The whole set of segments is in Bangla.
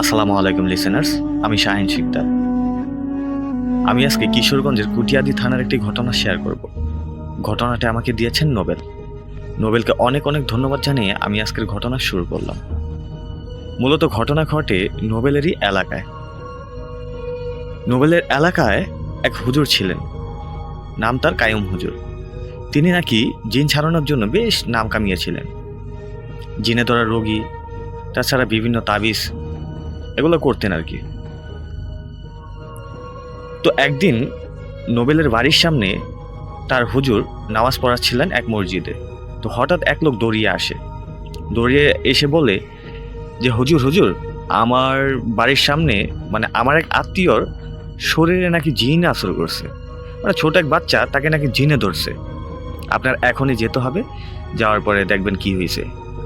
আসসালামু আলাইকুম লিসেনার্স, আমি শাহিন শিকদার। আমি আজকে কিশোরগঞ্জের কুটিয়াদি থানার একটি ঘটনা শেয়ার করব। ঘটনাটা আমাকে দিয়েছেন নোবেল। নোবেলকে অনেক অনেক ধন্যবাদ জানিয়ে আমি আজকের ঘটনা শুরু করলাম। মূলত ঘটনা ঘটে নোবেলেরই এলাকায়। নোবেলের এলাকায় এক হুজুর ছিলেন, নাম তার কায়ুম হুজুর। তিনি নাকি জিন ছাড়ানোর জন্য বেশ নাম কামিয়েছিলেন। জিনে ধরা রোগী, তাছাড়া বিভিন্ন তাবিজ এগুলো করতেন আর কি। তো একদিন নোবেলের বাড়ির সামনে তার হুজুর নামাজ পড়াচ্ছিলেন এক মসজিদে। তো হঠাৎ এক লোক দৌড়িয়ে আসে, দৌড়িয়ে এসে বলে যে হুজুর হুজুর, আমার বাড়ির সামনে মানে আমার এক আত্মীয়র শরীরে নাকি জিন আসর করছে, মানে ছোট এক বাচ্চা, তাকে নাকি জিনে ধরছে। আপনার এখনই যেতে হবে, যাওয়ার পরে দেখবেন কি হয়েছে।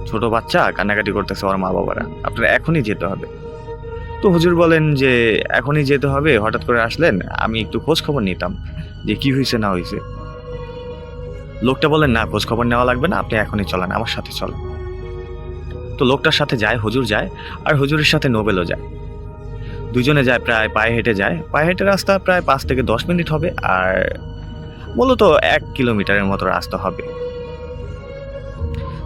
ছোট বাচ্চা কান্নাকাটি করতেছে, ওর মা বাবারা, আপনার এখনই যেতে হবে। তো হুজুর বলেন যে এখনই যেতে হবে, হঠাৎ করে আসলেন, আমি একটু খোঁজ খবর নিতাম যে কি হয়েছে না হয়েছে। লোকটা বলেন না, খোঁজ খবর নেওয়া লাগবে না, আপনি এখনই চলেন, আমার সাথে চলেন। তো লোকটার সাথে যায়, হুজুর যায়, আর হুজুরের সাথে নোবেলও যায়। দুজনে যায়, প্রায় পায়ে হেঁটে যায়। পায়ে হেঁটে রাস্তা প্রায় 5 থেকে 10 মিনিট হবে, আর মূলত 1 কিলোমিটারের মতো রাস্তা হবে।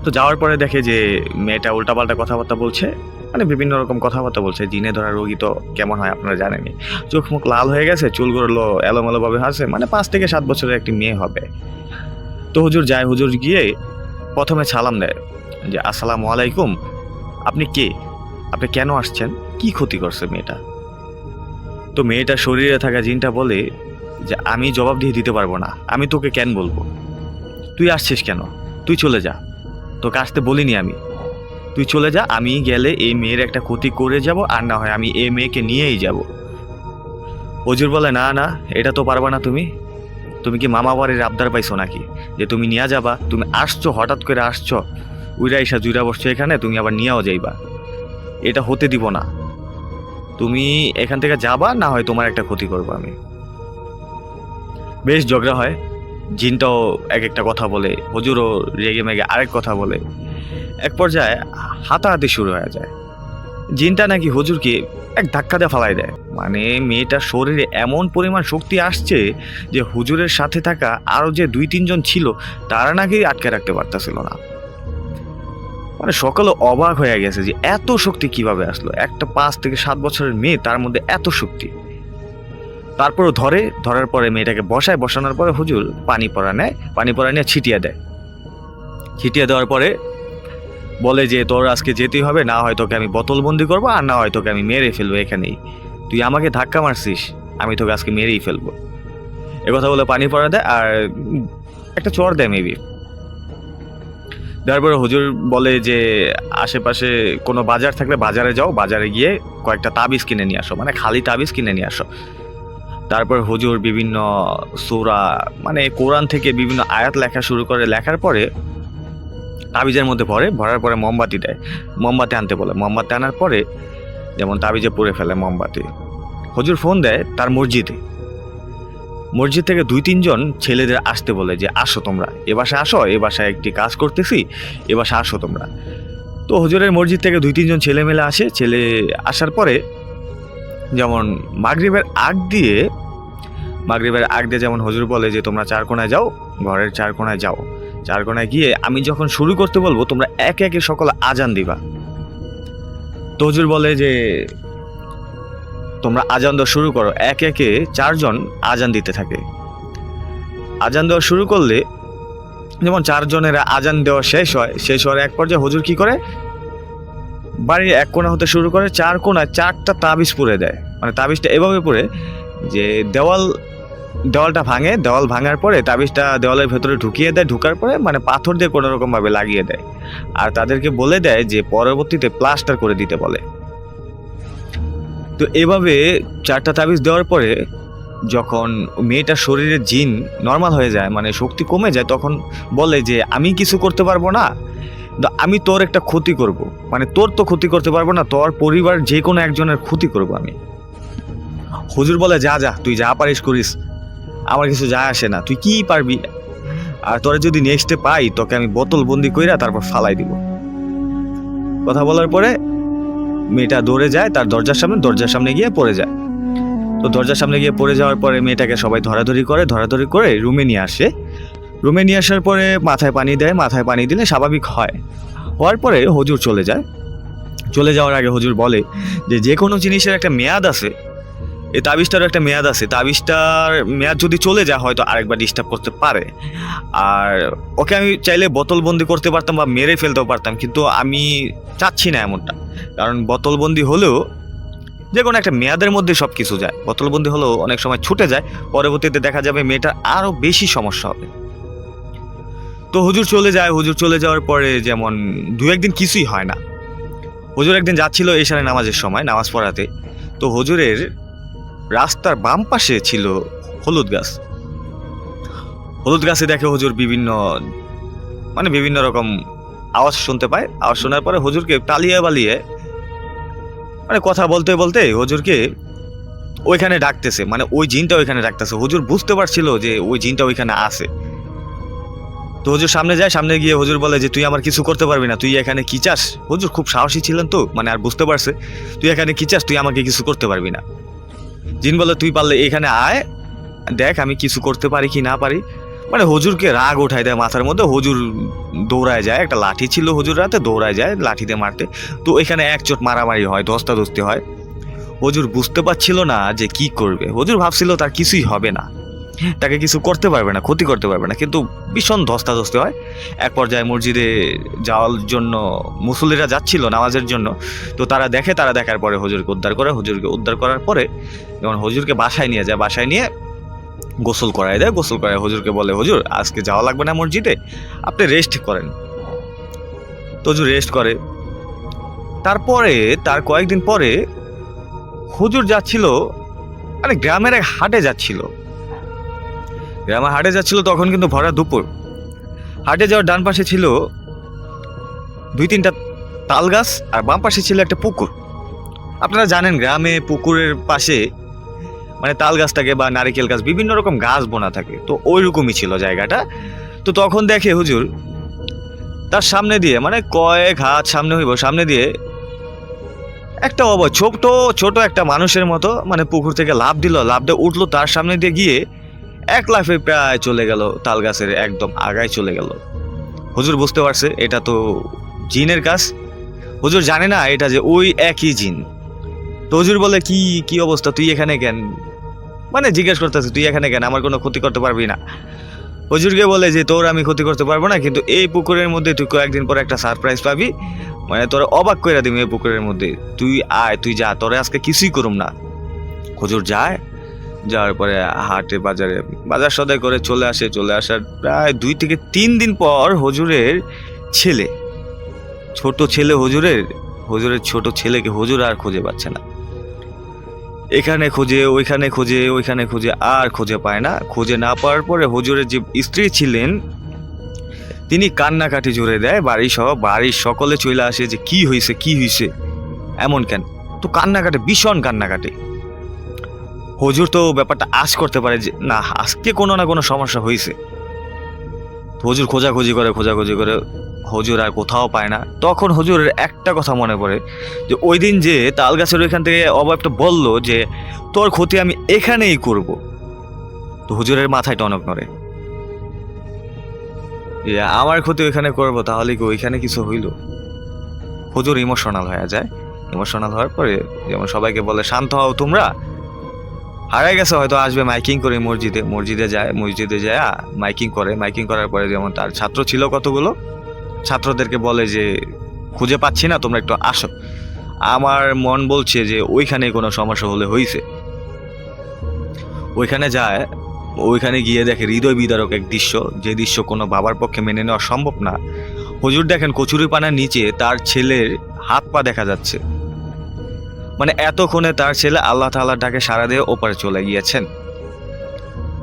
তো যাওয়ার পরে দেখে যে মেয়েটা উল্টাপাল্টা কথাবার্তা বলছে, মানে বিভিন্ন রকম কথাবার্তা বলছে। জিনে ধরা রোগী তো কেমন হয় আপনারা জানেনই, চোখ মুখ লাল হয়ে গেছে, চুলগুলো এলোমেলো ভাবে আছে, মানে 5 থেকে 7 বছরের একটি মেয়ে হবে। তো হুজুর যায়, হুজুর গিয়ে প্রথমে সালাম দেয় যে আসসালামু আলাইকুম, আপনি কে, আপনি কেন আসছেন, কি ক্ষতি করছে মেয়েটা। তো মেয়েটার শরীরে থাকা জিনটা বলে যে আমি জবাব দিয়ে দিতে পারবো না, আমি তোকে কেন বলবো, তুই আসছিস কেন, তুই চলে যা, তোকে আসতে বলিনি আমি, তুই চলে যা, আমি গেলে এই মেয়ের একটা ক্ষতি করে যাব, আর না হয় আমি এই মেয়েকে নিয়েই যাব। হুজুর বলে না না, এটা তো পারবা না, তুমি তুমি কি মামা বাড়ির আবদার পাইছো নাকি যে তুমি নিয়ে যাবা, তুমি আসছো হঠাৎ করে আসছো, উইরা ইসা জুইরা বসছো এখানে, তুমি আবার নিয়েও যাইবা, এটা হতে দিব না, তুমি এখান থেকে যাবা, না হয় তোমার একটা ক্ষতি করবো আমি। বেশ ঝগড়া হয়, জিনটাও এক একটা কথা বলে, হুজুরও রেগে মেগে আরেক কথা বলে। এক পর্যায়ে হাতাহাতি শুরু হয়ে যায়। জিনটা নাকি হুজুরকে এক ধাক্কা দিয়ে ফালাই দেয়, মানে মেয়েটার শরীরে এমন পরিমাণ শক্তি আসছে যে হুজুরের সাথে থাকা আরো যে 2-3 জন ছিল তারা নাকি আটকে রাখতে পারতেছিল না। মানে সকলে অবাক হয়ে গেছে যে এত শক্তি কিভাবে আসলো, একটা 5 থেকে 7 বছরের মেয়ে, তার মধ্যে এত শক্তি। তারপরও ধরার পরে মেয়েটাকে বসানোর পরে হুজুর পানি পড়া নেয়, পানি পড়া নিয়ে ছিটিয়ে দেয়। ছিটিয়ে দেওয়ার পরে বলে যে তোর আজকে যেতেই হবে, না হয় তোকে আমি বোতলবন্দি করবো, আর না হয় তোকে আমি মেরে ফেলবো এখানেই, তুই আমাকে ধাক্কা মারছিস, আমি তোকে আজকে মেরেই ফেলবো। কথা বলে পানি পড়া দেয়, আর একটা চর দেয় মেবি। তারপরে হুজুর বলে যে আশেপাশে কোনো বাজার থাকলে বাজারে যাও, বাজারে গিয়ে কয়েকটা তাবিজ কিনে নিয়ে আসো, মানে খালি তাবিজ কিনে নিয়ে আসো। তারপর হুজুর বিভিন্ন সূরা, মানে কোরআন থেকে বিভিন্ন আয়াত লেখা শুরু করে, লেখার পরে তাবিজের মধ্যে ভরার পরে মোমবাতি দেয়, মোমবাতি আনতে বলে, মোমবাতি আনার পরে যেমন তাবিজে পুড়ে ফেলে মোমবাতি। হুজুর ফোন দেয় তার মসজিদে, মসজিদ থেকে 2-3 জন ছেলেদের আসতে বলে যে আসো তোমরা এ বাসায় আসো, এ বাসায় একটি কাজ করতেছি, এ বাসায় আসো তোমরা। তো হুজুরের মসজিদ থেকে 2-3 জন ছেলে মেলে আসে। ছেলে আসার পরে যেমন মাগরিবের আগ দিয়ে যেমন হুজুর বলে যে তোমরা 4 কোণায় যাও, ঘরের 4 কোণায় যাও, 4 কোণায় গিয়ে আমি যখন শুরু করতে বলবো তোমরা একে একে সকলে আজান দিবা। তো হুজুর বলে যে তোমরা আজান দেওয়া শুরু করো। একে একে 4 জন আজান দিতে থাকে। আজান দেওয়া শুরু করলে যেমন 4 জনের আজান দেওয়া শেষ হওয়ার এক পর্যায়ে হুজুর কি করে, বাড়ির এক কোণা হতে শুরু করে 4 কোণায় 4টা তাবিজ পুড়ে দেয়। মানে তাবিজটা এভাবে পুড়ে যে দেওয়ালটা ভাঙে, দেওয়াল ভাঙার পরে তাবিজটা দেওয়ালের ভেতরে ঢুকিয়ে দেয়, ঢুকার পরে মানে পাথর দিয়ে কোনো রকম ভাবে লাগিয়ে দেয়, আর তাদেরকে বলে দেয় যে পরবর্তীতে প্লাস্টার করে দিতে বলে। তো এভাবে 4টা তাবিজ দেওয়ার পরে যখন মেয়েটার শরীরে জিন নর্মাল হয়ে যায়, মানে শক্তি কমে যায়, তখন বলে যে আমি কিছু করতে পারবো না, আমি তোর একটা ক্ষতি করব, মানে তোর তো ক্ষতি করতে পারবো না, তোর পরিবার যে কোনো একজনের ক্ষতি করব আমি। হুজুর বলে যা যা, তুই যা পারিস করিস, আমার কিছু যায় আসে না, তুই কি পারবি, আর তোরা যদি নেক্সটে পাই তোকে আমি বোতল বন্দি কইরা তারপর ফালাই দিব। কথা বলার পরে মেয়েটা দৌড়ে যায় তার দরজার সামনে গিয়ে পড়ে যায়। তো দরজার সামনে গিয়ে পড়ে যাওয়ার পরে মেয়েটাকে সবাই ধরাধরি করে রুমে নিয়ে আসে। রুমে নিয়ে আসার পরে মাথায় পানি দেয়, মাথায় পানি দিলে স্বাভাবিক হয়। হওয়ার পরে হুজুর চলে যায়। চলে যাওয়ার আগে হুজুর বলে যে কোনো জিনিসের একটা মেয়াদ আছে, এই তাবিজটারও একটা মেয়াদ আছে, তাবিজটার মেয়াদ যদি চলে যায় হয়তো আরেকবার ডিস্টার্ব করতে পারে। আর ওকে আমি চাইলে বোতলবন্দি করতে পারতাম বা মেরে ফেলতেও পারতাম, কিন্তু আমি চাচ্ছি না এমনটা। কারণ বোতলবন্দি হলেও যে কোনো একটা মেয়াদের মধ্যে সব কিছু যায়, বোতলবন্দি হলেও অনেক সময় ছুটে যায়, পরবর্তীতে দেখা যাবে মেয়েটার আরও বেশি সমস্যা হবে। তো হুজুর চলে যায়। হুজুর চলে যাওয়ার পরে যেমন দু একদিন কিছুই হয় না। হুজুর একদিন যাচ্ছিল এশারে নামাজের সময় নামাজ পড়াতে। তো হুজুরের রাস্তার বাম পাশে ছিল হলুদ গাছ। হলুদ গাছে দেখে হুজুর বিভিন্ন রকম আওয়াজ শুনতে পায়। আওয়াজ শোনার পরে হুজুরকে টালিয়ে বালিয়ে কথা বলতে বলতে হুজুরকে ওইখানে ডাকতেছে, ওই জিনটা ওইখানে ডাকতেছে। হুজুর বুঝতে পারছিল যে ওই জিনটা ওইখানে আছে। তো হুজুর সামনে যায়, সামনে গিয়ে হুজুর বলে যে তুই আমার কিছু করতে পারবি না, তুই এখানে কি চাস? হুজুর খুব সাহসী ছিলেন তো, আর বুঝতে পারছে তুই এখানে কি চাস, তুই আমাকে কিছু করতে পারবি না। জিন বলে তুই পারলে এখানে আয়, দেখ আমি কিছু করতে পারি কি না পারি। হুজুরকে রাগ উঠায় দেয় মাথার মধ্যে। হুজুর দৌড়ায় যায়, একটা লাঠি ছিল হুজুর রাতে, দৌড়ায় যায় লাঠিতে মারতে। তো এখানে এক চোট মারামারি হয়, ধস্তাধস্তি হয়। হুজুর বুঝতে পারছিল না যে কি করবে। হুজুর ভাবছিল তার কিছুই হবে না, তাকে কিছু করতে পারবে না, ক্ষতি করতে পারবে না, কিন্তু ভীষণ ধস্তাধস্তি হয়। এক পর্যায়ে মসজিদে যাওয়ার জন্য মুসল্লিরা যাচ্ছিল নামাজের জন্য। তো তারা দেখার পরে হুজুরকে উদ্ধার করার পরে যখন হুজুরকে বাসায় নিয়ে যায়, বাসায় নিয়ে গোসল করায় দেয়। গোসল করায় হুজুরকে বলে হুজুর আজকে যাওয়া লাগবে না মসজিদে, আপনি রেস্ট করেন। তো হুজুর রেস্ট করে। তারপরে তার কয়েকদিন পরে হুজুর যাচ্ছিল গ্রামের এক হাটে যাচ্ছিল। তখন কিন্তু ভরা দুপুর। হাটে যাওয়ার ডান পাশে ছিল 2-3টা তাল গাছ আর বাম পাশে ছিল একটা পুকুর। আপনারা জানেন গ্রামে পুকুরের পাশে তাল গাছ থাকে বা নারিকেল গাছ, বিভিন্ন রকম গাছ বোনা থাকে। তো ওই রকমই ছিল জায়গাটা। তো তখন দেখে হুজুর তার সামনে দিয়ে কয়েক হাত সামনে দিয়ে একটা ছোট একটা মানুষের মতো পুকুর থেকে লাফ দিয়ে উঠলো, তার সামনে দিয়ে গিয়ে এক লাফে প্রায় চলে গেল তাল গাছের একদম আগায় চলে গেল। হুজুর বুঝতে পারছে এটা তো জিনের কাজ। হুজুর জানে না এটা যে ওই একই জিন। তো হুজুর বলে কি অবস্থা, তুই এখানে কেন? জিজ্ঞেস করতেছে তুই এখানে কেন, আমার কোনো ক্ষতি করতে পারবি না। হুজুরকে বলে যে তোর আমি ক্ষতি করতে পারবো না, কিন্তু এই পুকুরের মধ্যে তুই কয়েকদিন পরে একটা সারপ্রাইজ পাবি, তোরা অবাক করে দিবি এই পুকুরের মধ্যে। তুই আয়, তুই যা, তোরে আজকে কিছুই করুম না। হুজুর যায়। যাওয়ার পরে হাটে বাজার সদাই করে চলে আসার প্রায় 2 থেকে 3 দিন পর হুজুরের ছোট ছেলে হুজুরের ছোট ছেলেকে হুজুর আর খুঁজে পাচ্ছে না। এখানে খোঁজে, ওইখানে খোঁজে, আর খুঁজে পায় না। খুঁজে না পাওয়ার পরে হুজুরের যে স্ত্রী ছিলেন তিনি কান্নাকাটি জুড়ে দেয়। বাড়ির সকলে চলে আসে যে কি হয়েছে এমন কেন। তো ভীষণ কান্নাকাটি। হুজুর তো ব্যাপারটা আশ করতে পারে যে না আজকে কোনো না কোনো সমস্যা হয়েছে। হুজুর খোঁজাখুঁজি করে হুজুর আর কোথাও পায় না। তখন হুজুরের একটা কথা মনে পড়ে যে ওই দিন যে তাল গাছের ওইখান থেকে অবাবটা বলল যে তোর ক্ষতি আমি এখানেই করব। তো হুজুরের মাথায় টনক নড়ে, আমার ক্ষতি ওইখানে করবো, তাহলে কি ওইখানে কিছু হইল? হুজুর ইমোশনাল হয়ে যায়। ইমোশনাল হওয়ার পরে যেমন সবাইকে বলে শান্ত হও তোমরা, হারাই গেছে হয়তো আসবে মাইকিং করে মসজিদে যায় মাইকিং করার পরে যেমন তার ছাত্র ছিল কতগুলো, ছাত্রদেরকে বলে যে খুঁজে পাচ্ছি না, তোমরা একটু আসো, আমার মন বলছে যে ওইখানে কোনো সমস্যা হলে হয়েছে। ওইখানে যায়, ওইখানে গিয়ে দেখে হৃদয় বিদারক এক দৃশ্য, যে দৃশ্য কোনো বাবার পক্ষে মেনে নেওয়া সম্ভব না। হুজুর দেখেন কচুরি পানার নিচে তার ছেলের হাত পা দেখা যাচ্ছে। এতক্ষণে তার ছেলে আল্লাহ তাআলার ডাকে সাড়া দিয়ে ওপারে চলে গিয়েছেন।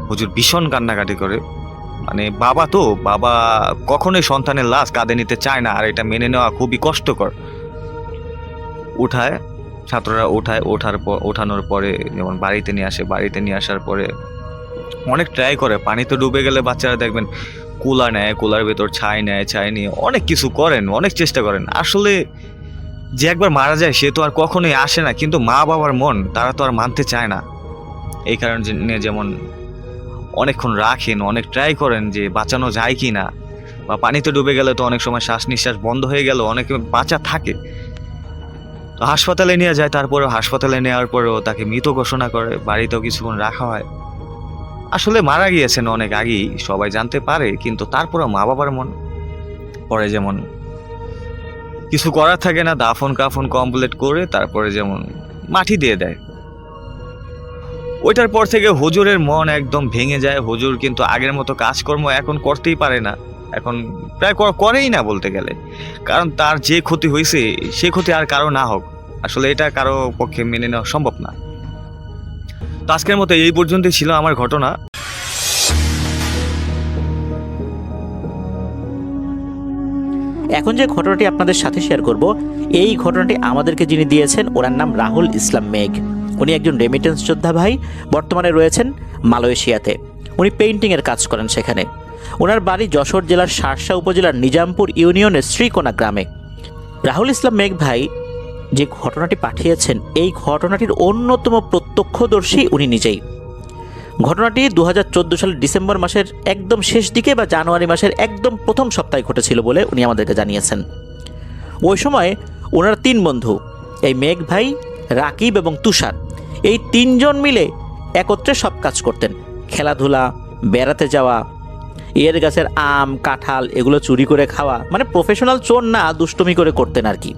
হুজুর ভীষণ কান্নাকাটি করে। বাবা কখনোই সন্তানের লাশ কাঁধে নিতে চায় না, আর এটা মেনে নেওয়া খুবই কষ্টকর। ছাত্ররা ওঠানোর পরে যেমন বাড়িতে নিয়ে আসার পরে অনেক ট্রাই করে। পানিতে ডুবে গেলে বাচ্চারা দেখবেন কুলার ভেতর ছাই নিয়ে অনেক কিছু করেন, অনেক চেষ্টা করেন। আসলে যে একবার মারা যায় সে তো আর কখনোই আসে না, কিন্তু মা বাবার মন তারা তো আর মানতে চায় না। এই কারণে যেমন অনেকক্ষণ রাখেন, অনেক ট্রাই করেন যে বাঁচানো যায় কি না, বা পানিতে ডুবে গেলে তো অনেক সময় শ্বাস নিঃশ্বাস বন্ধ হয়ে গেল অনেকে বাঁচা থাকে, তো হাসপাতালে নিয়ে যায়। তারপরেও হাসপাতালে নেওয়ার পরেও তাকে মৃত ঘোষণা করে, বাড়িতেও কিছুক্ষণ রাখা হয়। আসলে মারা গিয়েছেন অনেক আগেই, সবাই জানতে পারে, কিন্তু তারপরেও মা বাবার মন পরে যেমন কিছু করার থাকে না, দাফন কাফন কমপ্লিট করে তারপরে যেমন মাটি দিয়ে দেয়। ওইটার পর থেকে হুজুরের মন একদম ভেঙে যায়। হুজুর কিন্তু আগের মতো কাজকর্ম এখন করতেই পারে না, এখন প্রায় করেই না বলতে গেলে, কারণ তার যে ক্ষতি হয়েছে সে ক্ষতি আর কারো না হোক, আসলে এটা কারো পক্ষে মেনে নেওয়া সম্ভব না। তো আজকের মতো এই পর্যন্তই ছিল আমার ঘটনা। এখন যে ঘটনাটি আপনাদের সাথে শেয়ার করব, এই ঘটনাটি আমাদেরকে যিনি দিয়েছেন ওনার নাম রাহুল ইসলাম মেঘ। উনি একজন রেমিটেন্স যোদ্ধা ভাই, বর্তমানে রয়েছেন মালয়েশিয়াতে। উনি পেইন্টিংয়ের কাজ করেন সেখানে। ওনার বাড়ি যশোর জেলার শার্শা উপজেলার নিজামপুর ইউনিয়নের শ্রীকোনা গ্রামে। রাহুল ইসলাম মেঘ ভাই যে ঘটনাটি পাঠিয়েছেন, এই ঘটনাটির অন্যতম প্রত্যক্ষদর্শী উনি নিজেই। ঘটনাটি 2014 সালের ডিসেম্বর মাসের একদম শেষ দিকে বা জানুয়ারি মাসের একদম প্রথম সপ্তাহে ঘটেছিল বলে উনি আমাদেরকে জানিয়েছেন। ওই সময় ওনার 3 বন্ধু, এই মেঘ ভাই, রাকিব এবং তুষার, এই 3 জন মিলে একত্রে সব কাজ করতেন। খেলাধুলা, বেড়াতে যাওয়া, এর গাছের আম কাঁঠাল এগুলো চুরি করে খাওয়া, মানে প্রফেশনাল চোর না, দুষ্টুমি করে করতেন আর কি।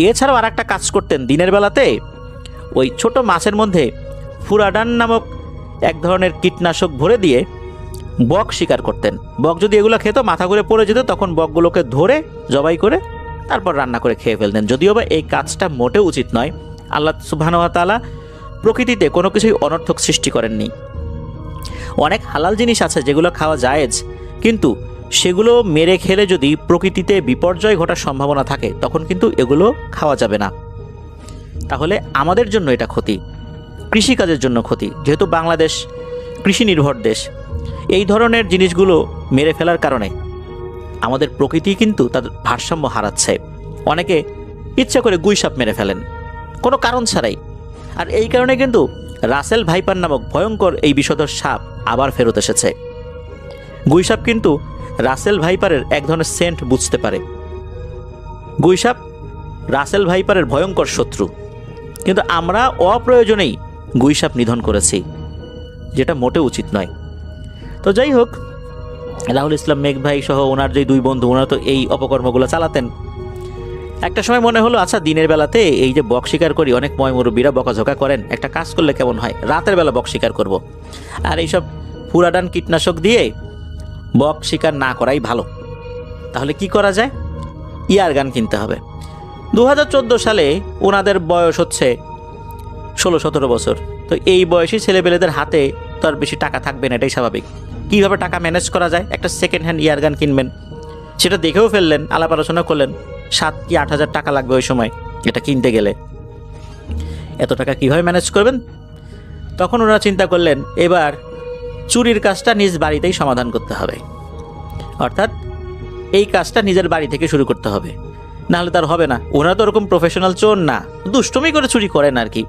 এছাড়াও আর একটা কাজ করতেন, দিনের বেলাতে ওই ছোট মাছের মধ্যে ফুরাডান নামক এক ধরনের কীটনাশক ভরে দিয়ে বক শিকার করতেন। বক যদি এগুলো খেত, মাথা ঘুরে পড়ে যেত, তখন বকগুলোকে ধরে জবাই করে তারপর রান্না করে খেয়ে ফেলতেন। যদিও বা এই কাজটা মোটেও উচিত নয়। আল্লাহ সুবহানাহু ওয়া তাআলা প্রকৃতিতে কোনো কিছুই অনর্থক সৃষ্টি করেননি। অনেক হালাল জিনিস আছে যেগুলো খাওয়া জায়েজ, কিন্তু সেগুলো মেরে খেলে যদি প্রকৃতিতে বিপর্যয় ঘটার সম্ভাবনা থাকে তখন কিন্তু এগুলো খাওয়া যাবে না। তাহলে আমাদের জন্য এটা ক্ষতি, কৃষিকাজের জন্য ক্ষতি। যেহেতু বাংলাদেশ কৃষি নির্ভর দেশ, এই ধরনের জিনিসগুলো মেরে ফেলার কারণে আমাদের প্রকৃতি কিন্তু তাদের ভারসাম্য হারাচ্ছে। অনেকে ইচ্ছা করে গুইসাপ মেরে ফেলেন কোনো কারণ ছাড়াই। আর এই কারণে কিন্তু রাসেল ভাইপার নামক ভয়ঙ্কর এই বিষধর সাপ আবার ফেরত এসেছে। গুইসাপ কিন্তু রাসেল ভাইপারের এক ধরনের সেন্ট বুঝতে পারে। গুইসাপ রাসেল ভাইপারের ভয়ঙ্কর শত্রু, কিন্তু আমরা অপ্রয়োজনেই গুইসাপ নিধন করেছি, যেটা মোটেও উচিত নয়। তো যাই হোক, রাহুল ইসলাম মেঘ ভাই সহ ওনার যে 2 বন্ধু, ওনারা তো এই অপকর্মগুলো চালাতেন। একটা সময় মনে হলো, আচ্ছা দিনের বেলাতে এই যে বক শিকার করি, অনেক ময়মুরব্বীরা বকাঝকা করেন, একটা কাজ করলে কেমন হয়, রাতের বেলা বক শিকার করব। আর এইসব ফুরাডান কীটনাশক দিয়ে বক শিকার না করাই ভালো। তাহলে কি করা যায়? ইয়ার গান কিনতে হবে। 2014 সালে ওনাদের বয়স হচ্ছে 16-17 বছর। তো এই বয়সী ছেলেপেলেদের হাতে তো আর বেশি টাকা থাকবে না, এটাই স্বাভাবিক। কীভাবে টাকা ম্যানেজ করা যায়? একটা সেকেন্ড হ্যান্ড ইয়ার গান কিনবেন। সেটা দেখেও ফেললেন, আলাপ আলোচনা করলেন, 7 কি 8 হাজার টাকা লাগবে ওই সময় এটা কিনতে গেলে। এত টাকা কীভাবে ম্যানেজ করবেন? তখন ওনারা চিন্তা করলেন, এবার চুরির কাজটা নিজ বাড়িতেই সমাধান করতে হবে। অর্থাৎ এই কাজটা নিজের বাড়ি থেকে শুরু করতে হবে, নাহলে তার হবে না। ওনারা তো ওরকম প্রফেশনাল চোর না, দুষ্টুমি করে চুরি করেন আর কি।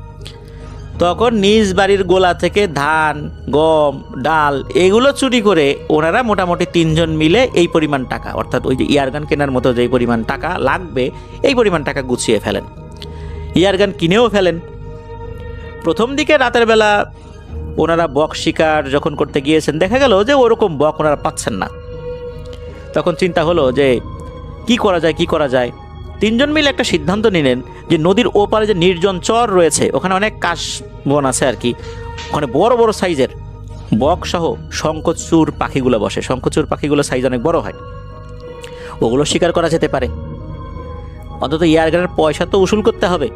তখন নিজ বাড়ির গোলা থেকে ধান, গম, ডাল এগুলো চুরি করে ওনারা মোটামুটি 3 জন মিলে এই পরিমাণ টাকা, অর্থাৎ ওই যে ইয়ারগান কেনার মতো যেই পরিমাণ টাকা লাগবে এই পরিমাণ টাকা গুছিয়ে ফেলেন। ইয়ারগান কিনেও ফেলেন। প্রথম দিকে রাতের বেলা ওনারা বক শিকার যখন করতে গিয়েছেন, দেখা গেল যে ওরকম বক ওনারা পাচ্ছেন না। তখন চিন্তা হলো যে কি করা যায়। 3 জন মিলে একটা সিদ্ধান্ত নিলেন যে নদীর ওপারে যে নির্জন চর রয়েছে, ওখানে অনেক কাশ বন আছে আর কি, ওখানে বড় বড় সাইজের বক সহ শঙ্খচূড় পাখিগুলো বসে। শঙ্খচূড় পাখিগুলো সাইজ অনেক বড় হয়, ওগুলো শিকার করা যেতে পারে। অন্তত ইয়ারগানের পয়সা তো উসুল করতে হবে।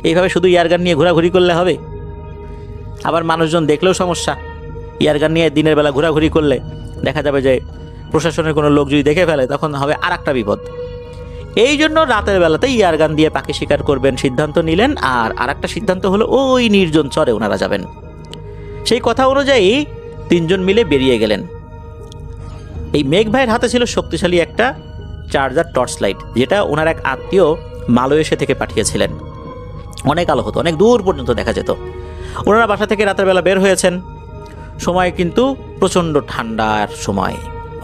এইভাবে শুধু ইয়ারগান নিয়ে ঘোরাঘুরি করলে হবে? আবার মানুষজন দেখলেও সমস্যা। ইয়ারগান নিয়ে দিনের বেলা ঘোরাঘুরি করলে দেখা যাবে যে প্রশাসনের কোনো লোক যদি দেখে ফেলে তখন হবে আর একটা বিপদ। এই জন্য রাতের বেলাতে ইয়ারগান দিয়ে পাখি শিকার করবেন সিদ্ধান্ত নিলেন। আর একটা সিদ্ধান্ত হলো ওই নির্জন চরে ওনারা যাবেন। সেই কথা অনুযায়ী 3 জন মিলে বেরিয়ে গেলেন। এই মেঘ ভাইয়ের হাতে ছিল শক্তিশালী একটা চার্জার টর্চ লাইট, যেটা ওনার এক আত্মীয় মালয়েশিয়া থেকে পাঠিয়েছিলেন। অনেক আলো হতো, অনেক দূর পর্যন্ত দেখা যেত। ওনারা বাসা থেকে রাতের বেলা বের হয়েছেন, সময় কিন্তু প্রচণ্ড ঠান্ডার সময়,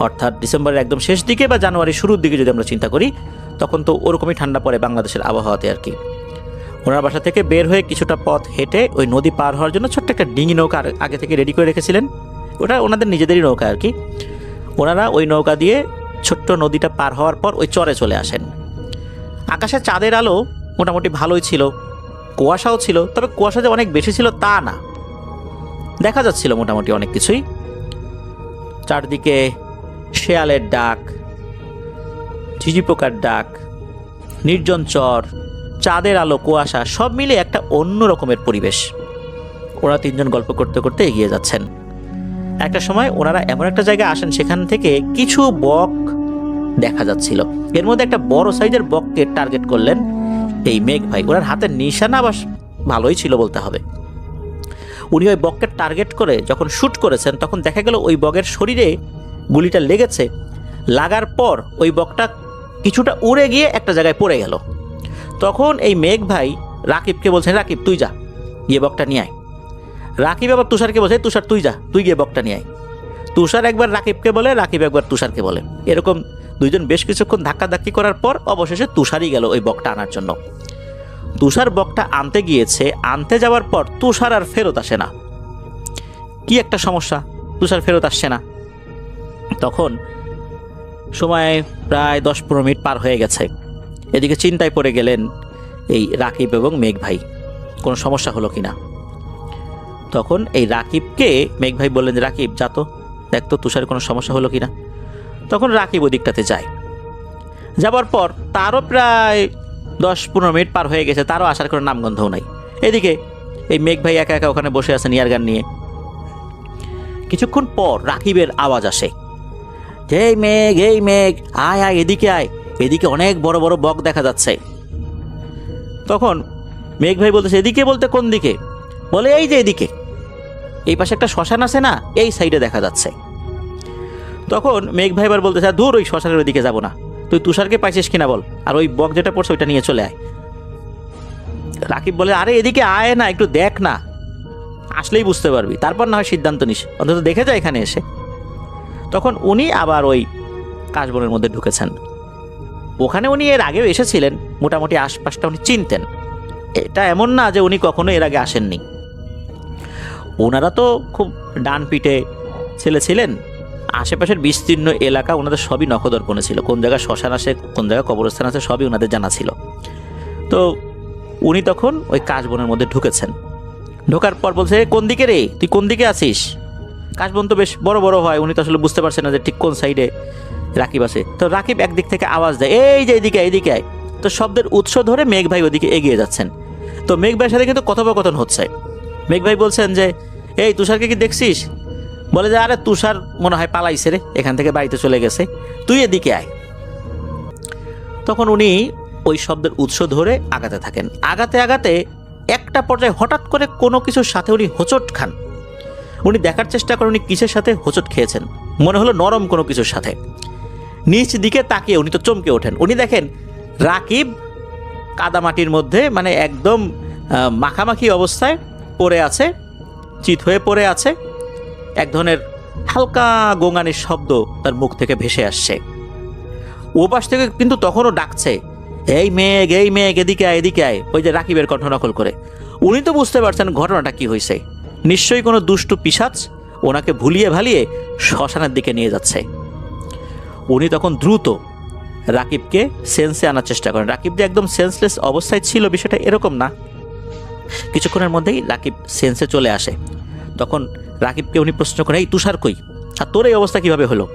অর্থাৎ ডিসেম্বরের একদম শেষ দিকে বা জানুয়ারির শুরুর দিকে যদি আমরা চিন্তা করি, তখন তো ওরকমই ঠান্ডা পড়ে বাংলাদেশের আবহাওয়াতে আর কি। ওনার বাসা থেকে বের হয়ে কিছুটা পথ হেঁটে ওই নদী পার হওয়ার জন্য ছোট্ট একটা ডিঙি নৌকা আগে থেকে রেডি করে রেখেছিলেন। ওটা ওনাদের নিজেদেরই নৌকা আর কি। ওনারা ওই নৌকা দিয়ে ছোট্ট নদীটা পার হওয়ার পর ওই চরে চলে আসেন। আকাশে চাঁদের আলো মোটামুটি ভালোই ছিল, কুয়াশাও ছিল, তবে কুয়াশা যে অনেক বেশি ছিল তা না, দেখা যাচ্ছিল মোটামুটি অনেক কিছুই। চারদিকে শেয়ালের ডাক, ঝিঝি পোকার ডাক, নির্জন চর, চাঁদের আলো, কুয়াশা সব মিলে একটা অন্য রকমের পরিবেশ। ওরা তিনজন গল্প করতে করতে এগিয়ে যাচ্ছেন। একটা সময় ওনারা এমন একটা জায়গায় আসেন, সেখান থেকে কিছু বক দেখা যাচ্ছিল। এর মধ্যে একটা বড় সাইজের বককে টার্গেট করলেন এই মেঘ ভাই। ওনার হাতের নিশানা বাস ভালোই ছিল বলতে হবে। উনি ওই বককে টার্গেট করে যখন শ্যুট করেছেন, তখন দেখা গেল ওই বকের শরীরে গুলিটা লেগেছে। লাগার পর ওই বকটা কিছুটা উড়ে গিয়ে একটা জায়গায় পড়ে গেল। তখন এই মেঘ ভাই রাকিবকে বলছেন, রাকিব তুই যা, গিয়ে বকটা নিয়ে আয়। রাকিব আবার তুষারকে বলছে, তুষার তুই যা, তুই গিয়ে বকটা নিয়ে আয়। তুষার একবার রাকিবকে বলে, রাকিব একবার তুষারকে বলে। এরকম দুইজন বেশ কিছুক্ষণ ধাক্কাধাক্কি করার পর অবশেষে তুষারই গেল ওই বকটা আনার জন্য। তুষার বকটা আনতে গিয়েছে, আনতে যাওয়ার পর তুষার আর ফেরত আসে না। কি একটা সমস্যা, তুষার ফেরত আসছে না। তখন সময় প্রায় 10-15 মিনিট পার হয়ে গেছে। এদিকে চিন্তায় পড়ে গেলেন এই রাকিব এবং মেঘ ভাই, কোনো সমস্যা হলো কিনা। তখন এই রাকিবকে মেঘ ভাই বললেন যে, রাকিব যা তো, দেখ তো তুষারের কোনো সমস্যা হলো কিনা। তখন রাকিব ওই দিকটাতে যায়। যাবার পর তারও প্রায় 10-15 মিনিট পার হয়ে গেছে, তারও আসার কোনো নামগন্ধও নাই। এদিকে এই মেঘ ভাই একা একা ওখানে বসে আছেন ইয়ারগান নিয়ে। কিছুক্ষণ পর রাকিবের আওয়াজ আসে, যে এই মেঘ আয় আয়, এদিকে আয়, এদিকে অনেক বড় বড় বক দেখা যাচ্ছে। তখন মেঘ ভাই বলতেছে, এদিকে বলতে কোন দিকে? বলে এই যে এদিকে, এই পাশে একটা শ্মশান আছে না, এই সাইডে দেখা যাচ্ছে। তখন মেঘ ভাই এবার বলতেছে, দূর, ওই শ্মশানের ওইদিকে যাবো না, তুই তুষারকে পাইছিস কিনা বল, আর ওই বক যেটা পড়ছে ওইটা নিয়ে চলে আয়। রাকিব বলে, আরে এদিকে আয় না, একটু দেখ না, আসলেই বুঝতে পারবি, তারপর না হয় সিদ্ধান্ত নিস, অন্তত দেখে যায় এখানে এসে। তখন উনি আবার ওই কাশবনের মধ্যে ঢুকেছেন। ওখানে উনি এর আগেও এসেছিলেন, মোটামুটি আশপাশটা উনি চিনতেন। এটা এমন না যে উনি কখনো এর আগে আসেননি। ওনারা তো খুব ডান পিটে ছেলে ছিলেন, আশেপাশের বিস্তীর্ণ এলাকা ওনাদের সবই নখদর্পণে ছিল, কোন জায়গায় শ্মশান আছে, কোন জায়গায় কবরস্থান আছে, সবই ওনাদের জানা ছিল। তো উনি তখন ওই কাশবনের মধ্যে ঢুকেছেন। ঢোকার পর বলছে, কোন দিকে রে, তুই কোন দিকে আছিস? কাশবন তো বেশ বড় বড় হয়, উনি তো আসলে বুঝতে পারছেন না যে ঠিক কোন সাইডে রাকিব আছে। তো রাকিব একদিক থেকে আওয়াজ দেয়, এই যে এদিকে এদিকে আয়। তো শব্দের উৎস ধরে মেঘ ভাই ওদিকে এগিয়ে যাচ্ছেন। তো মেঘ ভাইয়ের সাথে কিন্তু কথোপকথন হচ্ছে। মেঘ ভাই বলছেন যে, এই তুষারকে কি দেখছিস? বলে যে, আরে তুষার মনে হয় পালাইছে রে, এখান থেকে বাড়িতে চলে গেছে, তুই এদিকে আয়। তখন উনি ওই শব্দের উৎস ধরে আগাতে থাকেন। আগাতে আগাতে একটা পর্যায়ে হঠাৎ করে কোনো কিছুর সাথে উনি হোঁচট খান। উনি দেখার চেষ্টা করেন উনি কিসের সাথে হোঁচট খেয়েছেন। মনে হলো নরম কোনো কিছুর সাথে। নিচ দিকে তাকিয়ে উনি তো চমকে ওঠেন। উনি দেখেন রাকিব কাদামাটির মধ্যে, মানে একদম মাখামাখি অবস্থায় পড়ে আছে, চিত হয়ে পড়ে আছে। এক ধরনের হালকা গোঙানির শব্দ তার মুখ থেকে ভেসে আসছে। ও পাশ থেকে কিন্তু তখনও ডাকছে, এই মেঘ এদিকে আয় এদিকে আয়, ওই যে রাকিবের কণ্ঠ নকল করে। উনি তো বুঝতে পারছেন ঘটনাটা কি হয়েছে, নিশ্চয়ই কোনো দুষ্টু পিশাচ ওনাকে ভুলিয়ে ভালিয়ে শ্মশানের দিকে নিয়ে যাচ্ছে। উনি তখন দ্রুত রাকিবকে সেন্সে আনার চেষ্টা করেন। রাকিব যে একদম সেন্সলেস অবস্থায় ছিল বিষয়টা এরকম না, কিছুক্ষণের মধ্যেই রাকিব সেন্সে চলে আসে। তখন রাকিবকে উনি প্রশ্ন করেন, এই তুষার কই, আর তোর এই অবস্থা কিভাবে হলো?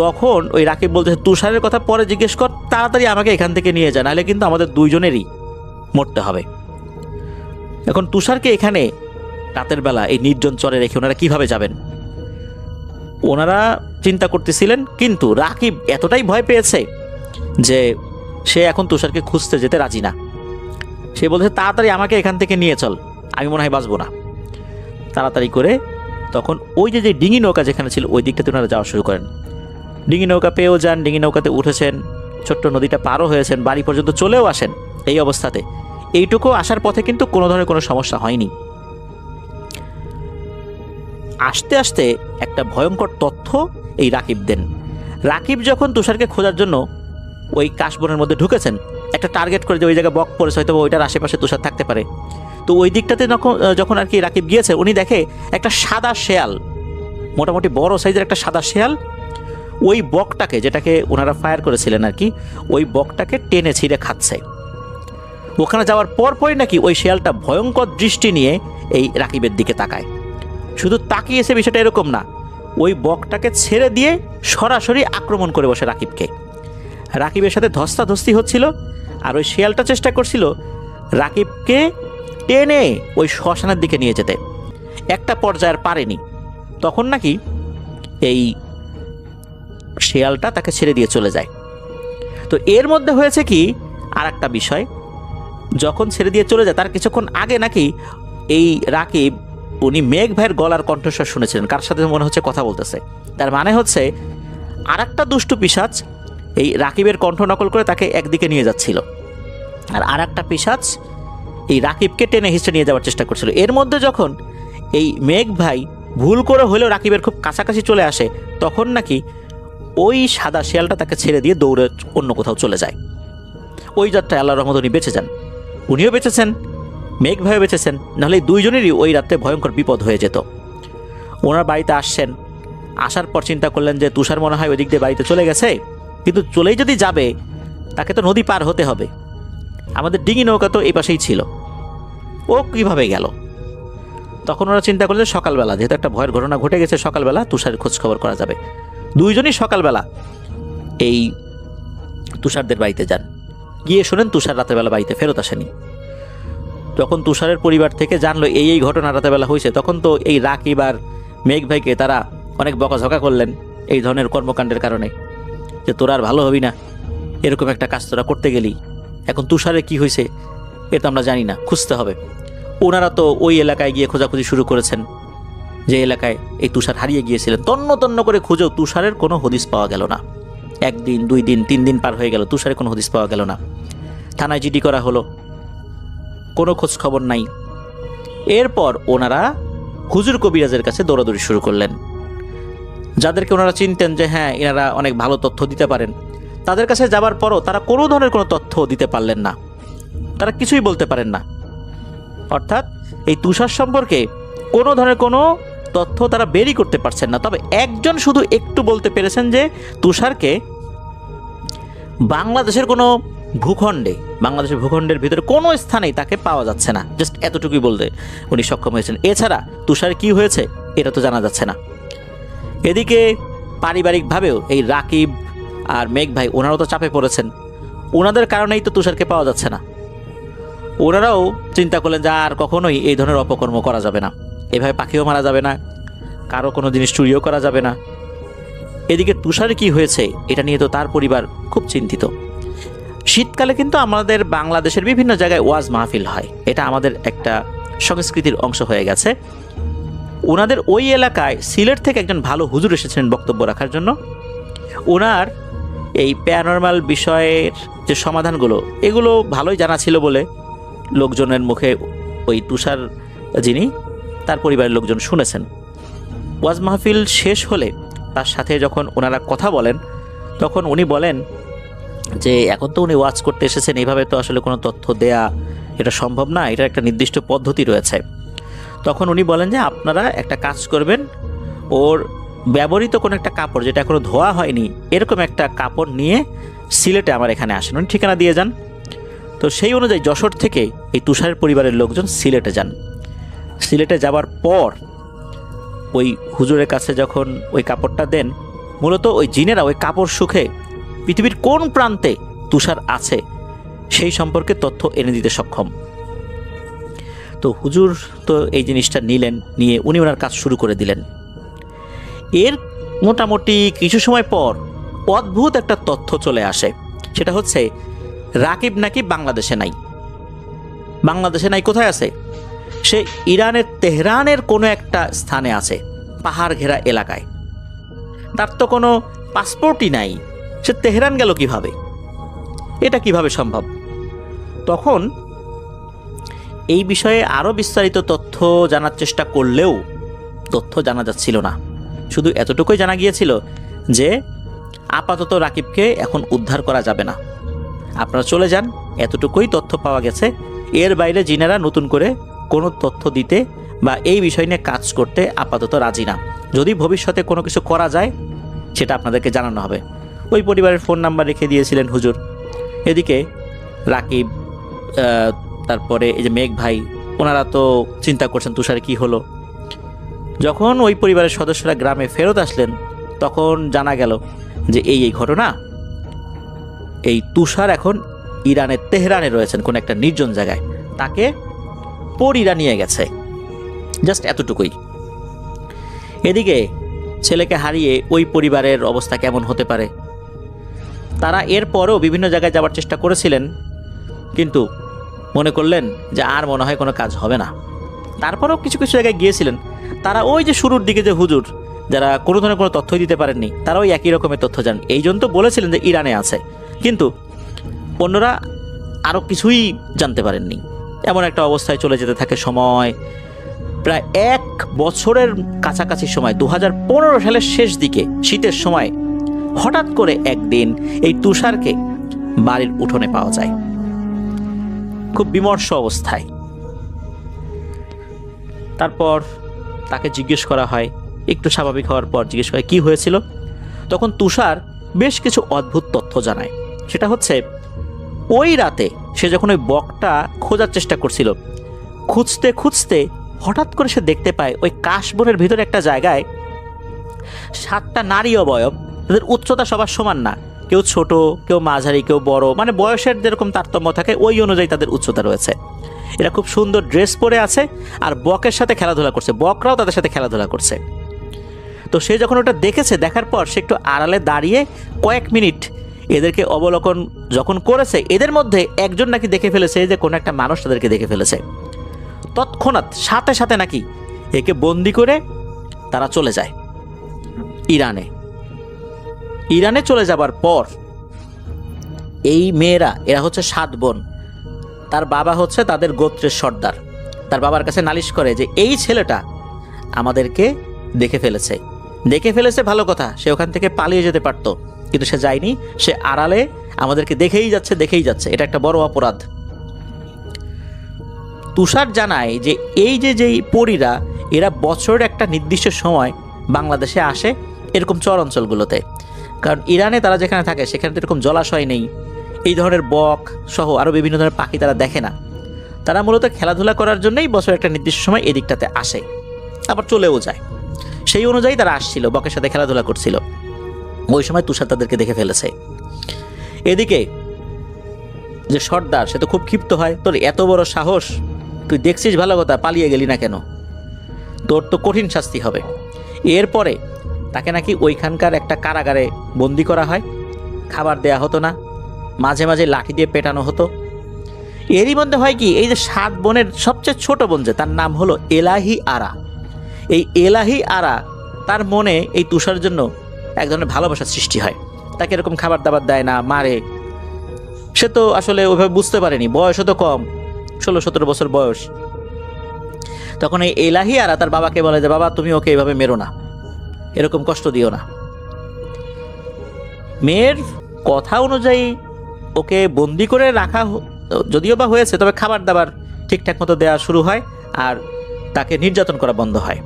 তখন ওই রাকিব বলতে, তুষারের কথা পরে জিজ্ঞেস কর, তাড়াতাড়ি আমাকে এখান থেকে নিয়ে যান, নাহলে কিন্তু আমাদের দুইজনেরই মরতে হবে। এখন তুষারকে এখানে রাতের বেলা এই নির্জন চরে রেখে ওনারা কিভাবে যাবেন? ওনারা চিন্তা করতেছিলেন, কিন্তু রাকিব এতটাই ভয় পেয়েছে যে সে এখন তুষারকে খুঁজতে যেতে রাজি না। সে বলছে, তাড়াতাড়ি আমাকে এখান থেকে নিয়ে চল, আমি মনে হয় বাঁচবো না। তাড়াতাড়ি করে তখন ওই যে ডিঙি নৌকা যেখানে ছিল ওই দিকটাতে ওনারা যাওয়া শুরু করেন। ডিঙি নৌকা পেয়েও যান, ডিঙি নৌকাতে উঠেছেন, ছোট্ট নদীটা পারও হয়েছেন, বাড়ি পর্যন্ত চলেও আসেন। এই অবস্থাতে এইটুকু আসার পথে কিন্তু কোনো ধরনের কোনো সমস্যা হয়নি। আস্তে আস্তে একটা ভয়ঙ্কর তথ্য এই রাকিব দেন। রাকিব যখন তুষারকে খোঁজার জন্য ওই কাশবনের মধ্যে ঢুকেছেন, একটা টার্গেট করে যে ওই জায়গায় বক পড়েছে, হয়তো ওইটার আশেপাশে তুষার থাকতে পারে। তো ওই দিকটাতে যখন আর কি রাকিব গিয়েছে, উনি দেখে একটা সাদা শেয়াল, মোটামুটি বড় সাইজের একটা সাদা শেয়াল ওই বকটাকে, যেটাকে ওনারা ফায়ার করেছিলেন আর কি, ওই বকটাকে টেনে ছিঁড়ে খাচ্ছে। ওখানে যাওয়ার পরপরই নাকি ওই শেয়ালটা ভয়ঙ্কর দৃষ্টি নিয়ে এই রাকিবের দিকে তাকায়। শুধু তাকিয়েছে বিষয়টা এরকম না, ওই বকটাকে ছেড়ে দিয়ে সরাসরি আক্রমণ করে বসে রাকিবকে। রাকিবের সাথে ধস্তাধস্তি হচ্ছিল, আর ওই শেয়ালটা চেষ্টা করছিল রাকিবকে টেনে ওই শ্মশানের দিকে নিয়ে যেতে। একটা পর্যায়ের পারেনি, তখন নাকি এই শেয়ালটা তাকে ছেড়ে দিয়ে চলে যায়। তো এর মধ্যে হয়েছে কি আর একটা বিষয়, যখন ছেড়ে দিয়ে চলে যায় তার কিছুক্ষণ আগে নাকি এই রাকিব উনি মেঘ ভাইয়ের গলার কণ্ঠস্বর শুনেছিলেন, কার সাথে মনে হচ্ছে কথা বলতেছে। তার মানে হচ্ছে আর একটা দুষ্টু পিশাচ এই রাকিবের কণ্ঠ নকল করে তাকে একদিকে নিয়ে যাচ্ছিল, আর একটা পিশাচ এই রাকিবকে টেনে হিস্টে নিয়ে যাওয়ার চেষ্টা করছিল। এর মধ্যে যখন এই মেঘ ভাই ভুল করে হলেও রাকিবের খুব কাছাকাছি চলে আসে, তখন নাকি ওই সাদা শেয়ালটা তাকে ছেড়ে দিয়ে দৌড়ে অন্য কোথাও চলে যায়। ওই যাত্রায় আল্লাহর রহমত উনি বেঁচে যান, উনিও বেঁচেছেন, মেঘ ভাইও বেঁচেছেন, নাহলে এই দুইজনেরই ওই রাতে ভয়ঙ্কর বিপদ হয়ে যেত। ওনার বাড়িতে আসছেন, আসার পর চিন্তা করলেন যে তুষার মনে হয় ওই দিক দিয়ে বাড়িতে চলে গেছে, কিন্তু চলেই যদি যাবে তাকে তো নদী পার হতে হবে, আমাদের ডিঙি নৌকা তো এই পাশেই ছিল, ও কীভাবে গেল। তখন ওরা চিন্তা করলেন সকালবেলা, যেহেতু একটা ভয়ের ঘটনা ঘটে গেছে, সকালবেলা তুষারের খোঁজখবর করা যাবে। দুইজনই সকালবেলা এই তুষারদের বাড়িতে যান, গিয়ে শোনেন তুষার রাতেরবেলা বাড়িতে ফেরত আসেনি। যখন তুষারের পরিবার থেকে জানলো এই ঘটনা রাতেরবেলা হয়েছে, তখন তো এই রাকিব আর মেঘ ভাইকে তারা অনেক বকাঝকা করলেন এই ধরনের কর্মকাণ্ডের কারণে, যে তোরা আর ভালো হবি না, এরকম একটা কাজ তোরা করতে গেলি, এখন তুষারের কি হয়েছে এটা আমরা জানি না, খুঁজতে হবে। ওনারা তো ওই এলাকায় গিয়ে খোঁজাখুঁজি শুরু করেছেন, যে এলাকায় এই তুষার হারিয়ে গিয়েছিলেন। তন্ন তন্ন করে খুঁজেও তুষারের কোনো হদিস পাওয়া গেল না। 1 দিন 2 দিন 3 দিন পার হয়ে গেল, তুষারের কোনো হদিস পাওয়া গেল না। থানায় জিডি করা হলো, কোনো খোঁজ খবর নাই। এরপর ওনারা হুজুর কবিরাজের কাছে দৌড়াদৌড়ি শুরু করলেন, যাদেরকে ওনারা চিনতেন যে হ্যাঁ এনারা অনেক ভালো তথ্য দিতে পারেন। তাদের কাছে যাবার পরও তারা কোনো ধরনের কোনো তথ্য দিতে পারলেন না, তারা কিছুই বলতে পারেন না। অর্থাৎ এই তুষার সম্পর্কে কোনো ধরনের কোনো তথ্য তারা বেরই করতে পারছেন না। তবে একজন শুধু একটু বলতে পেরেছেন যে তুষারকে বাংলাদেশের কোনো বাংলাদেশের ভূখণ্ডের ভিতরে কোনো স্থানেই তাকে পাওয়া যাচ্ছে না, জাস্ট এতটুকুই বলতে উনি সক্ষম হয়েছেন। এছাড়া তুষার কি হয়েছে এটা তো জানা যাচ্ছে না। এদিকে পারিবারিকভাবেও এই রাকিব আর মেঘ ভাই ওনারাও তো চাপে পড়েছেন, ওনাদের কারণেই তো তুষারকে পাওয়া যাচ্ছে না। ওনারাও চিন্তা করলেন যে আর কখনোই এই ধরনের অপকর্ম করা যাবে না, এভাবে পাখিও মারা যাবে না, কারো কোনো জিনিস চুরিও করা যাবে না। এদিকে তুষারে কি হয়েছে এটা নিয়ে তো তার পরিবার খুব চিন্তিত। শীতকালে কিন্তু আমাদের বাংলাদেশের বিভিন্ন জায়গায় ওয়াজ মাহফিল হয়, এটা আমাদের একটা সংস্কৃতির অংশ হয়ে গেছে। ওনাদের ওই এলাকায় সিলেট থেকে একজন ভালো হুজুর এসেছিলেন বক্তব্য রাখার জন্য। ওনার এই প্যারানরমাল বিষয়ের যে সমাধানগুলো এগুলো ভালোই জানা ছিল বলে লোকজনের মুখে ওই তুষার যিনি তার পরিবারের লোকজন শুনেছেন। ওয়াজ মাহফিল শেষ হলে তার সাথে যখন ওনারা কথা বলেন, তখন উনি বলেন যে এখন তো উনি ওয়াজ করতে এসেছেন, এইভাবে তো আসলে কোনো তথ্য দেয়া এটা সম্ভব না, এটার একটা নির্দিষ্ট পদ্ধতি রয়েছে। তখন উনি বলেন যে আপনারা একটা কাজ করবেন, ওর ব্যবহৃত কোনো একটা কাপড় যেটা এখনো ধোয়া হয়নি এরকম একটা কাপড় নিয়ে সিলেটে আমার এখানে আসেন, উনি ঠিকানা দিয়ে যান। তো সেই অনুযায়ী যশোর থেকে এই তুষারের পরিবারের লোকজন সিলেটে যান। সিলেটে যাবার পর ওই হুজুরের কাছে যখন ওই কাপড়টা দেন, মূলত ওই জিনেরা ওই কাপড় শুকে পৃথিবীর কোন প্রান্তে তুষার আছে সেই সম্পর্কে তথ্য এনে দিতে সক্ষম। তো হুজুর তো এই জিনিসটা নিয়ে উনি ওনার কাজ শুরু করে দিলেন। এর মোটামুটি কিছু সময় পর অদ্ভুত একটা তথ্য চলে আসে, সেটা হচ্ছে রাকিব নাকি বাংলাদেশে নাই। বাংলাদেশে নাই কোথায় আছে? সে ইরানের তেহরানের কোনো একটা স্থানে আছে, পাহাড় ঘেরা এলাকায়। তার তো কোনো পাসপোর্টই নাই, সে তেহরান গেল কিভাবে? এটা কিভাবে সম্ভব? তখন এই বিষয়ে আরও বিস্তারিত তথ্য জানার চেষ্টা করলেও তথ্য জানা যাচ্ছিল না। শুধু এতটুকুই জানা গিয়েছিল যে আপাতত রাকিবকে এখন উদ্ধার করা যাবে না, আপনারা চলে যান, এতটুকুই তথ্য পাওয়া গেছে। এর বাইরে জিনেরা নতুন করে কোনো তথ্য দিতে বা এই বিষয় নিয়ে কাজ করতে আপাতত রাজি না। যদি ভবিষ্যতে কোনো কিছু করা যায় সেটা আপনাদেরকে জানানো হবে। ওই পরিবারের ফোন নাম্বার রেখে দিয়েছিলেন হুজুর। এদিকে রাকিব, তারপরে এই যে মেঘ ভাই, ওনারা তো চিন্তা করছেন তুষারে কি হলো। যখন ওই পরিবারের সদস্যরা গ্রামে ফেরত আসলেন তখন জানা গেল যে এই ঘটনা। এই তুষার এখন ইরানের তেহরানে রয়েছেন কোন একটা নির্জন জায়গায়, তাকে পরীরা নিয়ে গেছে। জাস্ট এতটুকুই। এদিকে ছেলেকে হারিয়ে ওই পরিবারের অবস্থা কেমন হতে পারে। তারা এরপরও বিভিন্ন জায়গায় যাওয়ার চেষ্টা করেছিলেন, কিন্তু মনে করলেন যে আর মনে হয় কোনো কাজ হবে না। তারপরেও কিছু কিছু জায়গায় গিয়েছিলেন। তারা ওই যে শুরুর দিকে যে হুজুর যারা কোনো ধরনের কোনো তথ্যই দিতে পারেননি, তারা ওই একই রকমের তথ্য জান। এই জন্য তো বলেছিলেন যে ইরানে আছে, কিন্তু অন্যরা আরও কিছুই জানতে পারেননি। এমন একটা অবস্থায় চলে যেতে থাকে সময়। প্রায় 1 বছরের কাছাকাছি সময় 2015 সালের শেষ দিকে শীতের সময় হঠাৎ করে একদিন এই তুষারকে বাড়ির উঠোনে পাওয়া যায়, খুব বিমর্ষ অবস্থায়। তারপর তাকে জিজ্ঞেস করা হয়, একটু স্বাভাবিক হওয়ার পর জিজ্ঞেস করে কি হয়েছিল। তখন তুষার বেশ কিছু অদ্ভুত তথ্য জানায়। সেটা হচ্ছে ওই রাতে সে যখন ওই বকটা খোঁজার চেষ্টা করছিল, খুঁজতে খুঁজতে হঠাৎ করে সে দেখতে পায় ওই কাশবনের ভিতরে একটা জায়গায় 7টা নারী অবয়ব, তাদের উচ্চতা সবার সমান না, কেউ ছোট, কেউ মাঝারি, কেউ বড়, মানে বয়সের যেরকম তারতম্য থাকে ওই অনুযায়ী তাদের উচ্চতা রয়েছে। এরা খুব সুন্দর ড্রেস পরে আছে আর বকের সাথে খেলাধুলা করছে, বকরাও তাদের সাথে খেলাধুলা করছে। তো সে যখন ওটা দেখেছে, দেখার পর সে একটু আড়ালে দাঁড়িয়ে কয়েক মিনিট এদেরকে অবলোকন যখন করেছে, এদের মধ্যে একজন নাকি দেখে ফেলেছে যে কোনো একটা মানুষ তাদেরকে দেখে ফেলেছে। তৎক্ষণাৎ সাথে সাথে নাকি একে বন্দি করে তারা চলে যায় ইরানে। ইরানে চলে যাবার পর এই মেয়েরা, এরা হচ্ছে 7 বোন, তার বাবা হচ্ছে তাদের গোত্রের সর্দার, তার বাবার কাছে নালিশ করে যে এই ছেলেটা আমাদেরকে দেখে ফেলেছে ভালো কথা, সে ওখান থেকে পালিয়ে যেতে পারতো, কিন্তু সে যায়নি, সে আড়ালে আমাদেরকে দেখেই যাচ্ছে, এটা একটা বড় অপরাধ। তুষার জানায় যে এই যেই পরীরা, এরা বছরের একটা নির্দিষ্ট সময় বাংলাদেশে আসে এরকম চর অঞ্চলগুলোতে, কারণ ইরানে তারা যেখানে থাকে সেখানে তো এরকম জলাশয় নেই, এই ধরনের বক সহ আরও বিভিন্ন ধরনের পাখি তারা দেখে না। তারা মূলত খেলাধুলা করার জন্যই বছরের একটা নির্দিষ্ট সময় এদিকটাতে আসে, আবার চলেও যায়। সেই অনুযায়ী তারা আসছিল, বকের সাথে খেলাধুলা করছিল। ওই সময় তুষার তাদেরকে দেখে ফেলেছে। এদিকে যে সর্দার, সে তো খুব ক্ষিপ্ত হয়, তোর এত বড় সাহস, তুই দেখছিস ভালো কথা, পালিয়ে গেলি না কেন, তোর তো কঠিন শাস্তি হবে। এরপরে তাকে নাকি ওইখানকার একটা কারাগারে বন্দি করা হয়, খাবার দেয়া হতো না, মাঝে মাঝে লাঠি দিয়ে পেটানো হতো। এরই মধ্যে হয় কি, এই যে 7 বোনের সবচেয়ে ছোট বোন যে, তার নাম হলো এলাহি আরা। এই এলাহি আরা, তার মনে এই তুষার জন্য এক ধরনের ভালোবাসার সৃষ্টি হয়। তাকে এরকম খাবার দাবার দেয় না, মারে। সে তো আসলে ওইভাবে বুঝতে পারেনি, বয়সও তো কম, 16-17 বছর বয়স। তখন এই এলাহি আরা তার বাবাকে বলে যে বাবা, তুমি ওকে এইভাবে মেরো না, এরকম কষ্ট দিও না। মেয়ের কথা অনুযায়ী ওকে বন্দি করে রাখা যদিও বা হয়েছে, তবে খাবার দাবার ঠিকঠাক মতো দেওয়া শুরু হয় আর তাকে নির্যাতন করা বন্ধ হয়।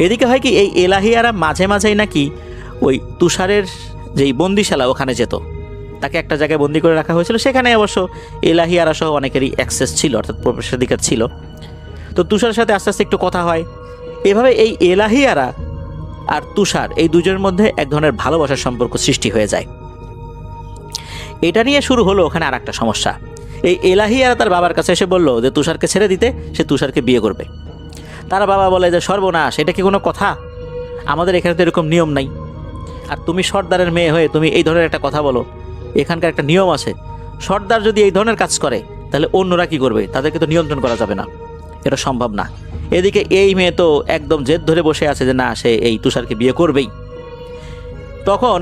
এদিকে হয় কি, এই এলাহিয়ারা মাঝে মাঝেই নাকি ওই তুষারের যেই বন্দিশালা ওখানে যেত, তাকে একটা জায়গায় বন্দি করে রাখা হয়েছিল, সেখানে অবশ্য এলাহিয়ারা সহ অনেকেরই অ্যাক্সেস ছিল, অর্থাৎ প্রবেশাধিকার ছিল। তো তুষারের সাথে আস্তে আস্তে একটু কথা হয়। এভাবে এই এলাহিয়ারা আর তুষার, এই দুজনের মধ্যে এক ধরনের ভালোবাসার সম্পর্ক সৃষ্টি হয়ে যায়। এটা নিয়ে শুরু হলো ওখানে আর একটা সমস্যা। এই এলাহিয়ারা তার বাবার কাছে এসে বলল যে তুষারকে ছেড়ে দিতে, সে তুষারকে বিয়ে করবে। তার বাবা বলে যে সর্বনাশ, এটা কি কোনো কথা, আমাদের এখানে তো এরকম নিয়ম নাই, আর তুমি সর্দারের মেয়ে হয়ে তুমি এই ধরনের একটা কথা বলো, এখানকার একটা নিয়ম আছে, সর্দার যদি এই ধরনের কাজ করে তাহলে অন্যরা কি করবে, তাদেরকে তো নিয়ন্ত্রণ করা যাবে না, এটা সম্ভব না। এদিকে এই মেয়ে তো একদম জেদ ধরে বসে আছে যে না, সে এই তুষারকে বিয়ে করবেই। তখন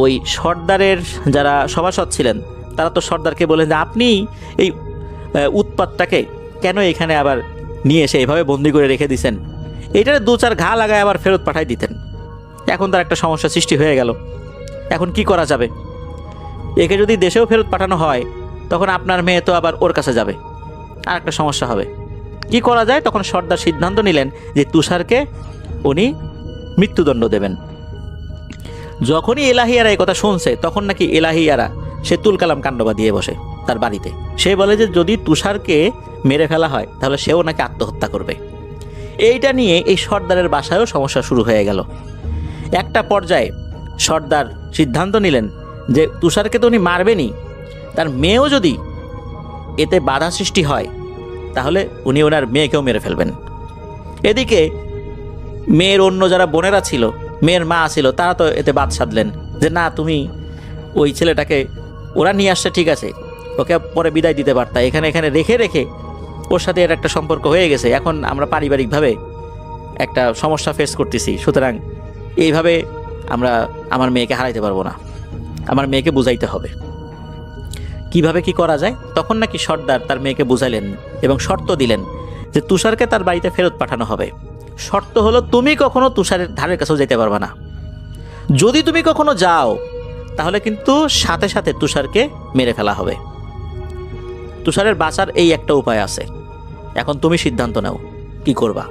ওই সর্দারের যারা সভাসদ ছিলেন তারা তো সর্দারকে বলেন যে আপনি এই উৎপাতটাকে কেন এখানে আবার নিয়ে এসে এভাবে বন্দি করে রেখে দিছেন, এইটারে 2-4 ঘা লাগায় আবার ফেরত পাঠাই দিতেন। এখন তার একটা সমস্যা সৃষ্টি হয়ে গেল, এখন কি করা যাবে? একে যদি দেশেও ফেরত পাঠানো হয় তখন আপনার মেয়ে তো আবার ওর কাছে যাবে, আর একটা সমস্যা হবে। কি করা যায়? তখন সর্দার সিদ্ধান্ত নিলেন যে তুষারকে উনি মৃত্যুদণ্ড দেবেন। যখনই এলাহিয়ারা এই কথা শুনছে তখন নাকি এলাহিয়ারা সে তুলকালাম কাণ্ড বাঁধিয়ে বসে তার বাড়িতে। সে বলে যে যদি তুষারকে মেরে ফেলা হয় তাহলে সেও নাকি আত্মহত্যা করবে। এইটা নিয়ে এই সর্দারের বাসায়ও সমস্যা শুরু হয়ে গেল। একটা পর্যায়ে সর্দার সিদ্ধান্ত নিলেন যে তুষারকে তো উনি মারবেনই, তার মেয়েও যদি এতে বাধা সৃষ্টি হয় তাহলে উনি ওনার মেয়েকেও মেরে ফেলবেন। এদিকে মেয়ের অন্য যারা বোনেরা ছিল, মেয়ের মা ছিল, তারা তো এতে বাদ সাধলেন যে না, তুমি ওই ছেলেটাকে ওরা নিয়ে আসছে ঠিক আছে, ওকে পরে বিদায় দিতে পারতা, এখানে এখানে রেখে রেখে ওর সাথে এর একটা সম্পর্ক হয়ে গেছে, এখন আমরা পারিবারিকভাবে একটা সমস্যা ফেস করতেছি, সুতরাং এইভাবে আমরা আমার মেয়েকে হারাইতে পারবো না, আমার মেয়েকে বুঝাইতে হবে। কিভাবে কি করা যায়? তখন নাকি সর্দার তার মেয়েকে বুঝাইলেন এবং শর্ত দিলেন যে তুষারকে তার বাড়িতে ফেরত পাঠানো হবে। শর্ত হলো তুমি কখনো তুষারের ধারের কাছেও যেতে পারবে না। যদি তুমি কখনো যাও তাহলে কিন্তু সাথে সাথে তুষারকে মেরে ফেলা হবে। তুষারের বাঁচার এই একটা উপায় আছে, এখন তুমি সিদ্ধান্ত নাও কি করবা।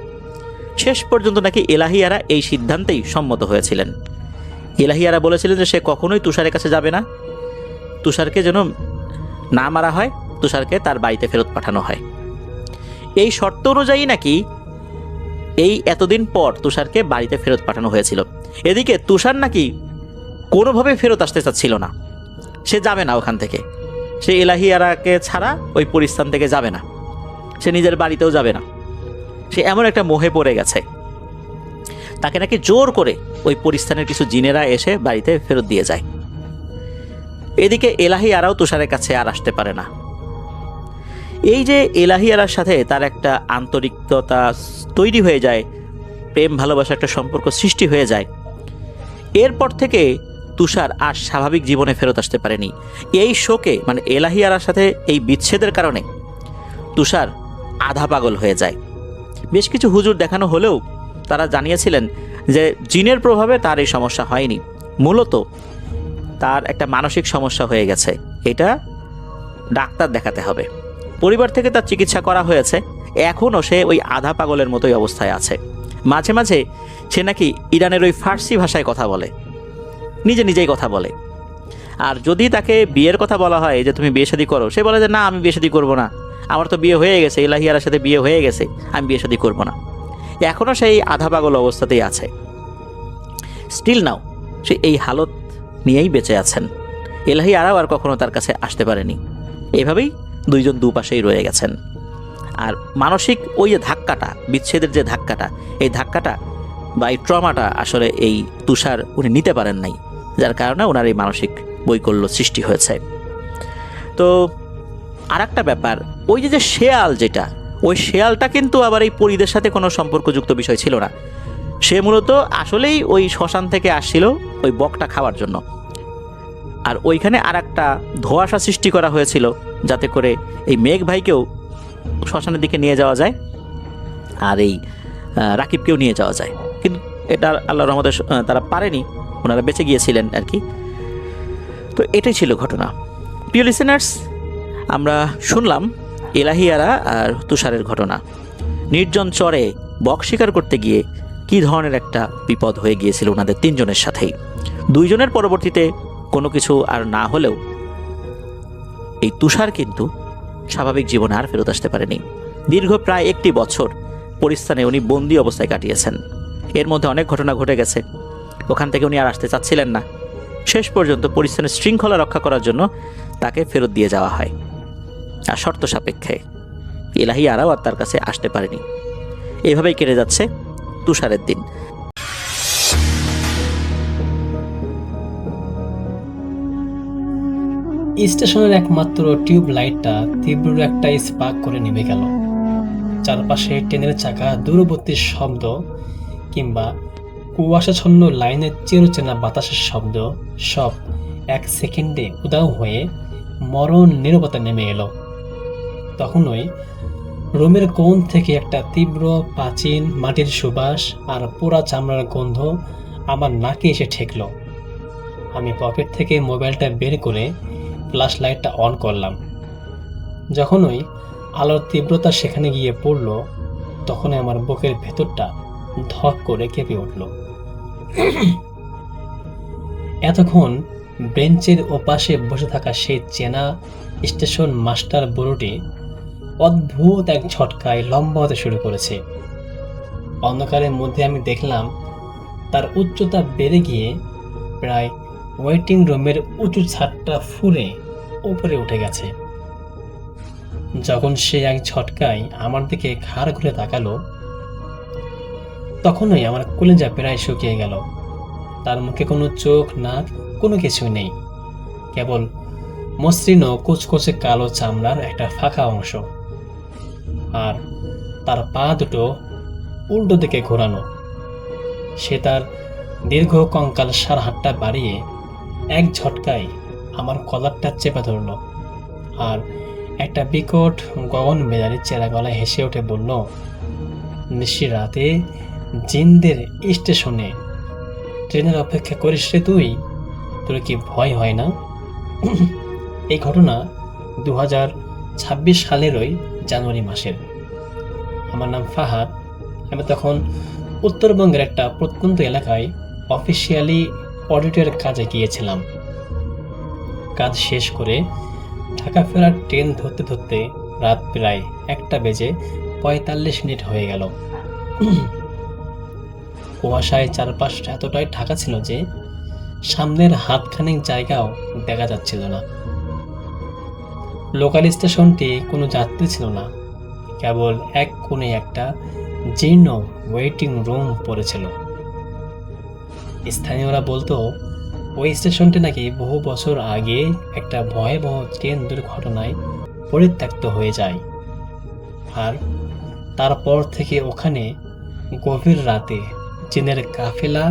শেষ পর্যন্ত নাকি এলাহিয়ারা এই সিদ্ধান্তেই সম্মত হয়েছিলেন। এলাহিয়ারা বলেছিলেন যে সে কখনোই তুষারের কাছে যাবে না, তুষারকে যেন না মারা হয়, তুষারকে তার বাড়িতে ফেরত পাঠানো হয়। এই শর্ত অনুযায়ী নাকি এই এতদিন পর তুষারকে বাড়িতে ফেরত পাঠানো হয়েছিল। এদিকে তুষার নাকি কোনোভাবে ফেরত আসতে চাচ্ছিল না, সে যাবে না ওখান থেকে, সে এলাহিয়ারাকে ছাড়া ওই পরিস্থান থেকে যাবে না, সে নিজের বাড়িতেও যাবে না। সে এমন একটা মোহে পড়ে গেছে, তাকে নাকি জোর করে ওই পরিস্থানের কিছু জিনেরা এসে বাড়িতে ফেরত দিয়ে যায়। এদিকে এলাহিয়ারাও তুষারের কাছে আর আসতে পারে না। এই যে এলাহিয়ারার সাথে তার একটা আন্তরিকতা তৈরি হয়ে যায়, প্রেম ভালোবাসা একটা সম্পর্ক সৃষ্টি হয়ে যায়, এরপর থেকে তুষার আর স্বাভাবিক জীবনে ফেরত আসতে পারেনি। এই শোকে মানে এলাহিয়ারার সাথে এই বিচ্ছেদের কারণে তুষার আধা পাগল হয়ে যায়। বেশ কিছু হুজুর দেখানো হলেও তারা জানিয়েছিলেন যে জিনের প্রভাবে তার এই সমস্যা হয়নি, মূলত তার একটা মানসিক সমস্যা হয়ে গেছে, এটা ডাক্তার দেখাতে হবে। পরিবার থেকে তার চিকিৎসা করা হয়েছে, এখনও সে ওই আধা পাগলের মতোই অবস্থায় আছে। মাঝে মাঝে সে নাকি ইরানের ওই ফার্সি ভাষায় কথা বলে, নিজে নিজেই কথা বলে। আর যদি তাকে বিয়ের কথা বলা হয় যে তুমি বিয়ে শাদী করো, সে বলে যে না, আমি বিয়ে শাদী করবো না, আমার তো বিয়ে হয়ে গেছে, এলাহিয়ারার সাথে বিয়ে হয়ে গেছে, আমি বিয়ে শাদী করবো না। এখনও সেই আধা পাগল অবস্থাতেই আছে। স্টিল নাও সে এই হালত নিয়েই বেঁচে আছেন। এলাহিয়ারাও আর কখনো তার কাছে আসতে পারেনি। এভাবেই দুইজন দুপাশেই রয়ে গেছেন। আর মানসিক ওই যে ধাক্কাটা, বিচ্ছেদের যে ধাক্কাটা, এই ধাক্কাটা বা এই ট্রমাটা আসলে এই তুষার উনি নিতে পারেন নাই, যার কারণে ওনার এই মানসিক বৈকল্য সৃষ্টি হয়েছে। তো আর একটা ব্যাপার, ওই যে শেয়াল, যেটা ওই শেয়ালটা কিন্তু আবার এই পরীদের সাথে কোনো সম্পর্কযুক্ত বিষয় ছিল না। সে মূলত আসলেই ওই শ্মশান থেকে আসছিল ওই বকটা খাওয়ার জন্য। আর ওইখানে আর একটা ধোঁয়াশা সৃষ্টি করা হয়েছিল যাতে করে এই মেঘ ভাইকেও শ্মশানের দিকে নিয়ে যাওয়া যায় আর এই রাকিবকেও নিয়ে যাওয়া যায়, কিন্তু এটা আল্লাহর রহমতে তারা পারেনি, ওনারা বেঁচে গিয়েছিলেন আর কি। তো এটাই ছিল ঘটনা। প্রিয় লিসেনার্স, আমরা শুনলাম এলাহিয়ারা আর তুষারের ঘটনা। নির্জন চরে বক শিকার করতে গিয়ে কী ধরনের একটা বিপদ হয়ে গিয়েছিল ওনাদের তিনজনের সাথেই। দুইজনের পরবর্তীতে কোনো কিছু আর না হলেও এই তুষার কিন্তু স্বাভাবিক জীবনে আর ফেরত আসতে পারেনি। দীর্ঘ প্রায় 1 বছর পরিস্থানে উনি বন্দি অবস্থায় কাটিয়েছেন। এর মধ্যে অনেক ঘটনা ঘটে গেছে, ওখান থেকে উনি আর আসতে চাচ্ছিলেন না। শেষ পর্যন্ত পরিস্থানের শৃঙ্খলা রক্ষা করার জন্য তাকে ফেরত দিয়ে যাওয়া হয়, আর শর্ত সাপেক্ষে। এলাহিয়ারাও আর তার কাছে আসতে পারেনি। এভাবেই কেটে যাচ্ছে তুষারের দিন। স্টেশনের একমাত্র টিউব লাইটটা তীব্র একটা স্পার্ক করে নেমে গেল। চারপাশে ট্রেনের চাকা, দূরবর্তী শব্দ কিংবা কুয়াশাচ্ছন্ন লাইনের চিরচেনা বাতাসের শব্দ সব 1 সেকেন্ডে উধাও হয়ে মরণ নীরবতা নেমে এলো। তখনই রুমের কোণ থেকে একটা তীব্র প্রাচীন মাটির সুবাস আর পোড়া চামড়ার গন্ধ আমার নাকে এসে ঠেকল। আমি পকেট থেকে মোবাইলটা বের করে ফ্ল্যাশ লাইটটা অন করলাম। যখনই আলোর তীব্রতা সেখানে গিয়ে পড়ল, তখনই আমার বুকের ভেতরটা ধক করে কেঁপে উঠল। এতক্ষণ বেঞ্চের ওপাশে বসে থাকা সেই চেনা স্টেশন মাস্টার বুড়োটি অদ্ভুত এক ঝটকায় লম্বা হতে শুরু করেছে। অন্ধকারের মধ্যে আমি দেখলাম তার উচ্চতা বেড়ে গিয়ে প্রায় ওয়েটিং রুমের উঁচু ছাদটা ফুঁড়ে উপরে উঠে গেছে। যখন সে এক ঝটকায় আমার দিকে ঘাড় ঘুরে তাকালো, তখনই আমার কলিজা প্রায় শুকিয়ে গেল। তার মুখে কোনো চোখ, নাক, কোনো কিছুই নেই, কেবল মসৃণ ও কুচকুচে কালো চামড়ার একটা ফাঁকা অংশ। আর তার পা দুটো উল্টো দিকে ঘোরানো। সে তার দীর্ঘ কঙ্কাল সার হাতটা বাড়িয়ে এক ঝটকায় আমার কলারটা চেপে ধরল আর একটা বিকট গগন মেজারি চেরা গলায় হেসে উঠে বলল, নিশি রাতে জিনদের স্টেশনে ট্রেনের অপেক্ষা করিস রে তুই? তোর কি ভয় হয় না? এই ঘটনা 2026 সালেরই জানুয়ারি মাসের। আমার নাম ফাহাদ। আমি তখন উত্তরবঙ্গের একটা প্রত্যন্ত এলাকায় অফিসিয়ালি অডিটের কাজে গিয়েছিলাম। কাজ শেষ করে ঢাকা ফেরার ট্রেন ধরতে ধরতে রাত প্রায় 1:45 হয়ে গেল। কুয়াশায় চারপাশটা এতটাই ঢাকা ছিল যে সামনের হাতখানেক জায়গাও দেখা যাচ্ছিল না। লোকাল স্টেশনটি কোনো যাত্রী ছিল না, কেবল এক কোণে একটা জীর্ণ ওয়েটিং রুম পড়েছিল। স্থানীয়রা বলতো ওই স্টেশনটি নাকি বহু বছর আগে একটা ভয়াবহ ট্রেন দুর্ঘটনায় পরিত্যক্ত হয়ে যায়, আর তারপর থেকে ওখানে গভীর রাতে জিনের কাফেলা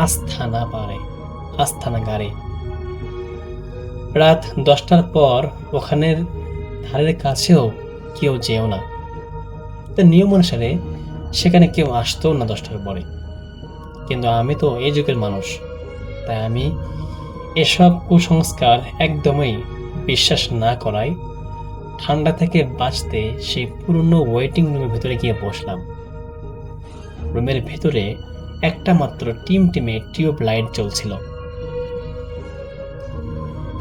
আস্থানা গাড়ে। রাত 10টার পর ওখানের ধারের কাছেও কেউ যেও না। তো নিয়ম অনুসারে সেখানে কেউ আসতো না 10টার পরে। কিন্তু আমি তো এই যুগের মানুষ, তাই আমি এসব কুসংস্কার একদমই বিশ্বাস না করায় ঠান্ডা থেকে বাঁচতে সেই পুরনো ওয়েটিং রুমের ভেতরে গিয়ে বসলাম। রুমের ভেতরে একটা মাত্র টিমটিমে টিউব লাইট জ্বলছিল।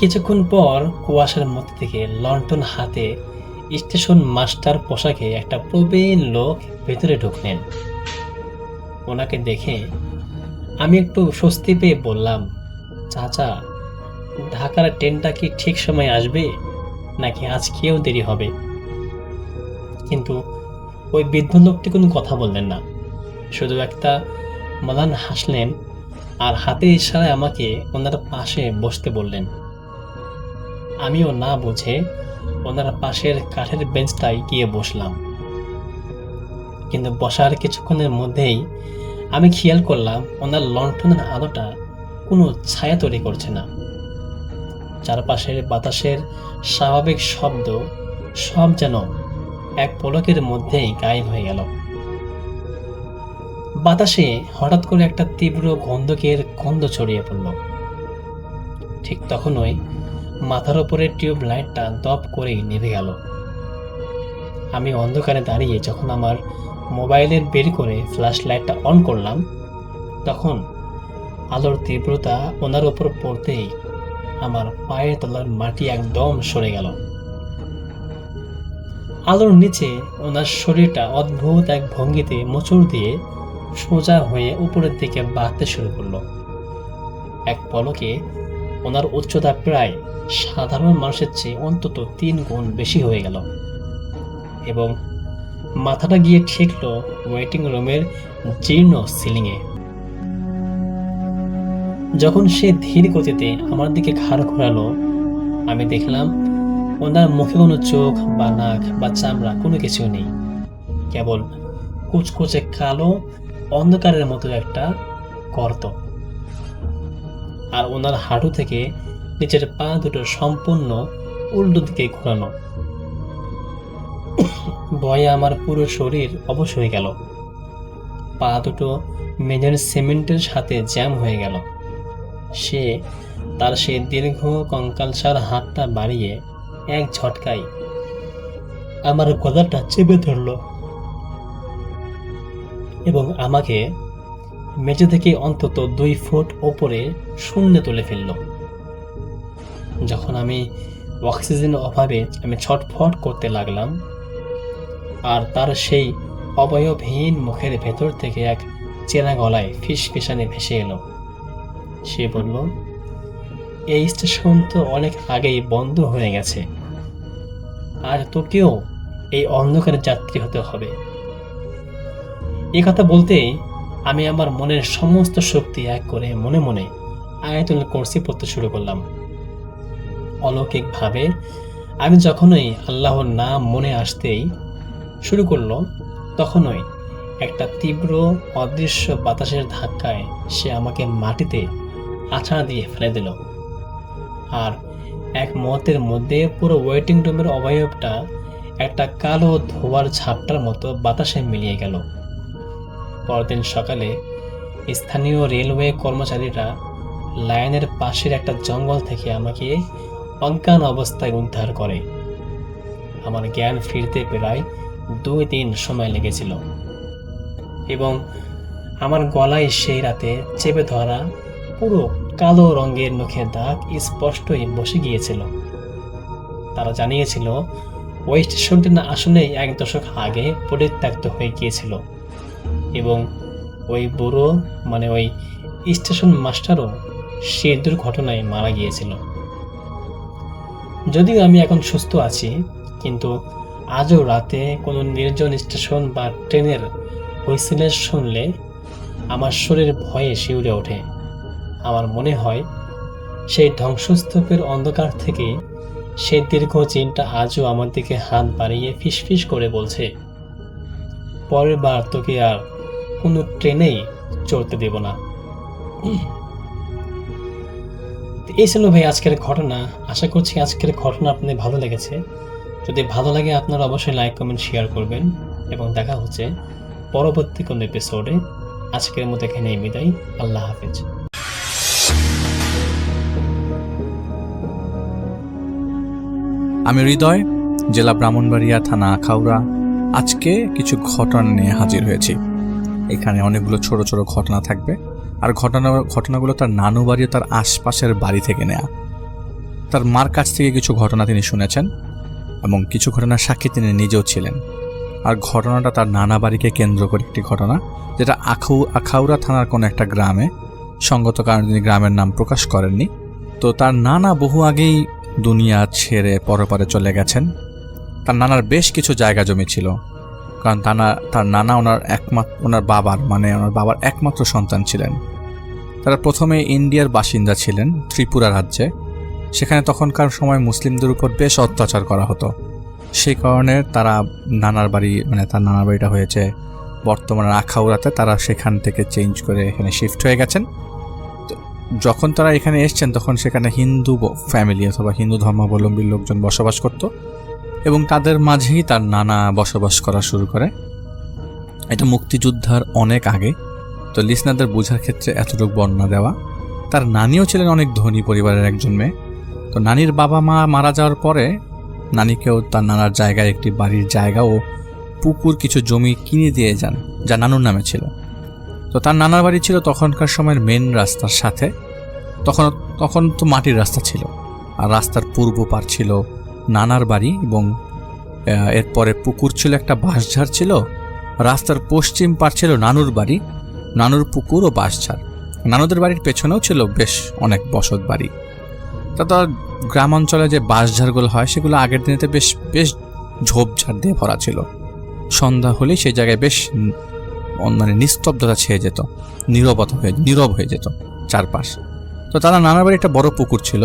কিছুক্ষণ পর কুয়াশার মধ্যে থেকে লণ্ঠন হাতে স্টেশন মাস্টার পোশাকে একটা প্রবীণ লোক ভেতরে ঢুকলেন। ওনাকে দেখে আমি একটু স্বস্তি পেয়ে বললাম, চাচা, ঢাকার ট্রেনটা কি ঠিক সময় আসবে নাকি আজকেও দেরি হবে? কিন্তু ওই বৃদ্ধ লোকটি কোনো কথা বললেন না, শুধু একটা ম্লান হাসলেন আর হাতে ইশারায় আমাকে ওনার পাশে বসতে বললেন। আমিও না বুঝে ওনার পাশের কাঠের বেঞ্চটায় গিয়ে বসলাম। কিন্তু বসার কিছুক্ষণের মধ্যেই আমি খেয়াল করলাম ওনার লণ্ঠনের আলোটা কোনো ছায়া তৈরি করছে না। চারপাশের বাতাসের স্বাভাবিক শব্দ সব যেন এক পলকের মধ্যেই গায়েব হয়ে গেল। বাতাসে হঠাৎ করে একটা তীব্র গন্ধকের গন্ধ ছড়িয়ে পড়ল। ঠিক তখনই মাথার উপরে টিউব লাইটটা দপ করেই নিভে গেল। আমি অন্ধকারে দাঁড়িয়ে যখন আমার মোবাইলের বের করে ফ্ল্যাশ লাইটটা অন করলাম, তখন আলোর তীব্রতা ওনার উপর পড়তেই আমার পায়ের তলার মাটি একদম সরে গেল। আলোর নিচে ওনার শরীরটা অদ্ভুত এক ভঙ্গিতে মোচড় দিয়ে সোজা হয়ে উপরের দিকে বাড়তে শুরু করলো। এক পলকে ওনার উচ্চতা প্রায় সাধারণ মানুষের চেয়ে অন্তত 3 গুণ বেশি হয়ে গেল এবং মাথাটা গিয়ে ঠেকল ওয়েটিং রুমের জীর্ণ সিলিংয়ে। যখন সে ধীর গতিতে আমার দিকে ঘাড় ঘোরালো, আমি দেখলাম ওনার মুখে কোনো চোখ বা নাক বা চামড়া কোনো কিছু নেই, কেবল কুচকুচে কালো অন্ধকারের মতো একটা গর্ত। আর ওনার হাঁটু থেকে নিচের পা দুটো সম্পূর্ণ উল্টো দিকে ঘোরানো। ভয়ে আমার পুরো শরীর অবশ হয়ে গেল। পা দুটো মেঝের সিমেন্টের সাথে জ্যাম হয়ে গেল। সে তার সেই দীর্ঘ কঙ্কালসার হাতটা বাড়িয়ে এক ঝটকায় আমার গলাটা চেপে ধরল এবং আমাকে মেঝে থেকে অন্তত 2 ফুট ওপরে শূন্যে তুলে ফেলল। যখন আমি অক্সিজেনের অভাবে আমি ছটফট করতে লাগলাম, আর তার সেই অবয়বহীন মুখের ভেতর থেকে এক চেনা গলায় ফিসফিসানি ভেসে এলো। সে বলল, এই স্টেশন তো অনেক আগেই বন্ধ হয়ে গেছে, আর তোকেও এই অন্ধকারে যাত্রী হতে হবে। এই কথা বলতেই আমি আমার মনের সমস্ত শক্তি এক করে মনে মনে আয়াতুল কুরসি পড়তে শুরু করলাম। অলৌকিকভাবে আমি যখনই আল্লাহর নাম মনে আসতেই শুরু করলো, তখনই একটা তীব্র অদৃশ্য বাতাসের ধাক্কায় সে আমাকে মাটিতে আছাড় দিয়ে ফেলে দিল। আর এক মুহূর্তের মধ্যে পুরো ওয়েটিং রুমের অবয়বটা একটা কালো ধোয়ার ঝাপটার মতো বাতাসে মিলিয়ে গেল। পরদিন সকালে স্থানীয় রেলওয়ে কর্মচারীরা লাইনের পাশের একটা জঙ্গল থেকে আমাকে অজ্ঞান অবস্থায় উদ্ধার করে। আমার জ্ঞান ফিরতে প্রায় 2 দিন সময় লেগেছিল এবং আমার গলায় সেই রাতে চেপে ধরা পুরো কালো রঙের নখের দাগ স্পষ্টই বসে গিয়েছিল। তারা জানিয়েছিল ওই স্টেশনটি না আসলে 1 দশক আগে পরিত্যক্ত হয়ে গিয়েছিল এবং ওই বুড়ো মানে ওই স্টেশন মাস্টারও সেই দুর্ঘটনায় মারা গিয়েছিল। যদিও আমি এখন সুস্থ আছি, কিন্তু আজও রাতে কোনো নির্জন স্টেশন বা ট্রেনের হুইসেল শুনলে আমার শরীর ভয়ে শিউরে ওঠে। আমার মনে হয় সেই ধ্বংসস্তূপের অন্ধকার থেকে সেই দীর্ঘ চিনটা আজও আমার দিকে হাত বাড়িয়ে ফিসফিস করে বলছে, পরের বার তোকে আর কোনো ট্রেনেই চড়তে দেব না। এই ছিল ভাই আজকের ঘটনা। আশা করছি আজকের ঘটনা আপনাদের ভালো লেগেছে। যদি ভালো লাগে আপনারা অবশ্যই লাইক কমেন্ট শেয়ার করবেন এবং দেখা হচ্ছে পরবর্তী কোনো এপিসোডে। আজকের মতো এখানেই বিদায়। আল্লাহ হাফেজ। আমি হৃদয়, জেলা ব্রাহ্মণবাড়িয়া, থানা আখাউড়া। আজকে কিছু ঘটনা নিয়ে হাজির হয়েছি। এখানে অনেকগুলো ছোট ছোট ঘটনা থাকবে, আর ঘটনাগুলো তার নানু বাড়ি, তার আশপাশের বাড়ি থেকে নেয়া। তার মার কাছ থেকে কিছু ঘটনা তিনি শুনেছেন এবং কিছু ঘটনার সাক্ষী তিনি নিজেও ছিলেন। আর ঘটনাটা তার নানা বাড়িকে কেন্দ্র করে একটি ঘটনা, যেটা আখাউড়া থানার কোনো একটা গ্রামে। সঙ্গত কারণে তিনি গ্রামের নাম প্রকাশ করেননি। তো তার নানা বহু আগেই দুনিয়া ছেড়ে পরপারে চলে গেছেন। তার নানার বেশ কিছু জায়গা জমি ছিল, কারণ তার নানা ওনার বাবার একমাত্র সন্তান ছিলেন। তারা প্রথমে ইন্ডিয়ার বাসিন্দা ছিলেন, ত্রিপুরা রাজ্যে। সেখানে তখনকার সময় মুসলিমদের উপর বেশ অত্যাচার করা হতো। সেই কারণে তার নানার বাড়িটা হয়েছে বর্তমানে আখাউড়াতে। তারা সেখান থেকে চেঞ্জ করে এখানে শিফট হয়ে গেছেন। যখন তারা এখানে এসছেন তখন সেখানে হিন্দু ফ্যামিলি অথবা হিন্দু ধর্মাবলম্বী লোকজন বসবাস করত এবং তাদের মাঝেই তার নানা বসবাস করা শুরু করে। এটা মুক্তিযোদ্ধার অনেক আগে, তো লিসনারদের বোঝার ক্ষেত্রে এতটুকু বর্ণনা দেওয়া। তার নানিও ছিলেন অনেক ধনী পরিবারের একজন মেয়ে। তো নানির বাবা মা মারা যাওয়ার পরে নানিকেও তার নানার জায়গায় একটি বাড়ির জায়গা ও পুকুর কিছু জমি কিনে দিয়ে যান, যা নানুর নামে ছিল। তো তার নানার বাড়ি ছিল তখনকার সময়ের মেন রাস্তার সাথে। তখন তো মাটির রাস্তা ছিল, আর রাস্তার পূর্ব পার ছিল নানার বাড়ি এবং এরপরে পুকুর ছিল, একটা বাঁশঝাড় ছিল। রাস্তার পশ্চিম পার ছিল নানুর বাড়ি, নানুর পুকুর ও বাঁশঝাড়। নানুদের বাড়ির পেছনেও ছিল বেশ অনেক বসত বাড়ি। তার গ্রামাঞ্চলে যে বাঁশঝাড়গুলো হয় সেগুলো আগের দিনেতে বেশ ঝোপঝাড় দিয়ে ভরা ছিল। সন্ধ্যা হলেই সেই জায়গায় বেশ নিস্তব্ধতা ছেয়ে যেত, নীরব হয়ে যেত চারপাশ। তো তারা নানার বাড়ি একটা বড় পুকুর ছিল।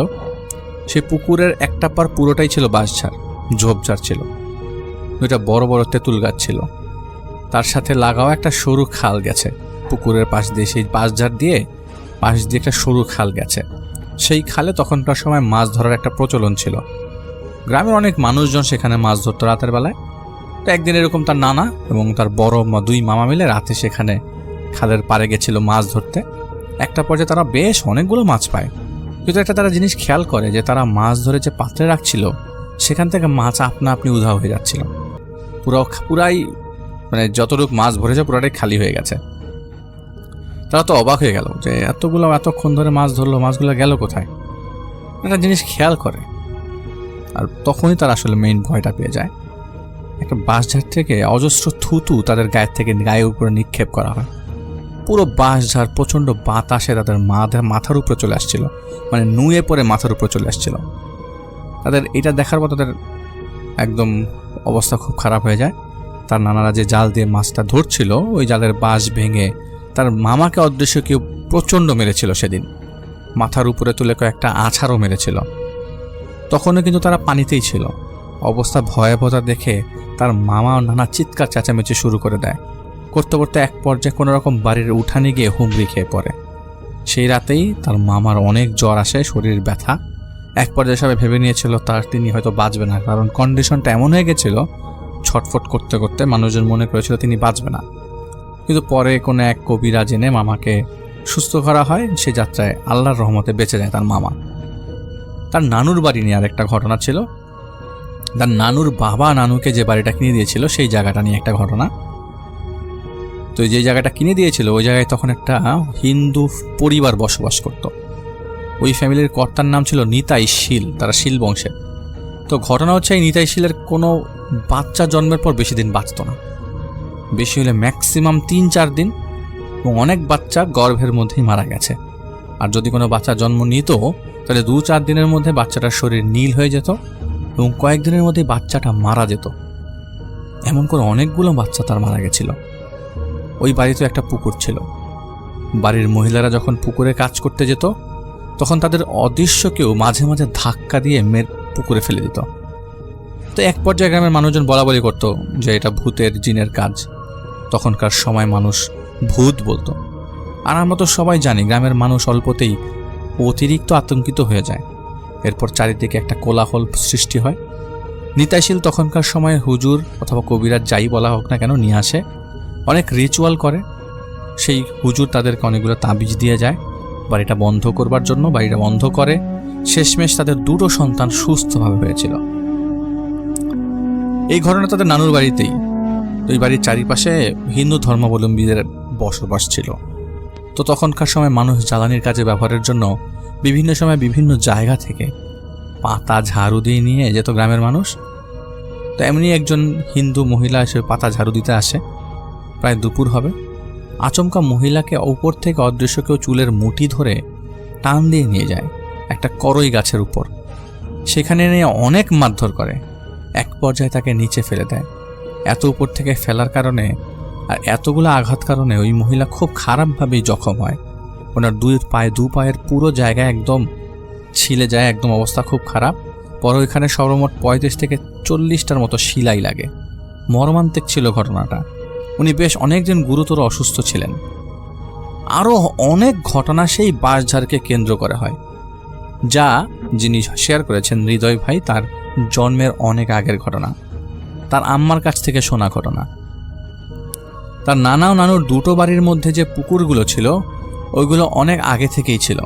সেই পুকুরের একটা পার পুরোটাই ছিল বাঁশঝাড়, ঝোপঝাড় ছিল। 2টা বড় বড় তেঁতুল গাছ ছিল। তার সাথে লাগাও একটা সরু খাল গেছে পুকুরের পাশ দিয়ে। সেই বাঁশঝাড় দিয়ে পাশ দিয়ে একটা সরু খাল গেছে। সেই খালে তখনকার সময় মাছ ধরার একটা প্রচলন ছিল। গ্রামের অনেক মানুষজন সেখানে মাছ ধরতো রাতের বেলায়। তো একদিন এরকম তার নানা এবং তার বড় দুই মামা মিলে রাতে সেখানে খালের পাড়ে গেছিল মাছ ধরতে। একটা পর্যায়ে তারা বেশ অনেকগুলো মাছ পায়, কিন্তু একটা তারা জিনিস খেয়াল করে যে তারা মাছ ধরে যে পাত্রে রাখছিল সেখান থেকে মাছ আপনা আপনি উধাও হয়ে যাচ্ছিল। পুরাই মানে যতটুকু মাছ ভরেছে পুরাটাই খালি হয়ে গেছে। তারা তো অবাক হয়ে গেল যে এতক্ষণ ধরে মাছ ধরলো, মাছগুলো গেল কোথায়। একটা জিনিস খেয়াল করে, আর তখনই তারা আসলে মেইন ভয়টা পেয়ে যায়। একটা বাঁশঝাড় থেকে অজস্র থুতু তাদের গায়ের উপরে নিক্ষেপ করা হয়। পুরো বাঁশঝাড় প্রচণ্ড বাতাসে তাদের মাথার উপরে চলে আসছিল, মানে নুয়ে পড়ে মাথার উপরে চলে আসছিল। তাদের এটা দেখার পর তাদের একদম অবস্থা খুব খারাপ হয়ে যায়। তার নানারা যে জাল দিয়ে মাছটা ধরছিল ওই জালের বাঁশ ভেঙে তার মামাকে অদৃশ্য কেউ প্রচণ্ড মেরেছিল সেদিন। মাথার উপরে তুলে কয়েকটা আছাড়ও মেরেছিল। তখনও কিন্তু তারা পানিতেই ছিল। অবস্থা ভয়াবহতা দেখে তার মামা ও নানা চিৎকার চেঁচামেচি শুরু করে দেয়। করতে করতে এক পর্যায়ে কোনো রকম বাড়ির উঠানে গিয়ে হুমড়ি খেয়ে পড়ে। সেই রাতেই তার মামার অনেক জ্বর আসে, শরীর ব্যথা। এক পর্যায়ে সবাই ভেবে নিয়েছিল তিনি হয়তো বাঁচবে না, কারণ কন্ডিশনটা এমন হয়ে গেছিল, ছটফট করতে করতে মানুষজন মনে করেছিল তিনি বাঁচবে না। কিন্তু পরে কোনো এক কবিরাজ এনে মামাকে সুস্থ করা হয়। সে যাত্রায় আল্লাহর রহমতে বেঁচে যায় তার মামা। তার নানুর বাড়ি নিয়ে আরেকটা ঘটনা ছিল। তার নানুর বাবা নানুকে যে বাড়িটা কিনে দিয়েছিল সেই জায়গাটা নিয়ে একটা ঘটনা। তো যে জায়গাটা কিনে দিয়েছিল ওই জায়গায় তখন একটা হিন্দু পরিবার বসবাস করত। ওই ফ্যামিলির কর্তার নাম ছিল নিতাই শীল, তারা শীল বংশের। তো ঘটনা হচ্ছে এই নিতাই শীলের কোনো বাচ্চা জন্মের পর বেশি দিন বাঁচত না, বেশি হলে ম্যাক্সিমাম 3-4 দিন, এবং অনেক বাচ্চা গর্ভের মধ্যেই মারা গেছে। আর যদি কোনো বাচ্চা জন্ম নিত তাহলে 2-4 দিনের মধ্যে বাচ্চাটার শরীর নীল হয়ে যেত এবং কয়েকদিনের মধ্যে বাচ্চাটা মারা যেত। এমন করে অনেকগুলো বাচ্চা তার মারা গেছিল। ওই বাড়িতে একটা পুকুর ছিল। বাড়ির মহিলারা যখন পুকুরে কাজ করতে যেত তখন তাদের অদৃশ্য কেউ মাঝে মাঝে ধাক্কা দিয়ে পুকুরে ফেলে দিত। তো এক পর্যায়ে গ্রামের মানুষজন বলাবলি করত যে এটা ভূতের জিনের কাজ। তখনকার সময় মানুষ ভূত বলতো। আর আমরা তো সবাই জানি গ্রামের মানুষ অল্পতেই অতিরিক্ত আতঙ্কিত হয়ে যায়। এরপর চারিদিকে একটা কোলাহল সৃষ্টি হয়। নিতাইশীল তখনকার সময় হুজুর অথবা কবিরাজ যাই বলা হোক না কেন নিয়ে আসে, অনেক রিচুয়াল করে। সেই হুজুর তাদেরকে অনেকগুলো তাবিজ দিয়ে যায় বাড়িটা বন্ধ করবার জন্য। বাড়িটা বন্ধ করে শেষমেশ তাদের 2 সন্তান সুস্থভাবে হয়েছিল। এই ঘটনা তাদের নানুর বাড়িতেই। ওই বাড়ির চারিপাশে হিন্দু ধর্মাবলম্বীদের বসবাস ছিল। তো তখনকার সময় মানুষ জ্বালানির কাজে ব্যবহারের জন্য বিভিন্ন সময় বিভিন্ন জায়গা থেকে পাতা ঝাড়ু দিয়ে নিয়ে যেত গ্রামের মানুষ। তো এমনি একজন হিন্দু মহিলা এসে পাতা ঝাড়ু দিতে আসে। প্রায় দুপুর হবে। আচমকা মহিলাকে উপর থেকে অদৃশ্য কেউ চুলের মুঠি ধরে টান দিয়ে নিয়ে যায় একটা করই গাছের উপর। সেখানে নিয়ে অনেক মারধর করে। এক পর্যায়ে তাকে নিচে ফেলে দেয়। এত উপর থেকে ফেলার কারণে আর এতগুলো আঘাত কারণে ওই মহিলা খুব খারাপভাবেই জখম হয়। ওনার দু পায়ের পুরো জায়গায় একদম ছিলে যায়, একদম অবস্থা খুব খারাপ। পরে ওইখানে সর্বমোট 35 থেকে 40টার মতো শিলাই লাগে। মর্মান্তিক ছিল ঘটনাটা। উনি বেশ অনেকদিন গুরুতর অসুস্থ ছিলেন। আরও অনেক ঘটনা সেই বাঁশঝাড়কে কেন্দ্র করে হয়, যা যিনি শেয়ার করেছেন হৃদয় ভাই, তার জন্মের অনেক আগের ঘটনা, তার আম্মার কাছ থেকে শোনা ঘটনা। তার নানা ও নানুর 2 বাড়ির মধ্যে যে পুকুরগুলো ছিল ওইগুলো অনেক আগে থেকেই ছিল।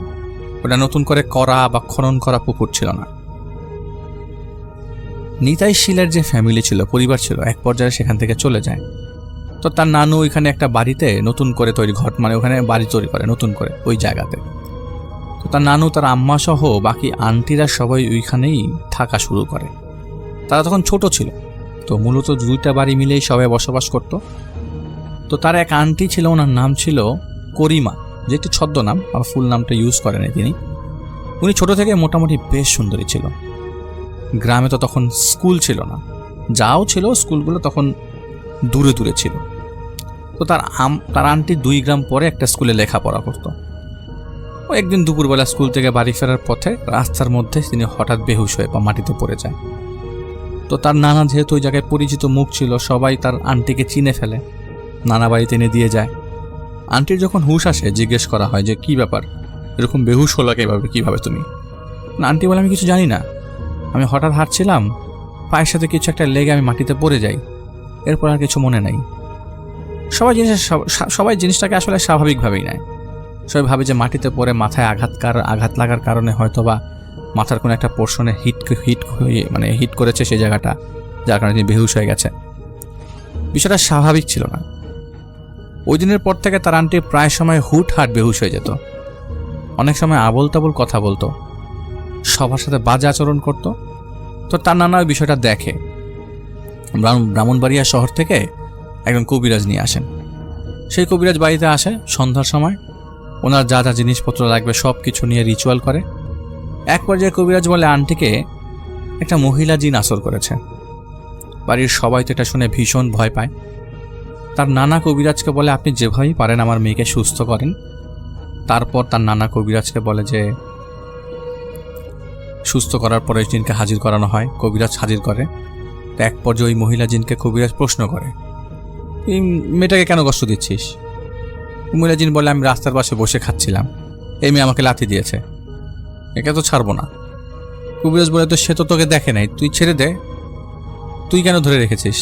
ওটা নতুন করে করা বা খনন করা পুকুর ছিল না। নিতাই শীলের যে ফ্যামিলি ছিল, পরিবার ছিল, এক পর্যায়ে সেখান থেকে চলে যায়। তো তার নানু ওইখানে একটা বাড়িতে নতুন করে ওখানে বাড়ি তৈরি করে নতুন করে ওই জায়গাতে। তো তার নানু, তার আম্মা সহ বাকি আন্টিরা সবাই ওইখানেই থাকা শুরু করে। তারা তখন ছোট ছিল। তো মূলত 2টা বাড়ি মিলেই সবাই বসবাস করত। তো তার এক আন্টি ছিল, ওনার নাম ছিল করিমা, যেটি ছদ্মনাম, আর ফুল নামটা ইউজ করেন তিনি। উনি ছোট থেকে মোটামুটি বেশ সুন্দরী ছিল। গ্রামে তো তখন স্কুল ছিল না, যাও ছিল স্কুলগুলো তখন দূরে দূরে ছিল। তো তার আন্টি 2 গ্রাম পরে একটা স্কুলে লেখাপড়া করত। ও একদিন দুপুরবেলা স্কুল থেকে বাড়ি ফেরার পথে রাস্তার মধ্যে তিনি হঠাৎ বেহুশ হয়ে মাটিতে পড়ে যায়। তো তার নানা যেহেতু ওই জায়গায় পরিচিত মুখ ছিল, সবাই তার আন্টিকে চিনে ফেলে, নানা বাড়িতে এনে দিয়ে যায়। আন্টির যখন হুঁশ আসে জিজ্ঞেস করা হয় যে কি ব্যাপার, এরকম বেহুশ হলো কিভাবে তুমি? না আন্টি বলে, আমি কিছু জানি না, আমি হঠাৎ হাঁটছিলাম, পায়ের সাথে কিছু একটা লেগে আমি মাটিতে পড়ে যাই, এরপর আর কিছু মনে নাই। সবাই জিনিসটাকে আসলে স্বাভাবিকভাবেই নেয়। সবাই ভাবে যে মাটিতে পড়ে মাথায় আঘাত লাগার কারণে হয়তো বা মাথার কোনো একটা পোর্শনে হিট করেছে সেই জায়গাটা, যার কারণে তিনি বেহুশ হয়ে গেছে। বিষয়টা স্বাভাবিক ছিল না। ওই দিনের পর থেকে তার আন্টি প্রায় সময় হুটহাট বেহুশ হয়ে যেত। অনেক সময় আবোল তাবোল কথা বলতো, সবার সাথে বাজে আচরণ করত। তো তার নানা ওই বিষয়টা দেখে। ব্রাহ্মণবাড়িয়া শহর থেকে একজন কবিরাজ নিয়ে আসেন। সেই কবিরাজ বাড়িতে আসে সন্ধ্যার সময়, ওনার যা যা জিনিসপত্র লাগবে সব কিছু নিয়ে রিচুয়াল করে। এক পর্যায়ে কবিরাজ বলে আন্টিকে একটা মহিলা জিন আসর করেছে। বাড়ির সবাই তো এটা শুনে ভীষণ ভয় পায়। তার নানা কবিরাজকে বলে, আপনি যেভাবেই পারেন আমার মেয়েকে সুস্থ করেন। তারপর তার নানা কবিরাজকে বলে যে সুস্থ করার পরে জিনকে হাজির করানো হয়। কবিরাজ হাজির করে। তো এক পর্যায়ে ওই মহিলা জিনকে কবিরাজ প্রশ্ন করে, এই মেয়েটাকে কেন কষ্ট দিচ্ছিস? মহিলা জিন বলে, আমি রাস্তার পাশে বসে খাচ্ছিলাম, এই মেয়ে আমাকে লাথি দিয়েছে, একে তো ছাড়বো না। কবিরাজ বলে, তো সে তো তোকে দেখে নাই, তুই ছেড়ে দে, তুই কেন ধরে রেখেছিস?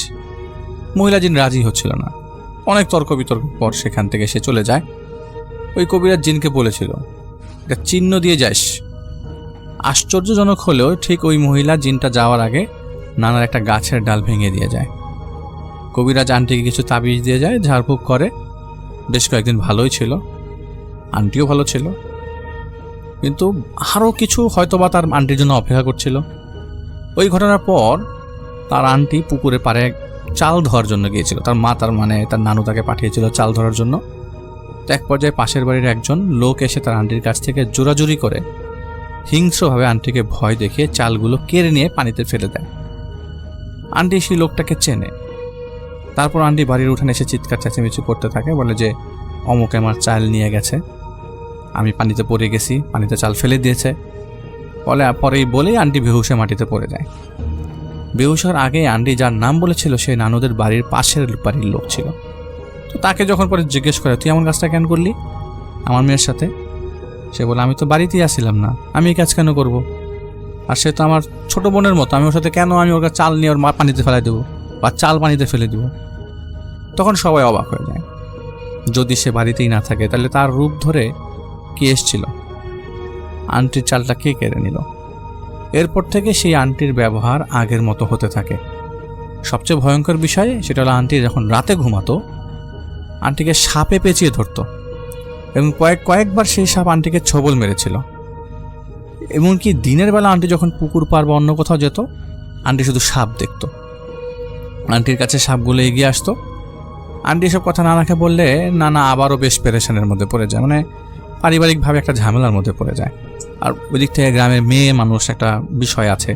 মহিলা জিন রাজি হচ্ছিল না। অনেক তর্ক বিতর্ক পর সেখান থেকে সে চলে যায়। ওই কবিরাজ জিনকে বলেছিল, এটা চিহ্ন দিয়ে যাস। আশ্চর্যজনক হলেও ঠিক ওই মহিলা জিনটা যাওয়ার আগে নানার একটা গাছের ডাল ভেঙে দিয়ে যায়। কবিরাজ আন্টিকে কিছু তাবিজ দিয়ে যায়, ঝাড়ফুঁক করে। বেশ কয়েকদিন ভালোই ছিল, আন্টিও ভালো ছিল, কিন্তু আরও কিছু হয়তোবা তার আন্টির জন্য অপেক্ষা করছিল। ওই ঘটনার পর তার আন্টি পুকুরে পাড়ে চাল ধরার জন্য গিয়েছিল। তার মা তার নানু তাকে পাঠিয়েছিল চাল ধরার জন্য। তো এক পর্যায়ে পাশের বাড়ির একজন লোক এসে তার আন্টির কাছ থেকে জোরাজুরি করে হিংস্রভাবে আন্টিকে ভয় দেখিয়ে চালগুলো কেড়ে নিয়ে পানিতে ফেলে দেয়। আন্টি সেই লোকটাকে চেনে। তারপর আন্টি বাড়ির উঠানে এসে চিৎকার চেঁচামেচি করতে থাকে, বলে যে অমুকে আমার চাল নিয়ে গেছে, আমি পানিতে পড়ে গেছি, পানিতে চাল ফেলে দিয়েছে। বলেই আন্টি বেহুশে মাটিতে পড়ে যায়। বেহুশ হওয়ার আগে আন্টি যার নাম বলেছিল সে নানুদের বাড়ির পাশের বাড়ির লোক ছিল। তো তাকে যখন পরে জিজ্ঞেস করে, তুই এমন কাজটা কেন করলি আমার মেয়ের সাথে? সে বলে, আমি তো বাড়িতেই আসছিলাম না, আমি এই কাজ কেন করব? আর সে তো আমার ছোট বোনের মতো, আমি ওর সাথে কেন আমি ওর চাল নিয়ে ওর পানিতে ফেলে দেবো বা চাল পানিতে ফেলে দেবো? তখন সবাই অবাক হয়ে যায়। যদি সে বাড়িতেই না থাকে তাহলে তার রূপ ধরে কে এসছিল? আন্টির চালটা কে কেড়ে নিল? এরপর থেকে সেই আন্টির ব্যবহার আগের মতো হতে থাকে। সবচেয়ে ভয়ঙ্কর বিষয় সেটা হলো, আন্টি যখন রাতে ঘুমাতো আন্টিকে সাপে পেঁচিয়ে ধরতো এবং কয়েকবার সেই সাপ আন্টিকে ছোবল মেরেছিল। এমনকি দিনের বেলা আন্টি যখন পুকুর পার বা অন্য কোথাও যেত, আন্টি শুধু সাপ দেখত। আন্টির কাছে সাপগুলো এগিয়ে আসতো। আন্টি এসব কথা নানাকে বললে নানা আবারও বেশ পেরেশানের মধ্যে পড়ে যায়, মানে পারিবারিকভাবে একটা ঝামেলার মধ্যে পড়ে যায়। আর ওই দিক থেকে গ্রামের মেয়ে মানুষ একটা বিষয় আছে।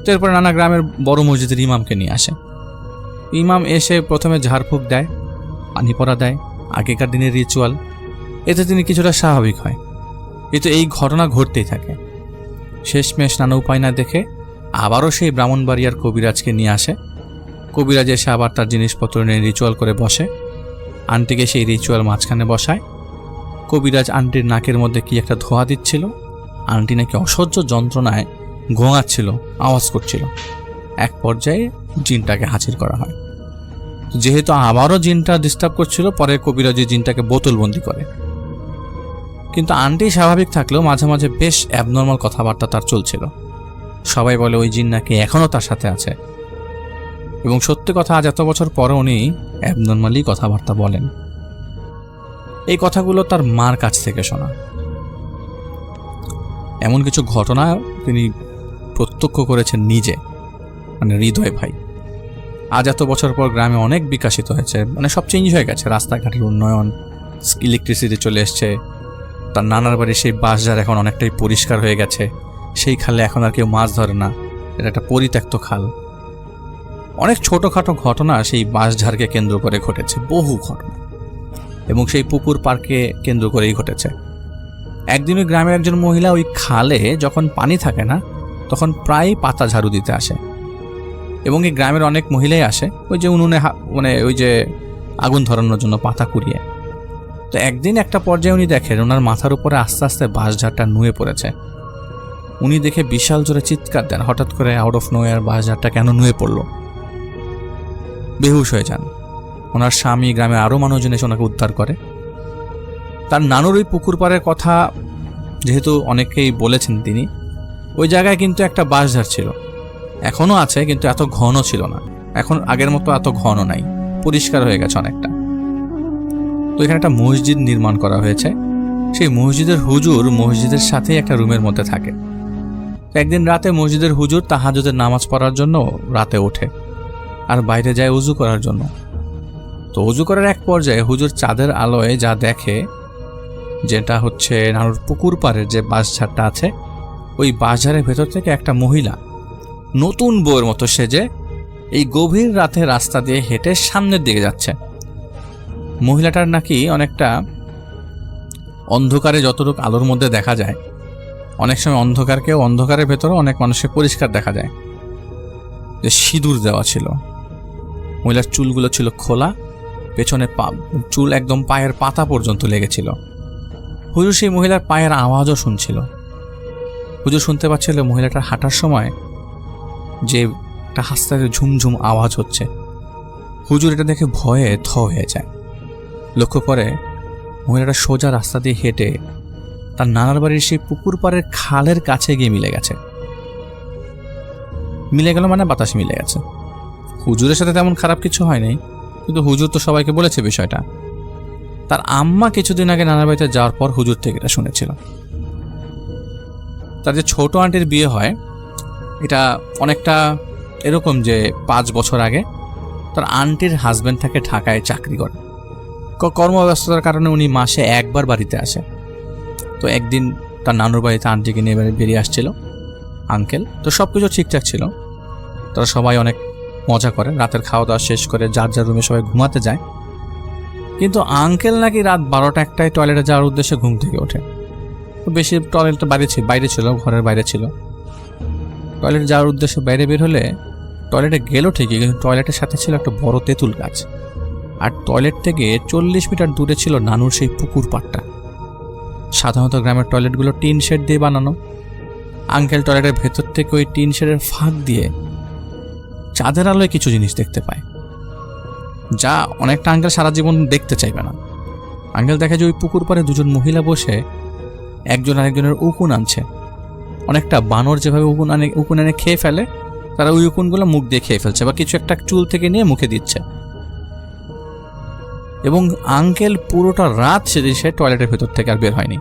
তো এরপরে নানা গ্রামের বড় মসজিদের ইমামকে নিয়ে আসে। ইমাম এসে প্রথমে ঝাড়ফুঁক দেয়, পানি পড়া দেয়, আগেকার দিনের রিচুয়াল। এতে তিনি কিছুটা স্বাভাবিক হয়, কিন্তু এই ঘটনা ঘটতেই থাকে। শেষমেশ নানা উপায় না দেখে আবারও সেই ব্রাহ্মণবাড়িয়ার কবিরাজকে নিয়ে আসে। কবিরাজ এসে আবার তার জিনিসপত্র নিয়ে রিচুয়াল করে বসে। আন্টিকে সেই রিচুয়াল মাঝখানে বসায়। কবিরাজ আন্টির নাকের মধ্যে কি একটা ধোঁয়া দিচ্ছিল। আন্টি নাকি অসহ্য যন্ত্রণায় গোঙাচ্ছিল, আওয়াজ করছিল। এক পর্যায়ে জিনটাকে হাজির করা হয়। যেহেতু আবারও জিনটা ডিস্টার্ব করছিল, পরে কবিরাজ জিনটাকে বোতলবন্দি করে। কিন্তু আন্টি স্বাভাবিক থাকলেও মাঝে মাঝে বেশ অ্যাবনর্মাল কথাবার্তা তার চলছিল। সবাই বলে ওই জিন নাকি এখনও তার সাথে আছে, এবং সত্যি কথা আজ এত বছর পরে উনি অ্যাবনর্মালি কথাবার্তা বলেন। এই কথাগুলো তার মার কাছ থেকে শোনা। এমন কিছু ঘটনা তিনি প্রত্যক্ষ করেছেন নিজে, মানে হৃদয় ভাই। আজ এত বছর পর গ্রামে অনেক বিকশিত হয়েছে, মানে সব চেঞ্জ হয়ে গেছে। রাস্তাঘাটের উন্নয়ন, ইলেকট্রিসিটি চলে এসছে। তার নানার বাড়ির সেই বাঁশঝাড় এখন অনেকটাই পরিষ্কার হয়ে গেছে। সেই খালে এখন আর কেউ মাছ ধরে না, এটা একটা পরিত্যক্ত খাল। অনেক ছোটোখাটো ঘটনা সেই বাঁশঝাড়কে কেন্দ্র করে ঘটেছে, বহু ঘটনা, এবং সেই পুকুর পার্কে কেন্দ্র করেই ঘটেছে। একদিন ওই গ্রামের একজন মহিলা ওই খালে যখন পানি থাকে না তখন প্রায় পাতা ঝাড়ু দিতে আসে, এবং এই গ্রামের অনেক মহিলাই আসে ওই যে উনুনে মানে ওই যে আগুন ধরানোর জন্য পাতা কুড়িয়ে। তো একদিন একটা পর্যায়ে উনি দেখেন ওনার মাথার উপরে আস্তে আস্তে বাঁশঝাড়টা নুয়ে পড়েছে। উনি দেখে বিশাল জোরে চিৎকার দেন, হঠাৎ করে আউট অফ নোয়ার বাঁশঝাড়টা কেন নুয়ে পড়লো। বেহুশ হয়ে যান। ওনার স্বামী, গ্রামের আরও মানুষজন এসে ওনাকে উদ্ধার করে। তার নানুর ওই পুকুর পাড়ের কথা যেহেতু অনেকেই বলেছেন তিনি, ওই জায়গায় কিন্তু একটা বাঁশঝাড় ছিল, এখনও আছে, কিন্তু এত ঘন ছিল না। এখন আগের মতো এত ঘন নাই, পরিষ্কার হয়ে গেছে অনেকটা। তো এখানে একটা মসজিদ নির্মাণ করা হয়েছে। সেই মসজিদের হুজুর মসজিদের সাথেই একটা রুমের মধ্যে থাকে। একদিন রাতে মসজিদের হুজুর তাহাজ্জুদের নামাজ পড়ার জন্য রাতে ওঠে আর বাইরে যায় উজু করার জন্য। তো উজু করার এক পর্যায়ে হুজুর চাঁদের আলোয় যা দেখে, যেটা হচ্ছে নানুর পুকুর পাড়ের যে বাঁশঝাড়টা আছে, ওই বাঁশঝাড়ের ভেতর থেকে একটা মহিলা নতুন বউয়ের মতো সেজে এই গভীর রাতে রাস্তা দিয়ে হেঁটে সামনের দিকে যাচ্ছে। মহিলাটার নাকি অনেকটা অন্ধকারে যতটুকু আলোর মধ্যে দেখা যায়, অনেক সময় অন্ধকারকেও অন্ধকারের ভেতরে অনেক মানুষকে পরিষ্কার দেখা যায়, যে সিঁদুর দেওয়া ছিল। মহিলার চুলগুলো ছিল খোলা, পেছনে চুল একদম পায়ের পাতা পর্যন্ত লেগেছিল। হুজুর সেই মহিলার পায়ের আওয়াজও শুনছিল। হুজুর শুনতে পাচ্ছিল মহিলাটার হাঁটার সময় যে একটা হাসতে ঝুমঝুম আওয়াজ হচ্ছে। হুজুর এটা দেখে ভয়ে থ হয়ে যায়। লক্ষ্য করে মহিলাটা সোজা রাস্তা দিয়ে হেঁটে তার নানার বাড়ির সেই পুকুর পাড়ের খালের কাছে গিয়ে মিলে গেছে। মিলে গেল মানে বাতাসে মিলে গেছে। হুজুরের সাথে তেমন খারাপ কিছু হয় নাই, কিন্তু হুজুর তো সবাইকে বলেছে বিষয়টা। তার আম্মা কিছুদিন আগে নানার বাড়িতে যাওয়ার পর হুজুর থেকে এটা শুনেছিল। তার যে ছোট আন্টির বিয়ে হয়, এটা অনেকটা এরকম যে 5 বছর আগে তার আন্টির হাজব্যান্ড থাকে ঢাকায় চাকরি করে। কর্মব্যস্ততার কারণে উনি মাসে একবার বাড়িতে আসে। তো একদিন তার নানুর বাড়িতে আন্টিকে নিয়ে বেরিয়ে আসছিল আঙ্কেল। তো সব কিছু ঠিকঠাক ছিল, তারা সবাই অনেক মজা করে, রাতের খাওয়া দাওয়া শেষ করে যার যার রুমে সবাই ঘুমাতে যায়। কিন্তু আঙ্কেল নাকি রাত 12টা-1টায় টয়লেটে যাওয়ার উদ্দেশ্যে ঘুম থেকে ওঠে। তো বেশি টয়লেটটা বাইরে ছিল, ঘরের বাইরে ছিল। টয়লেটে যাওয়ার উদ্দেশ্যে বাইরে বের হলে টয়লেটে গেল ঠিকই, কিন্তু টয়লেটের সাথে ছিল একটা বড় তেঁতুল গাছ। আর টয়লেট থেকে 40 মিটার দূরে ছিল নানুর সেই পুকুর পাড়টা। সাধারণত গ্রামের টয়লেটগুলো টিন শেড দিয়ে বানানো। আঙ্কেল টয়লেটের ভেতর থেকে ওই টিন শেডের ফাঁক দিয়ে চাঁদের আলোয় কিছু জিনিস দেখতে পায়, যা অনেকটা আঙ্কেল সারা জীবন দেখতে চাইবে না। আঙ্কেল দেখে যে ওই পুকুর পাড়ে দুজন মহিলা বসে একজন আরেকজনের উকুন আনছে। অনেকটা বানর যেভাবে উকুন এনে খেয়ে ফেলে, তারা ওই উকুনগুলো মুখ দিয়ে খেয়ে ফেলছে বা কিছু একটা চুল থেকে নিয়ে মুখে দিচ্ছে। এবং আঙ্কেল পুরোটা রাত সে টয়লেটের ভেতর থেকে আর বের হয়নি,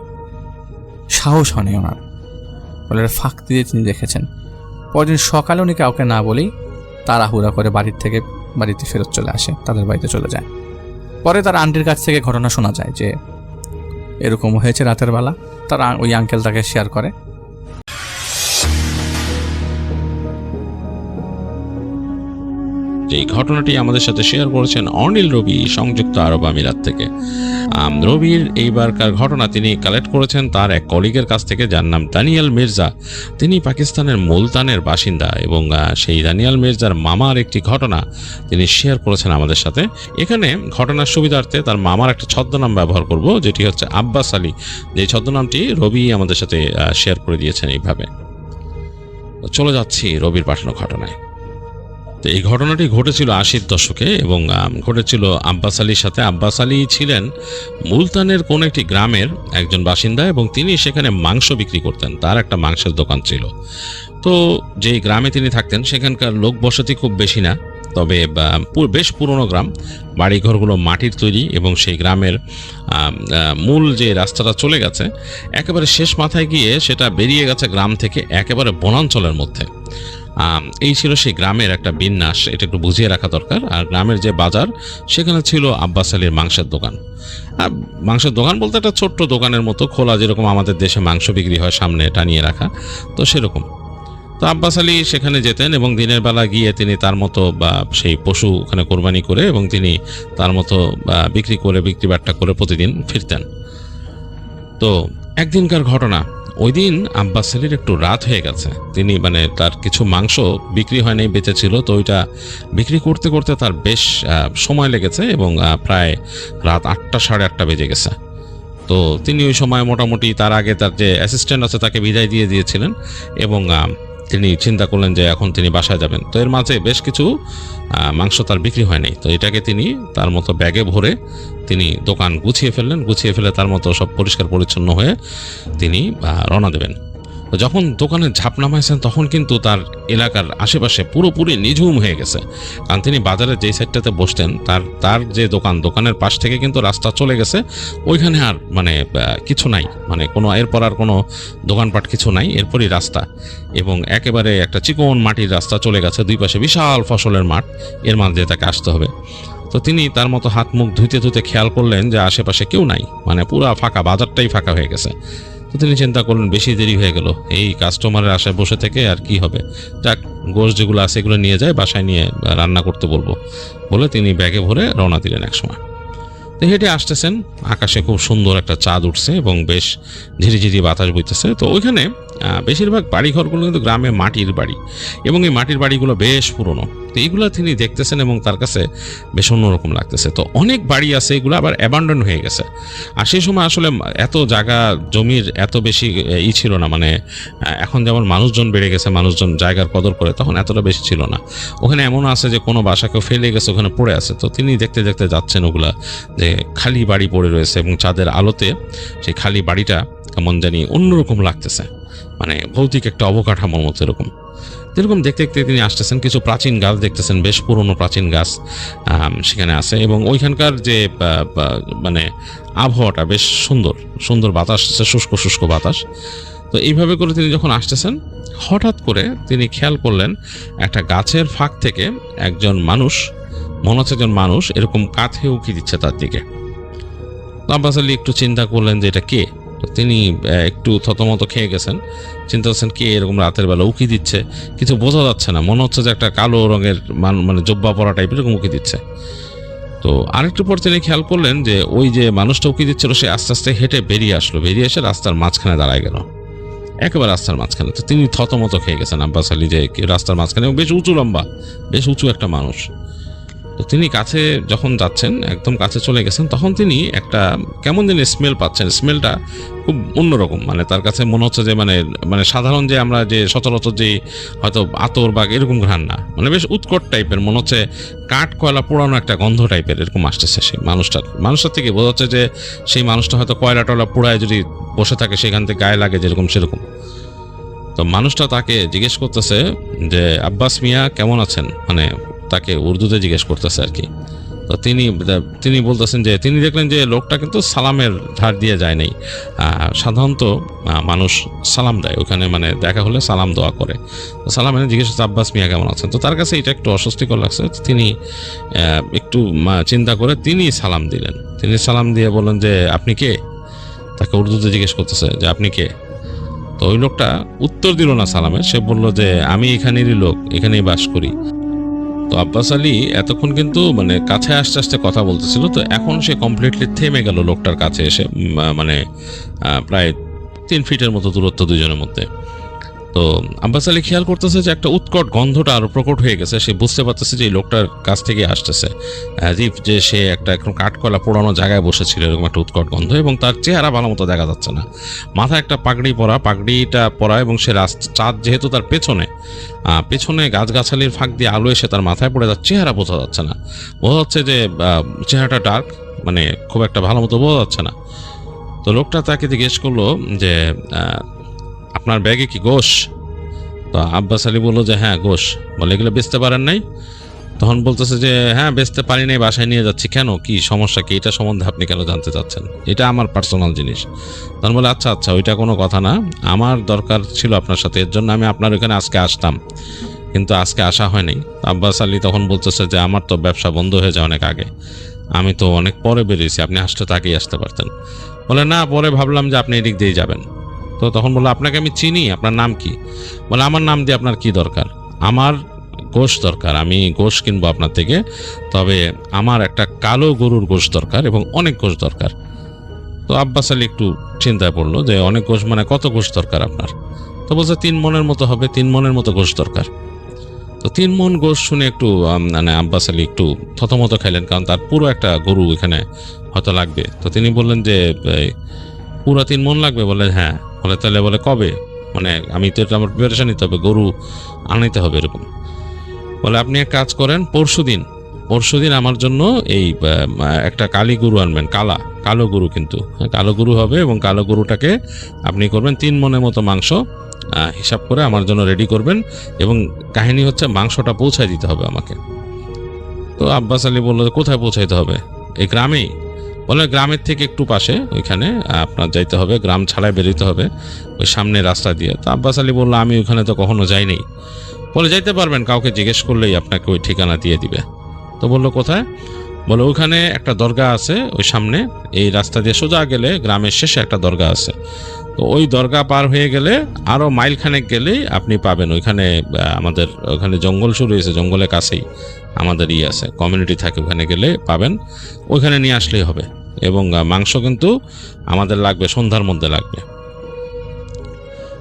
সাহস হয়নি ওনার। টয়লেটের ফাঁক দিয়ে তিনি দেখেছেন। পরদিন সকালে উনি কাউকে না বলেই তাড়াহুড়া করে বাড়িতে ফেরত চলে আসে, তাদের বাড়িতে চলে যায়। পরে তার আন্টির কাছ থেকে ঘটনা শোনা যায় যে এরকম হয়েছে রাতের বেলা। তার ওই আঙ্কেল তাকে শেয়ার করে। এই ঘটনাটি আমাদের সাথে শেয়ার করেছেন অনিল রবি, সংযুক্ত আরব আমিরাত থেকে। রবির এইবারকার ঘটনা তিনি কালেক্ট করেছেন তার এক কলিগের কাছ থেকে, যার নাম দানিয়াল মির্জা। তিনি পাকিস্তানের মুলতানের বাসিন্দা এবং সেই দানিয়াল মির্জার মামার একটি ঘটনা তিনি শেয়ার করেছেন আমাদের সাথে। এখানে ঘটনার সুবিধার্থে তার মামার একটা ছদ্মনাম ব্যবহার করব, যেটি হচ্ছে আব্বাস আলী। যে ছদ্মনামটি রবি আমাদের সাথে শেয়ার করে দিয়েছেন এইভাবে। চলে যাচ্ছি রবির পাঠানো ঘটনায়। তো এই ঘটনাটি ঘটেছিল 80-র দশকে এবং ঘটেছিল আব্বাস আলীর সাথে। আব্বাস আলী ছিলেন মুলতানের কোন একটি গ্রামের একজন বাসিন্দা এবং তিনি সেখানে মাংস বিক্রি করতেন। তার একটা মাংসের দোকান ছিল। তো যেই গ্রামে তিনি থাকতেন সেখানকার লোক বসতি খুব বেশি না, তবে বেশ পুরনো গ্রাম, বাড়িঘরগুলো মাটির তৈরি এবং সেই গ্রামের মূল যে রাস্তাটা চলে গেছে একেবারে শেষ মাথায় গিয়ে সেটা বেরিয়ে গেছে গ্রাম থেকে একেবারে বনাঞ্চলের মধ্যে। এই ছিল সেই গ্রামের একটা বিন্যাস, এটা একটু বুঝিয়ে রাখা দরকার। আর গ্রামের যে বাজার সেখানে ছিল আব্বাস আলীর মাংসের দোকান। মাংসের দোকান বলতে একটা ছোট্ট দোকানের মতো খোলা, যেরকম আমাদের দেশে মাংস বিক্রি হয় সামনে টানিয়ে রাখা, তো সেরকম। তো আব্বাস আলী সেখানে যেতেন এবং দিনের বেলা গিয়ে তিনি তার মতো বা সেই পশু ওখানে কোরবানি করে এবং তিনি তার মতো বিক্রি বাট্টা করে প্রতিদিন ফিরতেন। তো একদিনকার ঘটনা, ওই দিন আব্বাস আলীর একটু রাত হয়ে গেছে, তিনি মানে তার কিছু মাংস বিক্রি হয়নি, বেঁচে ছিল, তো ওইটা বিক্রি করতে করতে তার বেশ সময় লেগেছে এবং প্রায় রাত 8টা 8:30 বেজে গেছে। তো তিনি ওই সময় মোটামুটি তার আগে তার যে অ্যাসিস্ট্যান্ট আছে তাকে বিদায় দিয়ে দিয়েছিলেন এবং তিনি চিন্তা করলেন যে এখন তিনি বাসায় যাবেন। তো এর মাঝে বেশ কিছু মাংস তার বিক্রি হয়নি, তো এটাকে তিনি তার মতো ব্যাগে ভরে তিনি দোকান গুছিয়ে ফেললেন, গুছিয়ে ফেলে তার মতো সব পরিষ্কার পরিচ্ছন্ন হয়ে তিনি রওনা দেবেন। তো যখন দোকানে ঝাঁপ নামাইছেন তখন কিন্তু তার এলাকার আশেপাশে পুরোপুরি নিঝুম হয়ে গেছে, কারণ তিনি বাজারে যেই সাইডটাতে বসতেন তার যে দোকানের পাশ থেকে কিন্তু রাস্তা চলে গেছে, ওইখানে আর মানে কিছু নাই, মানে কোনো এরপর আর কোনো দোকানপাট কিছু নাই, এরপরই রাস্তা এবং একেবারে একটা চিকন মাটির রাস্তা চলে গেছে, দুই পাশে বিশাল ফসলের মাঠ, এর মাঝে তাকে আসতে হবে। তো তিনি তার মতো হাত মুখ ধুইতে ধুইতে খেয়াল করলেন যে আশেপাশে কেউ নাই, মানে পুরা ফাঁকা, বাজারটাই ফাঁকা হয়ে গেছে। তো তিনি চিন্তা করলেন বেশি দেরি হয়ে গেল, এই কাস্টমারের আশায় বসে থেকে আর কি হবে, যাক গোশ যেগুলো আছে এগুলো নিয়ে যায়, বাসায় নিয়ে রান্না করতে বলবো বলে তিনি ব্যাগে ভরে রওনা দিলেন একসময়। তো হেঁটে আসতেছেন, আকাশে খুব সুন্দর একটা চাঁদ উঠছে এবং বেশ ঝিরিঝিরি বাতাস বইতেছে। তো ওইখানে বেশিরভাগ বাড়িঘরগুলো কিন্তু গ্রামে মাটির বাড়ি এবং এই মাটির বাড়িগুলো বেশ পুরনো, তো এইগুলো তিনি দেখতেছেন এবং তার কাছে বেশ অন্যরকম লাগতেছে। তো অনেক বাড়ি আছে এগুলো আবার অ্যাবান্ডন হয়ে গেছে, আর সেই সময় আসলে এত জায়গা জমির এত বেশি ছিল না, মানে এখন যেমন মানুষজন বেড়ে গেছে, মানুষজন জায়গার কদর করে, তখন এতটা বেশি ছিল না। ওখানে এমন আছে যে কোনো বাসাকেও ফেলে গেছে, ওখানে পড়ে আছে। তো তিনি দেখতে দেখতে যাচ্ছেন ওগুলা যে খালি বাড়ি পড়ে রয়েছে এবং চাঁদের আলোতে সেই খালি বাড়িটা কেমন জানি অন্যরকম লাগতেছে, মানে ভৌতিক একটা অবকাঠামোর মতো এরকম দেখতে দেখতে তিনি আসতেছেন। কিছু প্রাচীন গাছ দেখতেছেন, বেশ পুরনো প্রাচীন গাছ সেখানে আছে এবং ওইখানকার যে মানে আবহাওয়াটা বেশ সুন্দর বাতাস, শুষ্ক শুষ্ক বাতাস। তো এইভাবে করে তিনি যখন আসতেছেন, হঠাৎ করে তিনি খেয়াল করলেন একটা গাছের ফাঁক থেকে একজন মানুষ, মনে হচ্ছে একজন মানুষ এরকম কাঁধে উকি দিচ্ছে তার দিকে। আব্বাস আলী একটু চিন্তা করলেন যে এটা কে। তো তিনি একটু থতমত খেয়ে গেছেন, চিন্তা করছেন কে এরকম রাতের বেলা উকি দিচ্ছে, কিছু বোঝা যাচ্ছে না, মনে হচ্ছে যে একটা কালো রঙের মানে জব্বা পরা টাইপের এরকম উকি দিচ্ছে। তো আরেকটু পর তিনি খেয়াল করলেন যে ওই যে মানুষটা উকি দিচ্ছিল সে আস্তে আস্তে হেঁটে বেরিয়ে আসলো, বেরিয়ে এসে রাস্তার মাঝখানে দাঁড়ায় গেল, একেবারে রাস্তার মাঝখানে। তো তিনি থতমত খেয়ে গেছেন আব্বাস আলী যে রাস্তার মাঝখানে, বেশ উঁচু লম্বা, বেশ উঁচু একটা মানুষ। তো তিনি কাছে যখন যাচ্ছেন, একদম কাছে চলে গেছেন, তখন তিনি একটা কেমন যেন স্মেল পাচ্ছেন, স্মেলটা খুব অন্যরকম, মানে তার কাছে মনে হচ্ছে যে মানে সাধারণ যে আমরা যে সচরাচর যে হয়তো আতর বা এরকম ঘ্রাণ না, মানে বেশ উৎকট টাইপের, মনে হচ্ছে কাঠ কয়লা পোড়ানো একটা গন্ধ টাইপের এরকম আসতেছে সেই মানুষটার থেকে। বোঝা যাচ্ছে যে সেই মানুষটা হয়তো কয়লা টয়লা পোড়ায় যদি বসে থাকে সেখান থেকে গায়ে লাগে যেরকম সেরকম। তো মানুষটা তাকে জিজ্ঞেস করতেছে যে আব্বাস মিয়া কেমন আছেন, মানে তাকে উর্দুতে জিজ্ঞেস করতেছে আর কি। তো তিনি বলতেছেন যে তিনি দেখলেন যে লোকটা কিন্তু সালামের ধার দিয়ে যায় নাই, সাধারণত মানুষ সালাম দেয় ওখানে, মানে দেখা হলে সালাম দোয়া করে। তো সালাম এনে জিজ্ঞেস করছে আব্বাস মিয়া কেমন আছেন। তো তার কাছে এটা একটু অস্বস্তিকর লাগছে, তিনি একটু চিন্তা করে তিনি সালাম দিলেন। তিনি সালাম দিয়ে বললেন যে আপনি কে, তাকে উর্দুতে জিজ্ঞেস করতেছে যে আপনি কে। তো ওই লোকটা উত্তর দিল না সালামে, সে বলল যে আমি এখানেরই লোক, এখানেই বাস করি। তো আব্বাস আলী এতক্ষণ কিন্তু মানে কাছে আস্তে আস্তে কথা বলতেছিল, তো এখন সে কমপ্লিটলি থেমে গেল লোকটার কাছে এসে, মানে প্রায় 3 ফিটের মতো দূরত্ব দুজনের মধ্যে। তো আব্বাস আলী খেয়াল করতেছে যে একটা উৎকট গন্ধটা আরো প্রকট হয়ে গেছে, সে বুঝতে পারতেছে যে এই লোকটার কাছ থেকে আসতেছে, যে সে একটা একদম কাঠকয়লা পোড়ানো জায়গায় বসেছিল, এরকম একটা উৎকট গন্ধ, এবং তার চেহারা ভালো মতো দেখা যাচ্ছে না, মাথায় একটা পাগড়িটা পরা এবং সে চাঁদ যেহেতু তার পেছনে গাছগাছালির ফাঁক দিয়ে আলো এসে তার মাথায় পড়ে, তার চেহারা বোঝা যাচ্ছে না, বোঝা যাচ্ছে যে চেহারাটা ডার্ক, মানে খুব একটা ভালো মতো বোঝা যাচ্ছে না। তো লোকটা তাকে জিজ্ঞেস করলো যে আপনার ব্যাগে কি গোশ? তো আব্বাস আলী বললো যে হ্যাঁ গোশ। বলে এগুলো বেচতে পারেন নাই? তখন বলতেছে যে হ্যাঁ বেচতে পারি নাই, বাসায় নিয়ে যাচ্ছি। কেন, কি সমস্যা কি, এটা সম্বন্ধে আপনি কেন জানতে চাচ্ছেন? এটা আমার পার্সোনাল জিনিস। তখন বলে আচ্ছা ওইটা কোনো কথা না, আমার দরকার ছিল আপনার সাথে, এর জন্য আমি আপনার ওখানে আজকে আসতাম, কিন্তু আজকে আসা হয়নি। আব্বাস আলী তখন বলতেছে যে আমার তো ব্যবসা বন্ধ হয়ে যায় অনেক আগে, আমি তো অনেক পরে বেরিয়েছি, আপনি আসতে তো আগেই আসতে পারতেন। বলে না, পরে ভাবলাম যে আপনি এদিক দিয়েই যাবেন। তো তখন বললো আপনাকে আমি চিনি, আপনার নাম কি? বলে আমার নাম দিয়ে আপনার কি দরকার? আমার গোশ দরকার, আমি গোশ কিনবো আপনার থেকে, তবে আমার একটা কালো গরুর গোশ দরকার এবং অনেক গোশ দরকার। তো তো আব্বাস আলী একটু চিন্তায় পড়লো যে অনেক গোশ মানে কত গোশ দরকার আপনার? তো বলছে 3 মনের মতো হবে, 3 মনের মতো গোশ দরকার। তো 3 মন গোশ শুনে একটু মানে আব্বাস আলী একটু থতমত খাইলেন, কারণ তার পুরো একটা গরু এখানে হয়তো লাগবে। তো তিনি বললেন যে পুরো 3 মন লাগবে? বলে হ্যাঁ। বলে তাহলে বলে কবে? মানে আমি তো এটা আমার প্রিপারেশন নিতে হবে, গরু আনাইতে হবে এরকম। বলে আপনি এক কাজ করেন, পরশুদিন আমার জন্য এই একটা কালী গরু আনবেন, কালো গরু, কিন্তু কালো গরু হবে, এবং কালো গরুটাকে আপনি করবেন 3 মনের মতো মাংস হিসাব করে আমার জন্য রেডি করবেন, এবং কাহিনী হচ্ছে মাংসটা পৌঁছায় দিতে হবে আমাকে। তো আব্বাস আলী বললো কোথায় পৌঁছাইতে হবে? এই গ্রামেই? বলে গ্রামের থেকে একটু পাশে, ওইখানে আপনার যাইতে হবে, গ্রাম ছাড়াই বেরোতে হবে ওই সামনে রাস্তা দিয়ে। তো আব্বাস আলী বললো আমি ওখানে তো কখনো যাইনি। বলে যাইতে পারবেন, কাউকে জিজ্ঞেস করলেই আপনাকে ওই ঠিকানা দিয়ে দিবে। তো বললো কোথায়? বলে ওখানে একটা দরগা আছে, ওই সামনে এই রাস্তা দিয়ে সোজা গেলে গ্রামের শেষে একটা দরগা আছে। তো ওই দরগা পার হয়ে গেলে আরও মাইলখানেক গেলেই আপনি পাবেন, ওইখানে আমাদের ওখানে জঙ্গল শুরু হয়েছে, জঙ্গলের কাছেই আমাদের আছে, কমিউনিটি থাকে, ওখানে গেলে পাবেন, ওইখানে নিয়ে আসলেই হবে। এবং মাংস কিন্তু আমাদের লাগবে, সন্ধ্যার মধ্যে লাগবে।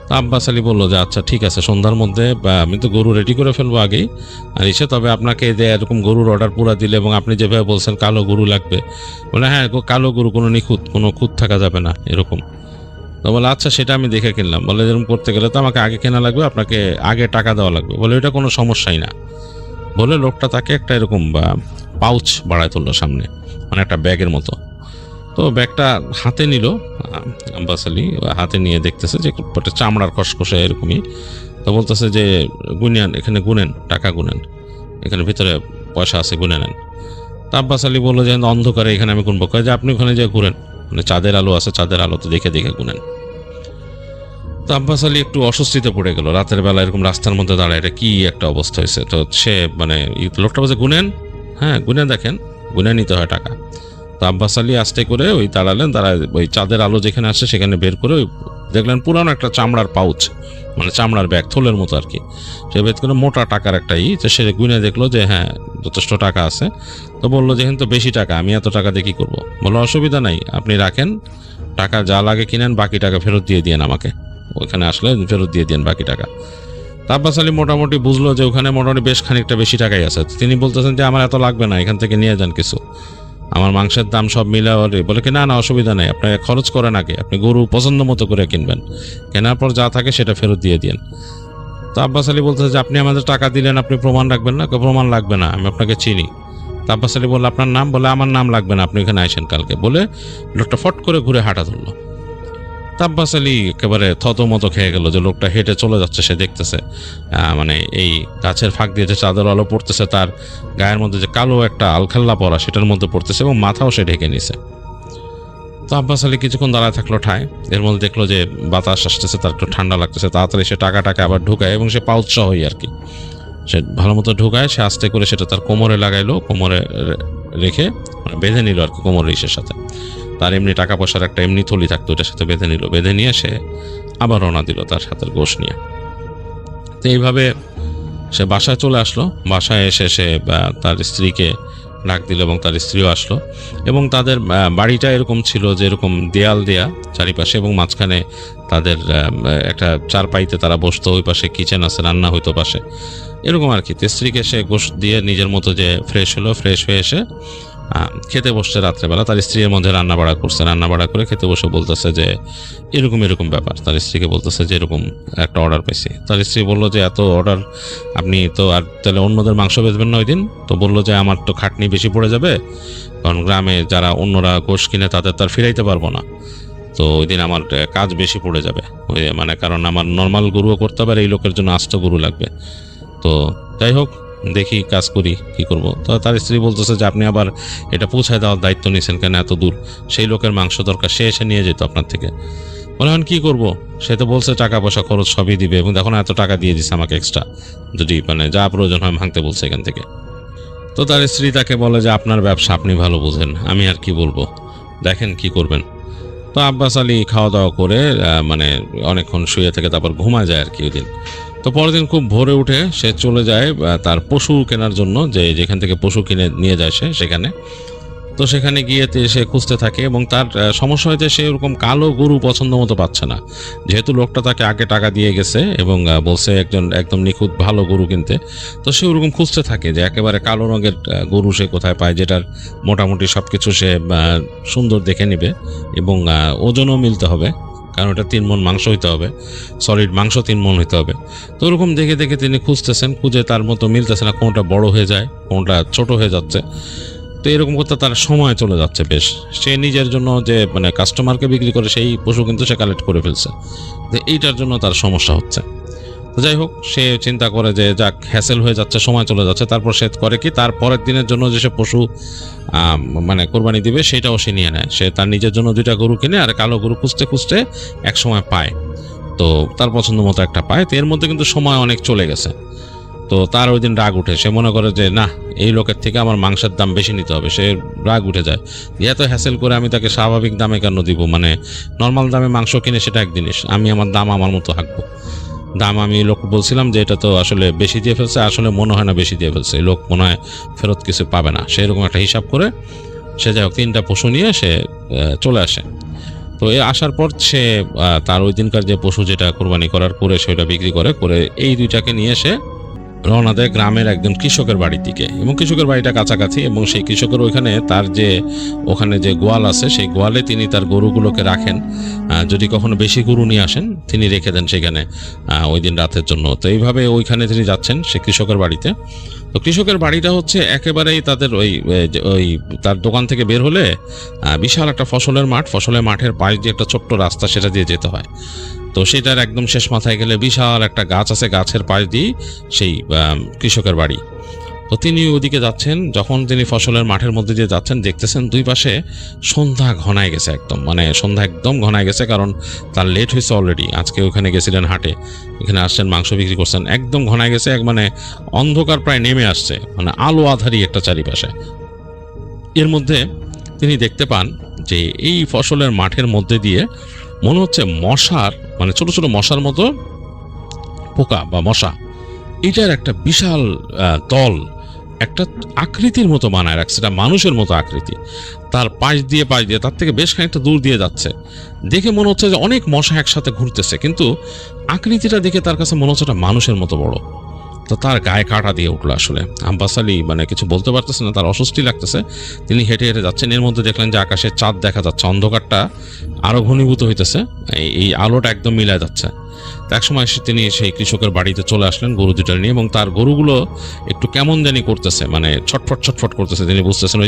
তো আব্বাস আলী বললো যে আচ্ছা ঠিক আছে, সন্ধ্যার মধ্যে আমি তো গরু রেডি করে ফেলবো আগেই আর এসে, তবে আপনাকে যে এরকম গরুর অর্ডার পুরা দিলে, এবং আপনি যেভাবে বলছেন কালো গরু লাগবে, বলে হ্যাঁ কালো গরু, কোনো নিখুঁত, কোনো খুঁত থাকা যাবে না এরকম। তো বলে আচ্ছা সেটা আমি দেখে কিনলাম। বলে এরকম করতে গেলে তো আমাকে আগে কেনা লাগবে, আপনাকে আগে টাকা দেওয়া লাগবে। বলে এটা কোনো সমস্যাই না। বলে লোকটা তাকে একটা এরকম পাউচ বাড়ায় তুললো সামনে, মানে একটা ব্যাগের মতো। তো ব্যাগটা হাতে নিল আব্বাস আলী, হাতে নিয়ে দেখতেছে যে একটা চামড়ার খসখসে এরকমই। তো বলতেছে যে গুনেন, এখানে গুনেন, টাকা গুনেন, এখানে ভিতরে পয়সা আছে, গুনে নেন। তো আব্বাস আলী বললো যে অন্ধকারে এখানে আমি গুনবো? কয় যে আপনি ওখানে যে ঘুরেন, মানে চাঁদের আলো আছে, চাঁদের আলোতে দেখে দেখে গুনেন। তো আব্বাস আলী একটু অস্বস্তিতে পড়ে গেল, রাতের বেলা এরকম রাস্তার মধ্যে দাঁড়ায়, এটা কি একটা অবস্থা হয়েছে। তো সে মানে লোকটা বলছে গুনেন, হ্যাঁ গুনে দেখেন, গুনে নিতে হয় টাকা। তো আব্বাস আলী আস্তে করে ওই দাঁড়ালেন, ওই চাঁদের আলো যেখানে আসে সেখানে বের করে ওই দেখলেন পুরানো একটা চামড়ার পাউচ, মানে চামড়ার ব্যাগ, থলের মতো আর কি। সে বের করে মোটা টাকার একটা তো সে গুনে দেখলো যে হ্যাঁ যথেষ্ট টাকা আছে। তো বললো যে কিন্তু বেশি টাকা, আমি এত টাকা দিয়ে কী করবো? বললো অসুবিধা নাই, আপনি রাখেন, টাকা যা লাগে কিনেন, বাকি টাকা ফেরত দিয়ে দিয়েন আমাকে, ওইখানে আসলে ফেরত দিয়ে দিন বাকি টাকা। তা আব্বাস আলী মোটামুটি বুঝলো যে ওখানে মোটামুটি বেশ খানিকটা বেশি টাকাই আছে। তিনি বলতেছেন যে আমার এত লাগবে না, এখান থেকে নিয়ে যান কিছু, আমার মাংসের দাম সব মিলে। বলে কি না না অসুবিধা নেই, আপনাকে খরচ করেন আগে, আপনি গরু পছন্দ মতো করে কিনবেন, কেনার পর যা থাকে সেটা ফেরত দিয়ে দিন। তো আব্বাস আলী বলতেছে যে আপনি আমাদের টাকা দিলেন, আপনি প্রমাণ রাখবেন না? প্রমাণ লাগবে না, আমি আপনাকে চিনি। তো আব্বাস আলী বললো আপনার নাম? বলে আমার নাম লাগবে না, আপনি এখানে আইসেন কালকে। বলে লোকটা ফট করে ঘুরে হাঁটা ধরলো। আব্বাস আলী একেবারে থতমত খেয়ে গেল যে লোকটা হেঁটে চলে যাচ্ছে, সে দেখতেছে মানে এই গাছের ফাঁক দিয়ে যে চাঁদের আলো পড়তেছে, তার গায়ের মধ্যে যে কালো একটা আলখাল্লা পরা সেটার মধ্যে পড়তেছে, এবং মাথাও সে ঢেকে নিছে। তো আব্বাস আলী কিছুক্ষণ দাঁড়ায় থাকলো ঠায়, এর মধ্যে দেখলো যে বাতাস আসতেছে, তার একটু ঠান্ডা লাগতেছে, তাড়াতাড়ি সে টাকাটাকে আবার ঢুকায়, এবং সে পাউচ সহই আর কি সে ভালো মতো ঢুকায়। সে আস্তে করে সেটা তার কোমরে লাগাইলো, কোমরে রেখে মানে বেঁধে নিল আর কি কোমরের ইসের সাথে। তার এমনি টাকা পয়সার একটা এমনি থলি থাকতো, ওটার সাথে বেঁধে নিল, বেঁধে নিয়ে সে আবার রওনা দিল তার হাতের গোশ নিয়ে। তো এইভাবে সে বাসায় চলে আসলো। বাসায় এসে সে তার স্ত্রীকে ডাক দিল, এবং তার স্ত্রীও আসলো। এবং তাদের বাড়িটা এরকম ছিল যে এরকম দেয়াল দেয়া চারিপাশে, এবং মাঝখানে তাদের একটা চারপাইতে তারা বসতো, ওই পাশে কিচেন আছে, রান্না হইতো পাশে, এরকম আর কি। স্ত্রীকে সে গোশ দিয়ে নিজের মতো যে ফ্রেশ হলো, ফ্রেশ হয়ে এসে খেতে বসছে রাত্রেবেলা। তার স্ত্রীর মধ্যে রান্না বাড়া করছে, রান্না বাড়া করে খেতে বসে বলতেছে যে এরকম এরকম ব্যাপার। তার স্ত্রীকে বলতেছে যে এরকম একটা অর্ডার পেয়েছি। তার স্ত্রী বললো যে এত অর্ডার, আপনি তো আর তাহলে অন্যদের মাংস বেচবেন না ওই দিন? তো বললো যে আমার তো খাটনি বেশি পড়ে যাবে, কারণ গ্রামে যারা অন্যরা গোশ কিনে তাদের তার ফিরাইতে পারবো না, তো ওই দিন আমার কাজ বেশি পড়ে যাবে, ওই মানে কারণ আমার নর্মাল গরুও করতে হবে, এই লোকের জন্য আস্ত গরু লাগবে। তো যাই হোক দেখি কাজ করি, কি করব। তো তার স্ত্রী বলতেছে যে আপনি আবার এটা পৌঁছায় দেওয়ার দায়িত্ব নিয়েছেন কেন এত দূর? সেই লোকের মাংস দরকার, সে এসে নিয়ে যেত আপনার থেকে। বলে এখন কী করবো? সে তো বলছে টাকা পয়সা খরচ সবই দিবে, এবং এখন এত টাকা দিয়ে দিচ্ছে আমাকে এক্সট্রা, যদি মানে যা প্রয়োজন হয় ভাঙতে বলছে এখান থেকে। তো তার স্ত্রী তাকে বলে যে আপনার ব্যবসা আপনি ভালো বোঝেন, আমি আর কি বলবো, দেখেন কি করবেন। তো আব্বাস আলী খাওয়া দাওয়া করে মানে অনেকক্ষণ শুয়ে থেকে তারপর ঘুমা যায় আর কি ওই দিন। তো পরের দিন খুব ভোরে উঠে সে চলে যায় তার পশু কেনার জন্য, যেখান থেকে পশু কিনে নিয়ে যায় সে সেখানে। তো সেখানে গিয়ে সে খুঁজতে থাকে এবং তার সমস্যা হয়েছে সে ওরকম কালো গরু পছন্দ মতো পাচ্ছে না, যেহেতু লোকটা তাকে আগে টাকা দিয়ে গেছে এবং বলছে একদম নিখুঁত ভালো গরু কিনতে। তো সে ওরকম খুঁজতে থাকে যে একেবারে কালো রঙের গরু সে কোথায় পায়, যেটার মোটামুটি সব কিছু সে সুন্দর দেখে নেবে এবং ওজনও মিলতে হবে, কারণ ওটা 3 মণ মাংস হইতে হবে, সলিড মাংস 3 মণ হইতে হবে। তো ওরকম দেখে দেখে তিনি খুঁজতেছেন, খুঁজে তার মতো মিলতেছে না, কোনটা বড় হয়ে যায়, কোনটা ছোট হয়ে যাচ্ছে। তো এরকম করতে তার সময় চলে যাচ্ছে বেশ। সে নিজের জন্য যে কাস্টমারকে বিক্রি করে সেই পশু কিন্তু সে কালেক্ট করে ফেলছে, যে এইটার জন্য তার সমস্যা হচ্ছে। তো যাই হোক, সে চিন্তা করে যে যাক, হ্যাসেল হয়ে যাচ্ছে, সময় চলে যাচ্ছে। তারপর সে করে কি, তার পরের দিনের জন্য যে সে পশু কোরবানি দিবে সেটাও সে নিয়ে নেয়। সে তার নিজের জন্য 2টা গরু কিনে আর কালো গরু খুঁজতে খুঁজতে এক সময় পায়। তো তার পছন্দ মতো একটা পায়। তো এর মধ্যে কিন্তু সময় অনেক চলে গেছে। তো তার ওই দিন রাগ উঠে, সে মনে করে যে না, এই লোকের থেকে আমার মাংসের দাম বেশি নিতে হবে। সে রাগ উঠে যায়, এত হ্যাসেল করে আমি তাকে স্বাভাবিক দামে কেন দিব, নর্মাল দামে মাংস কিনে সেটা এক জিনিস, আমি আমার দাম আমার মতো হাঁকবো। দাম আমি লোক বলছিলাম যে এটা তো আসলে বেশি দিয়ে ফেলছে, আসলে মনে হয় না বেশি দিয়ে ফেলছে, লোক মনে হয় ফেরত কিছু পাবে না, সেরকম একটা হিসাব করে সে যাই হোক 3টা পশু নিয়ে সে চলে আসে। তো আসার পর সে তার ওই দিনকার যে পশু যেটা কোরবানি করার করে সেটা বিক্রি করে এই 2টাকে নিয়ে সে রওনা দেয় গ্রামের একজন কৃষকের বাড়ির দিকে। এবং কৃষকের বাড়িটা কাছাকাছি, এবং সেই কৃষকের ওখানে যে গোয়াল আছে, সেই গোয়ালে তিনি তার গরুগুলোকে রাখেন। যদি কখনো বেশি গরু নিয়ে আসেন তিনি রেখে দেন সেখানে ওই দিন রাতের জন্য। তো এইভাবে ওইখানে তিনি যাচ্ছেন সে কৃষকের বাড়িতে। তো কৃষকের বাড়িটা হচ্ছে একেবারেই তাদের ওই তার দোকান থেকে বের হলে বিশাল একটা ফসলের মাঠের পাশ দিয়ে একটা ছোট্ট রাস্তা, সেটা দিয়ে যেতে হয়। তো সেটার একদম শেষ মাথায় গেলে বিশাল একটা গাছ আছে, গাছের পাশ দিয়ে সেই কৃষকের বাড়ি। তো তিনি ওদিকে যাচ্ছেন, যখন তিনি ফসলের মাঠের মধ্যে দিয়ে যাচ্ছেন দেখতেছেন 2 পাশে সন্ধ্যা ঘনায় গেছে, সন্ধ্যা একদম ঘনায় গেছে, কারণ তার লেট হয়েছে অলরেডি। আজকে ওখানে গেছিলেন হাটে, এখানে আসছেন মাংস বিক্রি করছেন, একদম ঘনায় গেছে, অন্ধকার প্রায় নেমে আসছে, আলো আধারি একটা চারিপাশে। এর মধ্যে তিনি দেখতে পান যে এই ফসলের মাঠের মধ্যে দিয়ে মনে হচ্ছে মশার ছোট ছোট মশার মতো পোকা বা মশা, এটার একটা বিশাল দল একটা আকৃতির মতো বানায় রাখছে, এটা মানুষের মতো আকৃতি, তার পাশ দিয়ে তার থেকে বেশ খানিকটা দূর দিয়ে যাচ্ছে। দেখে মনে হচ্ছে যে অনেক মশা একসাথে ঘুরতেছে, কিন্তু আকৃতিটা দেখে তার কাছে মনে হচ্ছে এটা মানুষের মতো বড়। তো তার গায়ে কাঁটা দিয়ে উঠলো। আসলে আব্বাস আলী কিছু বলতে পারতেছে না, তার অস্বস্তি লাগতেছে। তিনি হেঁটে হেঁটে যাচ্ছেন, এর মধ্যে দেখলেন যে আকাশে চাঁদ দেখা যাচ্ছে, অন্ধকারটা আরো ঘনীভূত হইতেছে, এই আলোটা একদম মিলায় যাচ্ছে। তো একসময় তিনি সেই কৃষকের বাড়িতে চলে আসলেন গরু 2টা নিয়ে, এবং তার গরুগুলো একটু কেমন জানি করতেছে, ছটফট করতেছে। তিনি বুঝতেছেন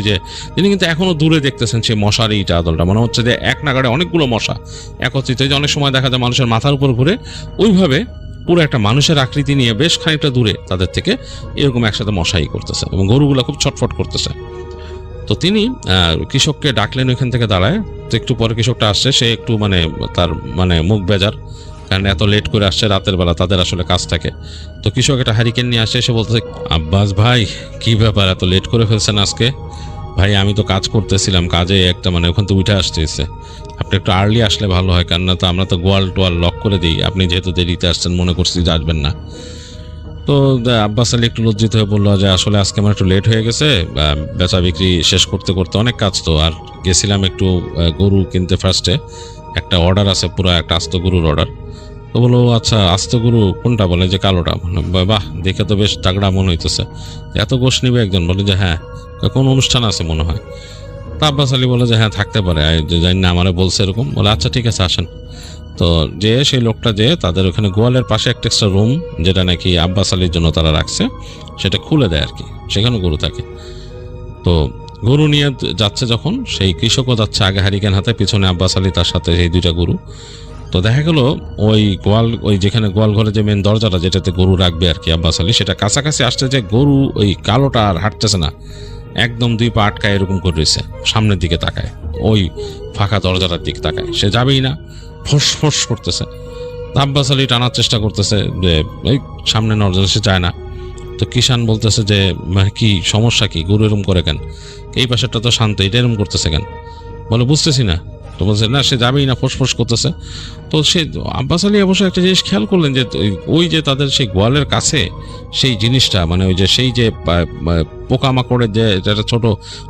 তিনি কিন্তু এখনো দূরে দেখতেছেন সেই মশার এই চাদলটা, মনে হচ্ছে যে এক নাগাড়ে অনেকগুলো মশা একত্রিত। যে অনেক সময় দেখা যায় মানুষের মাথার উপর ঘুরে, ওইভাবে পুরো একটা মানুষের আকৃতি নিয়ে বেশ খানিকটা দূরে তাদের থেকে এরকম একসাথে মশাই করতেছে, এবং গরুগুলো খুব ছটফট করতেছে। তো তিনি কৃষককে ডাকলেন ওইখান থেকে দাঁড়ায়। তো একটু পরে কৃষকটা আসছে, সে একটু তার মুখ বেজার, কারণ এত লেট করে আসছে রাতের বেলা, তাদের আসলে কাজ থাকে। তো কৃষক একটা হ্যারিকেন নিয়ে আসে, এসে বলতেছে, আব্বাস ভাই কি ব্যাপার, এত লেট করে ফেলছেন আজকে? ভাই আমি তো কাজ করতেছিলাম, কাজে একটা ওখান থেকে উঠে আসতেছে, আপনি একটু আর্লি আসলে ভালো হয়, কারণ না তো আমরা তো গোয়াল টোয়াল লক করে দিই, আপনি যেহেতু দেরিতে আসছেন মনে করছি যে আসবেন না। তো আব্বাস আলী একটু লজ্জিত হয়ে বললো যে আসলে আজকে আমার একটু লেট হয়ে গেছে, বেচা বিক্রি শেষ করতে করতে অনেক কাজ, তো আর গেছিলাম একটু গরু কিনতে। ফার্স্টে একটা অর্ডার আছে, পুরো একটা আস্ত গরুর অর্ডার। তো বলো আচ্ছা, আস্ত গরু কোনটা? বলে যে কালোটা। বাহ, দেখে তো বেশ তাগড়া মনে হইতেছে, এত গোশ নিবে একজন? বলে যে হ্যাঁ, কোন অনুষ্ঠান আছে মনে হয়। তা আব্বাস আলী বলে যে হ্যাঁ থাকতে পারে, জানি না, আমারে বলছে এরকম। বলে আচ্ছা ঠিক আছে আসেন। তো যে সেই লোকটা যে তাদের ওখানে গোয়ালের পাশে একটা এক্সট্রা রুম, যেটা নাকি আব্বাস আলীর জন্য তারা রাখছে, সেটা খুলে দেয় আর কি, সেখানে গরু থাকে। তো গরু নিয়ে যাচ্ছে যখন, সেই কৃষকও যাচ্ছে আগে হ্যারিকেন হাতে, পিছনে আব্বাস আলী তার সাথে সেই 2টা গরু। তো দেখা গেল ওই যেখানে গোয়াল ঘরে যে মেন দরজাটা যেটাতে গরু রাখবে আর কি আব্বাস আলী, সেটা কাছাকাছি আসছে যে গরু ওই কালোটা আর হাঁটতেছে না, একদম 2 পা আটকায় এরকম করে রয়েছে, সামনের দিকে তাকায়, ওই ফাঁকা দরজাটার দিকে তাকায়, সে যাবেই না, ফোঁস করতেছে। আব্বাস আলী টানার চেষ্টা করতেছে যে এই সামনে নজর, সে যায় না। তো কিষান বলতেছে যে কি সমস্যা, কি গরু এরম করে কেন, এই পাশেরটা তো শান্ত, এটা এরম করতেছে কেন? বলে বুঝতেছি না, তো বলছে না সে যাবেই না, ফোঁস করতেছে। তো সে আব্বাস আলী অবশ্য একটা জিনিস খেয়াল করলেন যে ওই যে তাদের সেই গোয়ালের কাছে সেই জিনিসটা মানে ওই যে সেই যে পোকামাকড়ের যে যেটা ছোট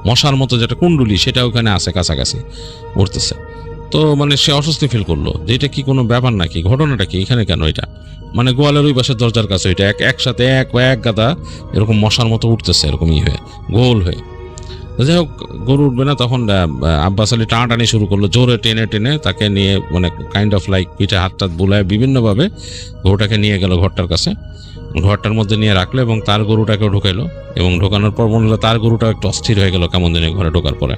মশার মতো যেটা কুণ্ডুলি সেটা ওখানে আছে কাছাকাছি উঠতেছে। তো মানে সে অস্বস্তি ফিল করলো যে এটা কি কোনো ব্যাপার নাকি, ঘটনাটা কি এখানে কেন, এটা মানে গোয়ালের ওই পাশের দরজার কাছে ওইটা একসাথে এক গাদা এরকম মশার মতো উঠতেছে এরকম হয়ে গোল হয়ে। যাই হোক গরু উঠবে না, তখন আব্বাস আলী টানাটানি শুরু করলো, জোরে টেনে তাকে নিয়ে মানে কাইন্ড অফ লাইক পিঠে হাত বুলায় বিভিন্নভাবে গরুটাকে নিয়ে গেল ঘরটার কাছে, ঘরটার মধ্যে নিয়ে রাখলো এবং তার গরুটাকেও ঢুকাইলো। এবং ঢোকানোর পর মনে হলো তার গরুটাও একটু অস্থির হয়ে গেল কেমন দিনে ঘরে ঢোকার পরে।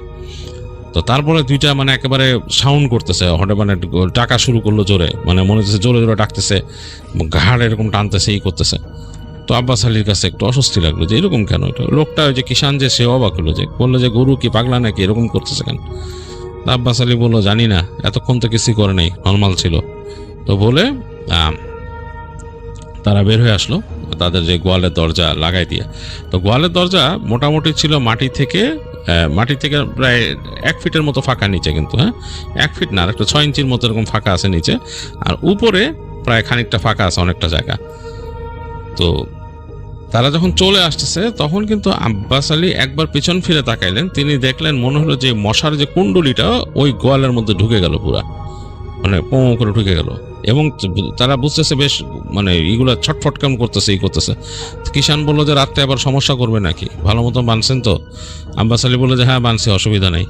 তো তারপরে দুইটা মানে একেবারে সাউন্ড করতেছে, হঠাৎ মানে ডাকা শুরু করলো জোরে, মানে মনে হচ্ছে জোরে ডাকতেছে, ঘাড় এরকম টানতেছে, এই করতেছে। তো আব্বাস আলীর কাছে একটু অস্বস্তি লাগলো যে এরকম কেন, এটা লোকটা ওই যে কিষান যে সে অবাক হলো, যে বললো যে গরু কি পাগলা নাকি এরকম করতেছে কেন। আব্বাস আলী বললো জানি না, এতক্ষণ তো কিছুই করে নাই, নর্মাল ছিল। তো বলে তারা বের হয়ে আসলো তাদের যে গোয়ালের দরজা লাগাই দিয়ে। তো গোয়ালের দরজা মোটামুটি ছিল মাটি থেকে প্রায় 1 ফিটের মতো ফাঁকা নিচে, কিন্তু 1 ফিট না, আর একটা 6 ইঞ্চির মতো এরকম ফাঁকা আছে নিচে, আর উপরে প্রায় খানিকটা ফাঁকা আছে অনেকটা জায়গা। তো তারা যখন চলে আসতেছে তখন কিন্তু আব্বাস আলী একবার পিছন ফিরে তাকাইলেন, তিনি দেখলেন মনে হলো যে মশার যে কুণ্ডলিটা ওই গোয়ালের মধ্যে ঢুকে গেল, পুরা মানে পো করে ঢুকে গেল। এবং তারা বুঝতেছে বেশ মানে এইগুলো ছটফট কেমন করতেছে, এই করতেছে। কিষান বললো যে রাত্রে আবার সমস্যা করবে নাকি, ভালো মতো বানছেন তো? আব্বাস আলী বললো যে হ্যাঁ বানছি, অসুবিধা নেই।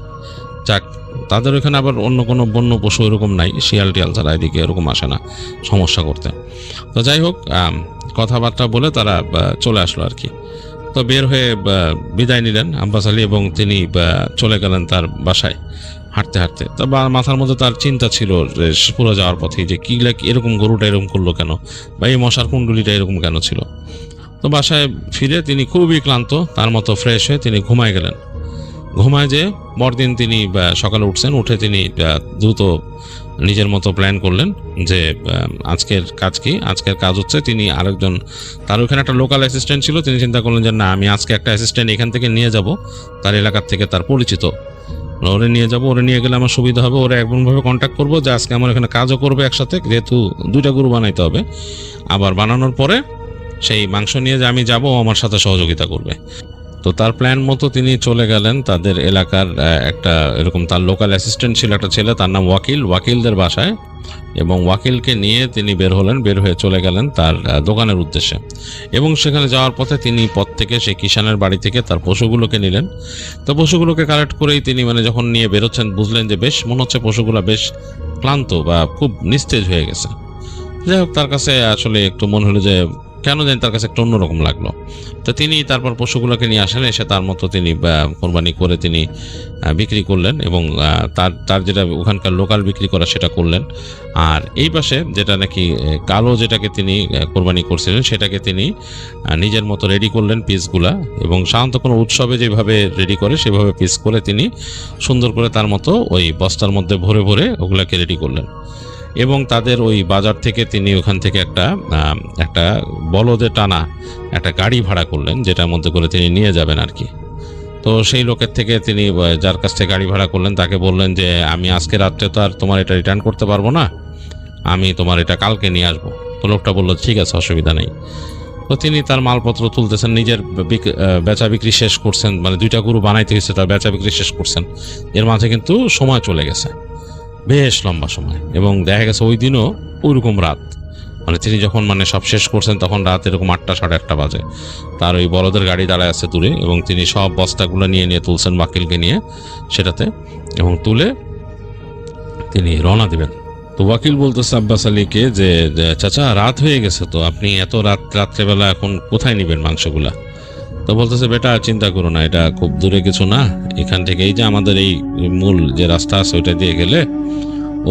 যাক, তাদের ওখানে আবার অন্য কোনো বন্য পশু এরকম নাই, শিয়াল টিয়াল ছাড়া এদিকে এরকম আসে না সমস্যা করতে। তো যাই হোক কথাবার্তা বলে তারা চলে আসলো আর কি। তো বের হয়ে বিদায় নিলেন আব্বাস আলী এবং তিনি চলে গেলেন তার বাসায় হাঁটতে হাঁটতে। তা মাথার মধ্যে তার চিন্তা ছিল পুরো যাওয়ার পথে যে কি এরকম গরুটা এরকম করলো কেন, বা এই মশার কুণ্ডলিটা এরকম কেন ছিল। তো বাসায় ফিরে তিনি খুবই ক্লান্ত, তার মতো ফ্রেশ হয়ে তিনি ঘুমায় গেলেন। ঘুমায় যে পরদিন তিনি সকালে উঠছেন, উঠে তিনি দ্রুত নিজের মতো প্ল্যান করলেন যে আজকের কাজ কি। আজকের কাজ হচ্ছে তিনি আরেকজন, তার ওখানে একটা লোকাল অ্যাসিস্ট্যান্ট ছিল, তিনি চিন্তা করলেন যে না আমি আজকে একটা অ্যাসিস্ট্যান্ট এখান থেকে নিয়ে যাব, তার এলাকার থেকে তার পরিচিত, ওরে নিয়ে যাব। ওরে নিয়ে গেলে আমার সুবিধা হবে, ওরা এমনভাবে কন্ট্যাক্ট করবো যে আজকে আমার এখানে কাজও করবে একসাথে, যেহেতু 2টা গরু বানাইতে হবে। আবার বানানোর পরে সেই মাংস নিয়ে যে আমি যাব ও আমার সাথে সহযোগিতা করবে। তো তার প্ল্যান মতো তিনি চলে গেলেন তাদের এলাকার একটা এরকম তার লোকাল অ্যাসিস্ট্যান্ট ছিল একটা ছেলে, তার নাম ওয়াকিলদের বাসায়, এবং ওয়াকিলকে নিয়ে তিনি বের হয়ে চলে গেলেন তার দোকানের উদ্দেশ্যে। এবং সেখানে যাওয়ার পথে তিনি পথ থেকে সেই কিষানের বাড়ি থেকে তার পশুগুলোকে নিলেন। তো পশুগুলোকে কালেক্ট করেই তিনি মানে যখন নিয়ে বেরোচ্ছেন বুঝলেন যে বেশ মনে হচ্ছে পশুগুলো বেশ ক্লান্ত বা খুব নিস্তেজ হয়ে গেছে। যাই হোক তার কাছে আসলে একটু মনে হলো যে কেন জানি তার কাছে একটু অন্যরকম লাগলো। তো তিনি তারপর পশুগুলোকে নিয়ে আসেন, এসে তার মতো তিনি কোরবানি করে তিনি বিক্রি করলেন এবং তার যেটা ওখানকার লোকাল বিক্রি করা সেটা করলেন। আর এই পাশে যেটা নাকি কালো যেটাকে তিনি কোরবানি করছিলেন সেটাকে তিনি নিজের মতো রেডি করলেন পিসগুলা, এবং সাধারণত কোনো উৎসবে যেভাবে রেডি করে সেভাবে পিস করে তিনি সুন্দর করে তার মতো ওই বস্তার মধ্যে ভরে ওগুলাকে রেডি করলেন। এবং তাদের ওই বাজার থেকে তিনি ওখান থেকে একটা বলদে টানা একটা গাড়ি ভাড়া করলেন, যেটার মধ্যে করে তিনি নিয়ে যাবেন আর কি। তো সেই লোকের থেকে তিনি যার কাছ থেকে গাড়ি ভাড়া করলেন তাকে বললেন যে আমি আজকে রাত্রে তো আর তোমার এটা রিটার্ন করতে পারবো না, আমি তোমার এটা কালকে নিয়ে আসবো। তো লোকটা বললো ঠিক আছে, অসুবিধা নেই। তো তিনি তার মালপত্র তুলতেছেন, নিজের বেচা বিক্রি শেষ করছেন, মানে 2টা গরু বানাইতে গেছে তার বেচা বিক্রি শেষ করছেন। এর মাঝে কিন্তু সময় চলে গেছে, বেশ লম্বা সময়, এবং দেখা গেছে ওই দিনও ওইরকম রাত, মানে তিনি যখন মানে সব শেষ করছেন তখন রাত এরকম 8টা সাড়ে 8টা বাজে। তার ওই বলদের গাড়ি দাঁড়ায় আছে দূরে, এবং তিনি সব বস্তাগুলো নিয়ে তুলছেন ওয়াকিলকে নিয়ে সেটাতে, এবং তুলে তিনি রওনা দিবেন। তো ওয়াকিল বলতেছে আব্বাস আলীকে যে চাচা রাত হয়ে গেছে, তো আপনি এত রাত্রেবেলা এখন কোথায় নেবেন মাংসগুলা? তো বলতেছে বেটা চিন্তা করো না, এটা খুব দূরে কিছু না, এখান থেকে এই যে আমাদের এই মূল যে রাস্তা আছে ওইটা দিয়ে গেলে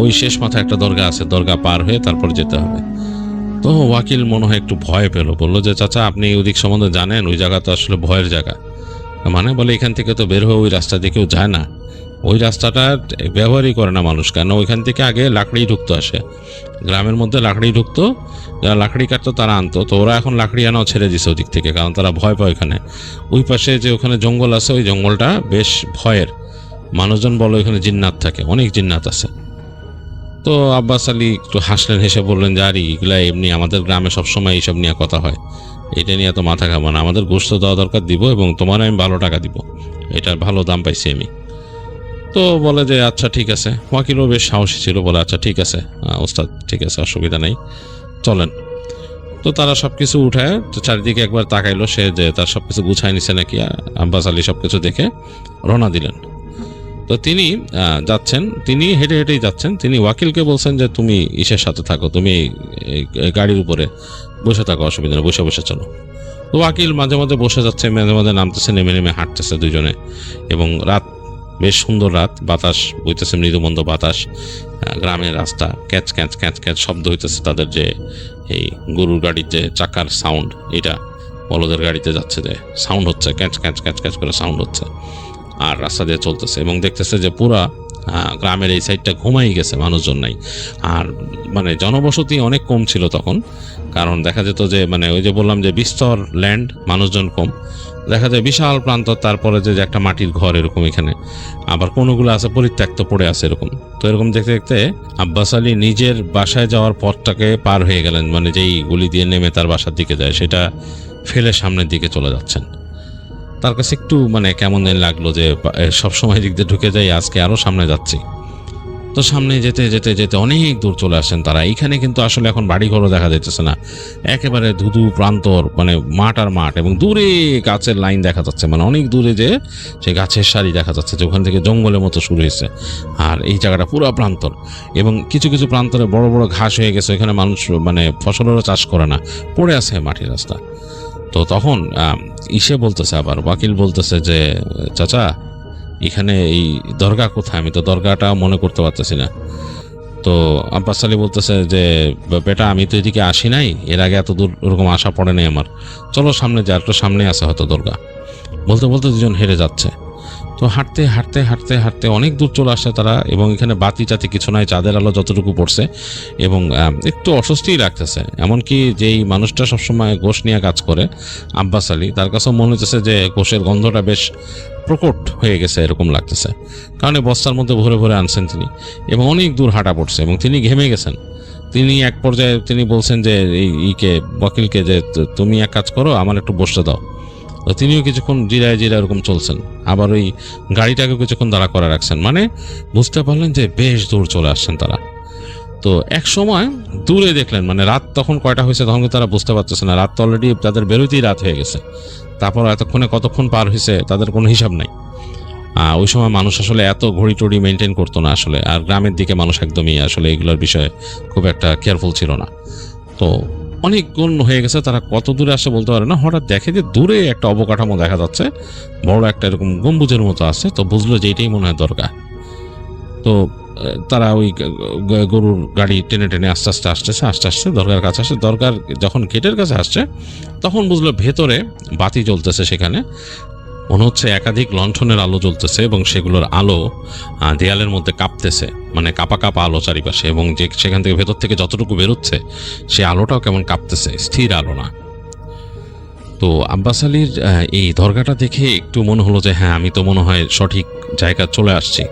ওই শেষ মাথায় একটা দরগা আছে, দরগা পার হয়ে তারপর যেতে হবে। তো ওয়াকিল মনে হয় একটু ভয় পেল, বললো যে চাচা আপনি ওদিক সম্বন্ধে জানেন, ওই জায়গা তো আসলে ভয়ের জায়গা। মানে বলে এখান থেকে তো বের হয়ে ওই রাস্তা দিয়ে কেউ যায় না, ওই রাস্তাটা ব্যবহারই করে না মানুষ, কেন ওইখান থেকে আগে লাকড়ি ঢুকতো, আসে গ্রামের মধ্যে লাকড়ি ঢুকতো, যারা লাকড়ি কাটতো তারা আনতো। তো ওরা এখন লাকড়ি আনাও ছেড়ে দিছে ওদিক থেকে, কারণ তারা ভয় পায় ওখানে। ওই পাশে যে ওখানে জঙ্গল আছে ওই জঙ্গলটা বেশ ভয়ের, মানুষজন বলো এখানে জিন্নাত থাকে, অনেক জিন্নাত আছে। তো আব্বাস আলী একটু হাসলেন, হেসে বললেন যে আরে এগুলা এমনি, আমাদের গ্রামে সবসময় এইসব নিয়ে কথা হয়, এটা নিয়ে এত মাথা খাবো না, আমাদের গোশত দেওয়া দরকার দিব এবং তোমার আমি ভালো টাকা দিব, এটার ভালো দাম পাইছি আমি। তো বলে যে আচ্ছা ঠিক আছে। ওয়াকিলও বেশ সাহসী ছিল, বলে আচ্ছা ঠিক আছে ওস্তাদ, ঠিক আছে, অসুবিধা নেই, চলেন। তো তারা সব কিছু উঠায়, তো চারিদিকে একবার তাকাইলো সে যে তার সব কিছু গুছাই নিছে নাকি। আব্বাস আলী সব কিছু দেখে রওনা দিলেন। তো তিনি যাচ্ছেন, তিনি হেঁটে হেঁটেই যাচ্ছেন। তিনি ওয়াকিলকে বলছেন যে তুমি ইসের সাথে থাকো, তুমি এই গাড়ির উপরে বসে থাকো, অসুবিধা নেই, বসে বসে চলো। তো ওয়াকিল মাঝে মাঝে বসে যাচ্ছে, মাঝে মাঝে নামতেছে, নেমে নেমে হাঁটতেছে দুজনে। এবং রাত, বেশ সুন্দর রাত, বাতাস বইতেছে, মৃদুমন্দ বাতাস, গ্রামের রাস্তা, ক্যাচ ক্যাচ ক্যাচ ক্যাচ শব্দ হইতেছে তাদের যে এই গরুর গাড়ির যে চাকার সাউন্ড, এটা বলদের গাড়িতে যাচ্ছে যে সাউন্ড হচ্ছে, ক্যাচ ক্যাচ ক্যাচ ক্যাচ করে সাউন্ড হচ্ছে, আর রাস্তা দিয়ে চলতেছে। এবং দেখতেছে যে পুরা গ্রামের এই সাইডটা ঘুমাই গেছে, মানুষজন নাই। আর মানে জনবসতি অনেক কম ছিল তখন, কারণ দেখা যেত যে মানে ওই যে বললাম যে বিস্তর ল্যান্ড, মানুষজন কম, দেখা যায় বিশাল প্রান্ত, তারপরে যে একটা মাটির ঘর এরকম এখানে, আবার কোনোগুলো আছে পরিত্যক্ত পড়ে আছে এরকম। তো এরকম দেখতে দেখতে আব্বাস আলী নিজের বাসায় যাওয়ার পথটাকে পার হয়ে গেলেন, মানে যেই গুলি দিয়ে নেমে তার বাসার দিকে যায় সেটা ফেলে সামনের দিকে চলে যাচ্ছেন। তার কাছে একটু মানে কেমন যেন লাগলো যে সবসময় দিক দিয়ে ঢুকে যাই, আজকে আরও সামনে যাচ্ছি। তো সামনে যেতে যেতে যেতে অনেক দূর চলে আসেন তারা। এইখানে কিন্তু আসলে এখন বাড়িঘরও দেখা যাচ্ছে না, একেবারে ধুধু প্রান্তর, মানে মাঠ আর মাঠ, এবং দূরে গাছের লাইন দেখা যাচ্ছে, মানে অনেক দূরে যে সে গাছের সারি দেখা যাচ্ছে, যে ওখান থেকে জঙ্গলের মতো শুরু হয়েছে। আর এই জায়গাটা পুরো প্রান্তর, এবং কিছু কিছু প্রান্তরে বড় বড় ঘাস হয়ে গেছে, এখানে মানুষ মানে ফসলেরও চাষ করে না, পড়ে আছে মাটির রাস্তা। তো তখন ইসে বলতেছে, আবার ওয়াকিল বলতেছে যে চাচা এখানে এই দরগা কোথায়, আমি তো দরগাটা মনে করতে পারতেছি না। তো আব্বাস আলী বলতেছে যে বেটা আমি তো এদিকে আসি নাই, এর আগে এত দূর ওরকম আসা পড়ে নাই আমার, চলো সামনে যা, একটু সামনে আছে হয়তো দরগা। বলতে বলতে দুজন হেরে যাচ্ছে। তো হাঁটতে হাঁটতে হাঁটতে হাঁটতে অনেক দূর চলে আসছে তারা, এবং এখানে বাতি টাতি কিছু নাই, চাঁদের আলো যতটুকু পড়ছে, এবং একটু অস্বস্তিই লাগতেছে। এমনকি যেই মানুষটা সবসময় গোশ নিয়ে কাজ করে আব্বাস আলী, তার কাছেও মনে হচ্ছে যে গোশের গন্ধটা বেশ প্রকট হয়ে গেছে এরকম লাগতেছে, কারণ এই বস্তার মধ্যে ভরে ভরে আনছেন তিনি, এবং অনেক দূর হাঁটা পড়ছে, এবং তিনি ঘেমে গেছেন। তিনি এক পর্যায়ে তিনি বলছেন যে ইকে ওয়াকিলকে যে তুমি এক কাজ করো, আমার একটু বসতে দাও। তো তিনিও কিছুক্ষণ জিরায় জিরায় এরকম চলছেন, আবার ওই গাড়িটাকে কিছুক্ষণ দাঁড়া করে রাখছেন, মানে বুঝতে পারলেন যে বেশ দূর চলে আসছেন তারা। তো এক সময় দূরে দেখলেন, মানে রাত তখন কয়টা হয়েছে তখন তারা বুঝতে পারতেছে না, রাত তো অলরেডি তাদের বেরোতেই রাত হয়ে গেছে। তারপর এতক্ষণে কতক্ষণ পার হয়েছে তাদের কোনো হিসাব নাই। ওই সময় মানুষ আসলে এত ঘড়ি টড়ি মেনটেন করতো না আসলে, আর গ্রামের দিকে মানুষ একদমই আসলে এগুলোর বিষয়ে খুব একটা কেয়ারফুল ছিল না। তো অনেকক্ষণ হয়ে গেছে, তারা কত দূরে আসে বলতে পারে না। হঠাৎ দেখে যে দূরে একটা অবকাঠামো দেখা যাচ্ছে, বড় একটা এরকম গম্বুজের মতো আছে। তো বুঝলো যে এটাই মনে হয় দরগা। তো তারা ওই গরুর গাড়ি টেনে টেনে আস্তে আস্তে আস্তে আস্তে দরগার কাছে আসে। দরগার যখন গেটের কাছে আসছে তখন বুঝলো ভেতরে বাতি জ্বলতেছে, সেখানে মনে হচ্ছে একাধিক লণ্ঠনের আলো জ্বলতেছে, এবং সেগুলোর আলো দেয়ালের মধ্যে কাঁপতেছে, মানে কাঁপা কাঁপা আলো চারিপাশে, এবং যে সেখান থেকে ভেতর থেকে যতটুকু বেরোচ্ছে সে আলোটাও কেমন কাঁপতেছে, স্থির আলো না। তো আব্বাস আলীর এই দরগাটা দেখে একটু মনে হলো যে হ্যাঁ, আমি তো মনে হয় সঠিক জায়গা চলে আসছি।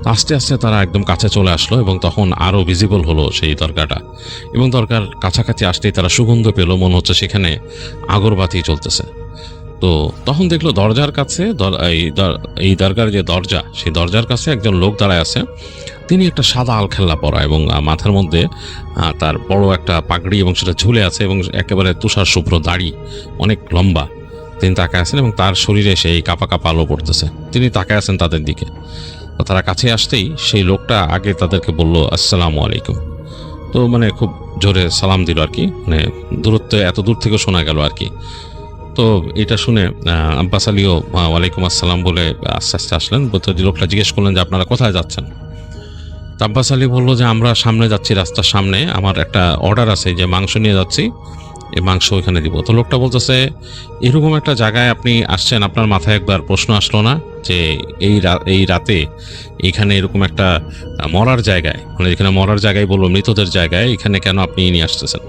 তো আস্তে আস্তে তারা একদম কাছে চলে আসলো, এবং তখন আরও ভিজিবল হলো সেই দরগাটা, এবং দরগার কাছাকাছি আসতেই তারা সুগন্ধ পেল, মনে হচ্ছে সেখানে আগরবাতি চলতেছে। তো তখন দেখলো দরজার কাছে, এই দরগার যে দরজা, সেই দরজার কাছে একজন লোক দাঁড়ায় আছে। তিনি একটা সাদা আলখেল্লা পরা, এবং মাথার মধ্যে তার বড় একটা পাগড়ি, এবং সেটা ঝুলে আছে, এবং একেবারে তুষার শুভ্র দাড়ি, অনেক লম্বা। তিনি তাকায় আছেন, এবং তার শরীরে সেই কাঁপা কাঁপা আলো পড়তেছে। তিনি তাকায় আছেন তাদের দিকে। তো তারা কাছে আসতেই সেই লোকটা আগে তাদেরকে বলল আসসালামু আলাইকুম। তো মানে খুব জোরে সালাম দিল আর কি, মানে দূরত্বে এত দূর থেকে শোনা গেল আর কি। তো এটা শুনে আব্বাস আলীও ওয়ালাইকুম আসসালাম বলে আস্তে আস্তে আসলেন। লোকটা জিজ্ঞেস করলেন যে আপনারা কোথায় যাচ্ছেন। তো আব্বাস আলী বললো যে আমরা সামনে যাচ্ছি, রাস্তার সামনে আমার একটা অর্ডার আছে, যে মাংস নিয়ে যাচ্ছি, এই মাংস ওইখানে দিব। তো লোকটা বলতেছে এরকম একটা জায়গায় আপনি আসছেন, আপনার মাথায় একবার প্রশ্ন আসলো না যে এই রাতে এখানে এরকম একটা মরার জায়গায়, মানে এখানে মরার জায়গায় বলবো মৃতদের জায়গায়, এখানে কেন আপনি নিয়ে আসতেছেন?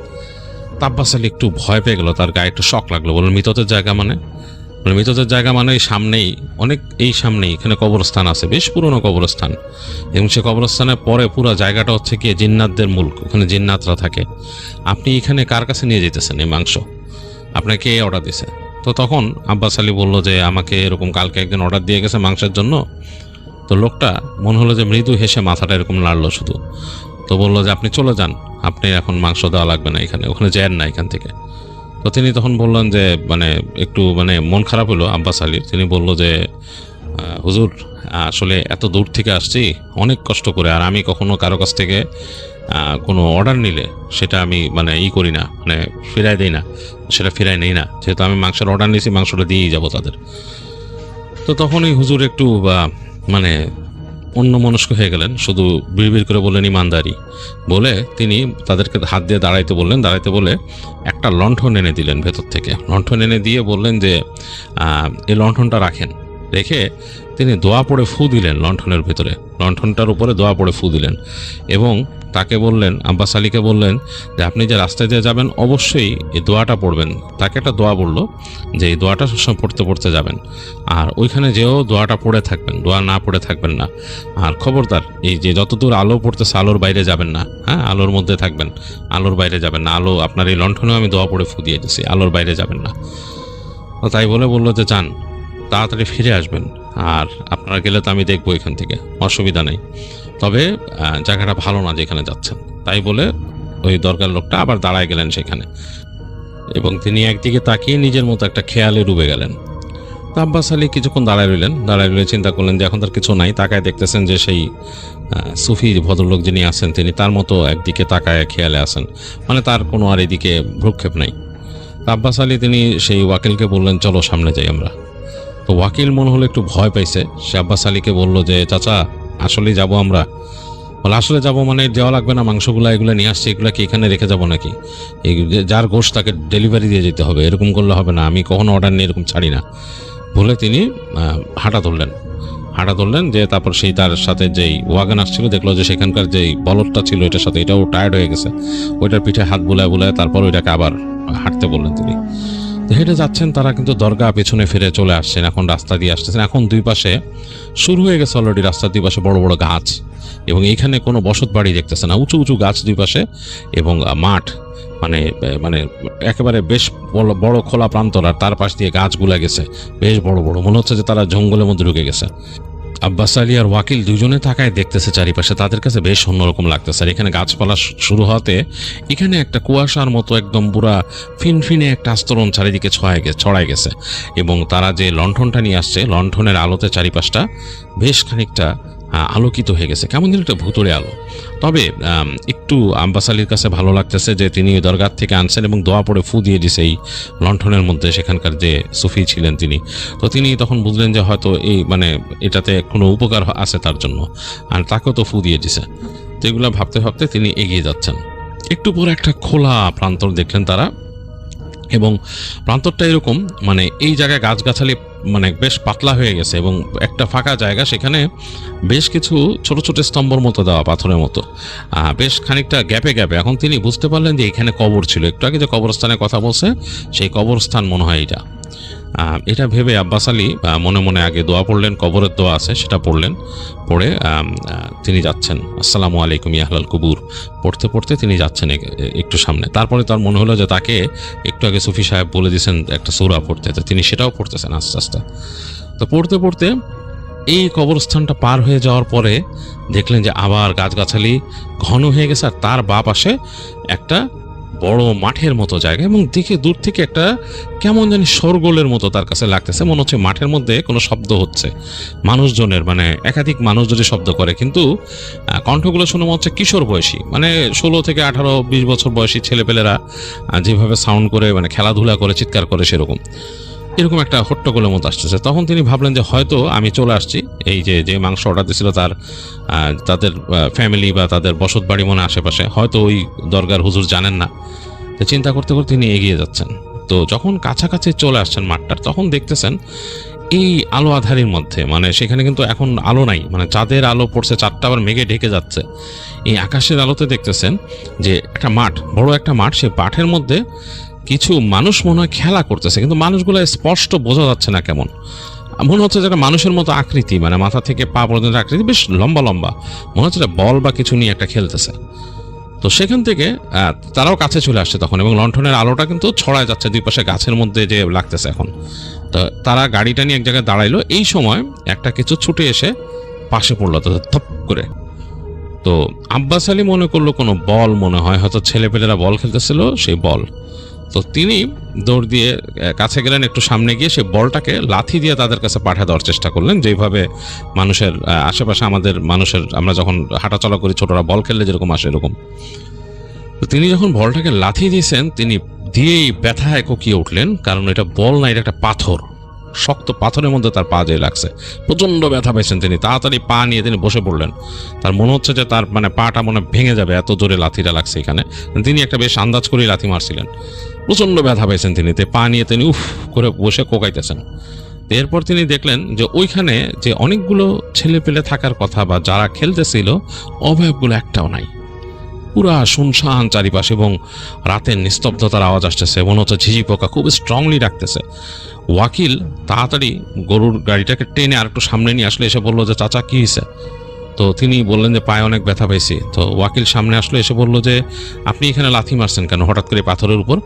আব্বাস আলী একটু ভয় পেয়ে গেল, তার গায়ে একটু শক লাগলো, বলল মৃতদের জায়গা মানে? মানে মৃতদের জায়গা মানে এই সামনেই, অনেক এই সামনেই এখানে কবরস্থান আছে, বেশ পুরনো কবরস্থান, এবং সে কবরস্থানের পরে পুরো জায়গাটা হচ্ছে কি জিন্নাতদের মুলক, ওখানে জিন্নাতরা থাকে। আপনি এখানে কার কাছে নিয়ে যেতেছেন এই মাংস? আপনাকে অর্ডার দিছে? তো তখন আব্বাস আলী বলল যে আমাকে এরকম কালকে একদিন অর্ডার দিয়ে গেছে মাংসের জন্য। তো লোকটা মনে হলো যে মৃদু হেসে মাথাটা এরকম নাড়লো শুধু, তো বললো যে আপনি চলে যান, আপনি এখন মাংস দেওয়া লাগবে না, এখানে ওখানে যান না এখান থেকে। তো তিনি তখন বললেন যে মানে একটু মানে মন খারাপ হলো আব্বাস আলীর। তিনি বলল যে হুজুর আসলে এত দূর থেকে আসছি অনেক কষ্ট করে, আর আমি কখনো কারো কাছ থেকে কোনো অর্ডার নিলে সেটা আমি মানে করি না, মানে ফিরাই দিই না, সেটা ফিরাই নেই না, যেহেতু আমি মাংসের অর্ডার নিয়েছি মাংসটা দিয়েই যাবো তাদের। তো তখনই হুজুর একটু মানে অন্য মনস্ক হয়ে গেলেন, শুধু বিড়বিড় করে বললেন ইমানদারি বলে তিনি তাদেরকে হাত দিয়ে দাঁড়াইতে বললেন। দাঁড়াইতে বলে একটা লণ্ঠন এনে দিলেন ভেতর থেকে। লণ্ঠন এনে দিয়ে বললেন যে এই লণ্ঠনটা রাখেন। রেখে তিনি দোয়া পড়ে ফু দিলেন লণ্ঠনের ভেতরে, লণ্ঠনটার উপরে দোয়া পড়ে ফু দিলেন, এবং তাকে বললেন, আব্বাস আলীকে বললেন যে আপনি যে রাস্তায় দিয়ে যাবেন অবশ্যই এই দোয়াটা পড়বেন। তাকে একটা দোয়া বললো যে এই দোয়াটা সবসময় পড়তে পড়তে যাবেন, আর ওইখানে যেও দোয়াটা পড়ে থাকবেন, দোয়া না পড়ে থাকবেন না। আর খবরদার এই যে যতদূর আলো পড়তেছে আলোর বাইরে যাবেন না, হ্যাঁ, আলোর মধ্যে থাকবেন, আলোর বাইরে যাবেন না। আলো আপনার এই লণ্ঠনেও আমি দোয়া পড়ে ফু দিয়ে দিচ্ছি, আলোর বাইরে যাবেন না। তো তাই বলে বললো যে যান, তাড়াতাড়ি ফিরে আসবেন, আর আপনারা গেলে তো আমি দেখবো এখান থেকে, অসুবিধা নেই, তবে জায়গাটা ভালো না যেখানে যাচ্ছেন। তাই বলে ওই দরকার লোকটা আবার দাঁড়ায় গেলেন সেখানে, এবং তিনি একদিকে তাকিয়ে নিজের মতো একটা খেয়ালে ডুবে গেলেন। তো আব্বাস আলী কিছুক্ষণ দাঁড়ায় রইলেন, চিন্তা করলেন যে এখন তার কিছু নাই। তাকায় দেখতেছেন যে সেই সুফি ভদ্রলোক যিনি আছেন তিনি তার মতো একদিকে তাকায় খেয়ালে আছেন, মানে তার কোনো আর এদিকে ভ্রুক্ষেপ নাই। আব্বাস আলী তিনি সেই ওয়াকিলকে বললেন চলো সামনে যাই আমরা। তো ওয়াকিল মনে হলো একটু ভয় পাইছে, সে আব্বাস আলীকে বলল যে চাচা আসলেই যাব আমরা? বলে আসলে যাব মানে যাওয়া লাগবে না, মাংসগুলো এগুলো নিয়ে আসছে, এগুলো কি এখানে রেখে যাব নাকি? এই যার গোশ তাকে ডেলিভারি দিয়ে যেতে হবে, এরকম করলে হবে না, আমি কখনো অর্ডার নিয়ে এরকম ছাড়ি না বলে তিনি হাঁটা ধরলেন যে তারপর সেই তার সাথে যেই ওয়াগন আসছিল দেখলো যে সেখানকার যেই বলদটা ছিল এটার সাথে এটাও টায়ার্ড হয়ে গেছে, ওইটার পিঠে হাত বুলায় তারপর ওইটাকে আবার হাঁটতে বললেন তিনি। হেঁটে যাচ্ছেন তারা, কিন্তু দরগা পেছনে ফিরে চলে আসছেন, এখন রাস্তা দিয়ে আসতেছেন। এখন দুই পাশে শুরু হয়ে গেছে অলরেডি, রাস্তার দুই পাশে বড় বড় গাছ, এবং এইখানে কোনো বসত বাড়ি দেখতেছে না, উঁচু উঁচু গাছ দুই পাশে, এবং মাঠ মানে মানে একেবারে বেশ বড় খোলা প্রান্তর, আর তার পাশ দিয়ে গাছগুলা গেছে বেশ বড় বড়, মনে হচ্ছে যে তারা জঙ্গলের মধ্যে ঢুকে গেছে। আব্বাস আলী আর ওয়াকিল দুজনে তাকায় দেখতেছে চারিপাশে, তাদের কাছে বেশ অন্যরকম লাগতেছে। আর এখানে গাছপালা শুরু হতে এখানে একটা কুয়াশার মতো একদম পুরা ফিনফিনে একটা আস্তরণ চারিদিকে ছড়ায় গেছে, এবং তারা যে লণ্ঠনটা নিয়ে আসছে লণ্ঠনের আলোতে চারিপাশটা বেশ খানিকটা আলোকিত হয়ে গেছে, কেমন যেন একটা ভুতুড়ে আলো। তবে একটু আব্বাস আলীর কাছে ভালো লাগতেছে যে তিনি দরগার থেকে আনছেন এবং দোয়া পড়ে ফু দিয়ে দিছে এই লণ্ঠনের মধ্যে, সেখানকার যে সুফি ছিলেন তিনি। তো তিনি তখন বুঝলেন যে হয়তো এই মানে এটাতে কোনো উপকার আছে তার জন্য, আর তাকেও তো ফু দিয়ে দিছে। তো এগুলো ভাবতে ভাবতে তিনি এগিয়ে যাচ্ছেন। একটু পরে একটা খোলা প্রান্তর দেখলেন তারা, এবং প্রান্তরটা এরকম মানে এই জায়গায় গাছগাছালি মানে বেশ পাতলা হয়ে গেছে, এবং একটা ফাঁকা জায়গা, সেখানে বেশ কিছু ছোট ছোট স্তম্ভর মতো দেওয়া পাথরের মতো, বেশ খানিকটা গ্যাপে। এখন তিনি বুঝতে পারলেন যে এখানে কবর ছিল, একটু আগে যে কবরস্থানের কথা বলছে সেই কবরস্থান মনে হয় এটা ভেবে আব্বাস আলী মনে মনে আগে দোয়া পড়লেন, কবরের দোয়া আছে সেটা পড়লেন, পড়ে তিনি যাচ্ছেন আসসালামু আলাইকুম ইয়া আহলাল কুবুর পড়তে পড়তে তিনি যাচ্ছেন একটু সামনে। তারপরে তার মনে হলো যে তাকে একটু আগে সুফি সাহেব বলে দিয়েছেন একটা সূরা পড়তে, তো তিনি সেটাও পড়তেছেন আস্তে আস্তে। তো পড়তে পড়তে এই কবরস্থানটা পার হয়ে যাওয়ার পরে দেখলেন যে আবার গাছগাছালি ঘন হয়ে গেছে, আর তার বাঁ পাশে একটা বড় মাঠের মতো জায়গা, এবং দেখে দূর থেকে একটা কেমন জানি শোরগোলের মতো তার কাছে লাগতেছে, মনে হচ্ছে মাঠের মধ্যে কোনো শব্দ হচ্ছে মানুষজনের, মানে একাধিক মানুষ যদি শব্দ করে, কিন্তু কণ্ঠগুলো শুনে মনে হচ্ছে কিশোর বয়সী, মানে 16 থেকে 18-20 বছর বয়সী ছেলেপেলেরা যেভাবে সাউন্ড করে মানে খেলাধুলা করে চিৎকার করে এরকম একটা হট্টগোলের মতো আসতেছে। তখন তিনি ভাবলেন যে হয়তো আমি চলে আসছি, এই যে মাংস অর্ডার দিয়েছিল তাদের ফ্যামিলি বা তাদের বসত বাড়ি মনে আশেপাশে, হয়তো ওই দরগার হুজুর জানেন না। তো চিন্তা করতে করতে তিনি এগিয়ে যাচ্ছেন। তো যখন কাছাকাছি চলে আসছেন মাঠটার, তখন দেখতেছেন এই আলো আধারির মধ্যে, মানে সেখানে কিন্তু এখন আলো নাই, মানে চাঁদের আলো পড়ছে, চাঁদটা আবার মেঘে ঢেকে যাচ্ছে, এই আকাশের আলোতে দেখতেছেন যে একটা মাঠ, বড় একটা মাঠ, সেই মাঠের মধ্যে কিছু মানুষ মনে হয় খেলা করতেছে, কিন্তু মানুষগুলো স্পষ্ট বোঝা যাচ্ছে না কেমন। মনে হচ্ছে যে একটা মানুষের মতো আকৃতি, মানে মাথা থেকে পা পর্যন্ত আকৃতি বেশ লম্বা লম্বা, মনে হচ্ছে বল বা কিছু নিয়ে একটা খেলতেছে। তো সেখান থেকে তারাও কাছে চলে আসছে তখন, এবং লণ্ঠনের আলোটা কিন্তু ছড়ায় যাচ্ছে দুই পাশে গাছের মধ্যে যে লাগতেছে এখন। তো তারা গাড়িটা নিয়ে এক জায়গায় দাঁড়াইলো। এই সময় একটা কিছু ছুটে এসে পাশে পড়লো তাদের থপ করে। তো আব্বাস আলী মনে করলো কোনো বল মনে হয়, হয়তো ছেলেপেলেরা বল খেলতেছিল সেই বল। তো তিনি দৌড় দিয়ে কাছে গেলেন, একটু সামনে গিয়ে সেই বলটাকে লাথি দিয়ে তাদের কাছে পাঠিয়ে দেওয়ার চেষ্টা করলেন, যেভাবে মানুষের আশেপাশে আমাদের মানুষের আমরা যখন হাঁটাচলা করি ছোটরা বল খেললে যেরকম আসে এরকম। তো তিনি যখন বলটাকে লাথি দিয়েছেন, তিনি দিয়েই ব্যথায় কোকিয়ে উঠলেন, কারণ এটা বল না, এটা একটা পাথর, শক্ত পাথরের মধ্যে তার পা যেয়ে লাগছে। প্রচণ্ড ব্যথা পেয়েছেন তিনি। তাড়াতাড়ি পা নিয়ে তিনি বসে পড়লেন। তার মনে হচ্ছে যে তার মানে পাটা মনে ভেঙে যাবে, এত জোরে লাথিটা লাগছে এখানে। তিনি একটা বেশ আন্দাজ করেই লাথি মারছিলেন। প্রচণ্ড ব্যথা পেয়েছেন তিনি, পা নিয়ে তিনি উফ করে বসে কোকাইতেছেন। এরপর তিনি দেখলেন যে ওইখানে যে অনেকগুলো ছেলে পেলে থাকার কথা বা যারা খেলতেছিল, অবয়বগুলো একটাও নাই। পুরা শুনশান চারিপাশে, এবং রাতের নিস্তব্ধতার আওয়াজ আসতেছে। মনে হচ্ছে ঝিঝি পোকা খুব স্ট্রংলি ডাকতেছে। ওয়াকিল তাড়াতাড়ি গরুর গাড়িটাকে টেনে আর একটু সামনে নিয়ে আসলে এসে বললো যে চাচা কি হয়েছে? তো তিনি বললেন যে পায়ে অনেক ব্যথা পাইছি। তো ওয়াকিল সামনে আসলো, এসে বললো যে আপনি এখানে লাথি মারছেন কেন হঠাৎ করে পাথরের উপর?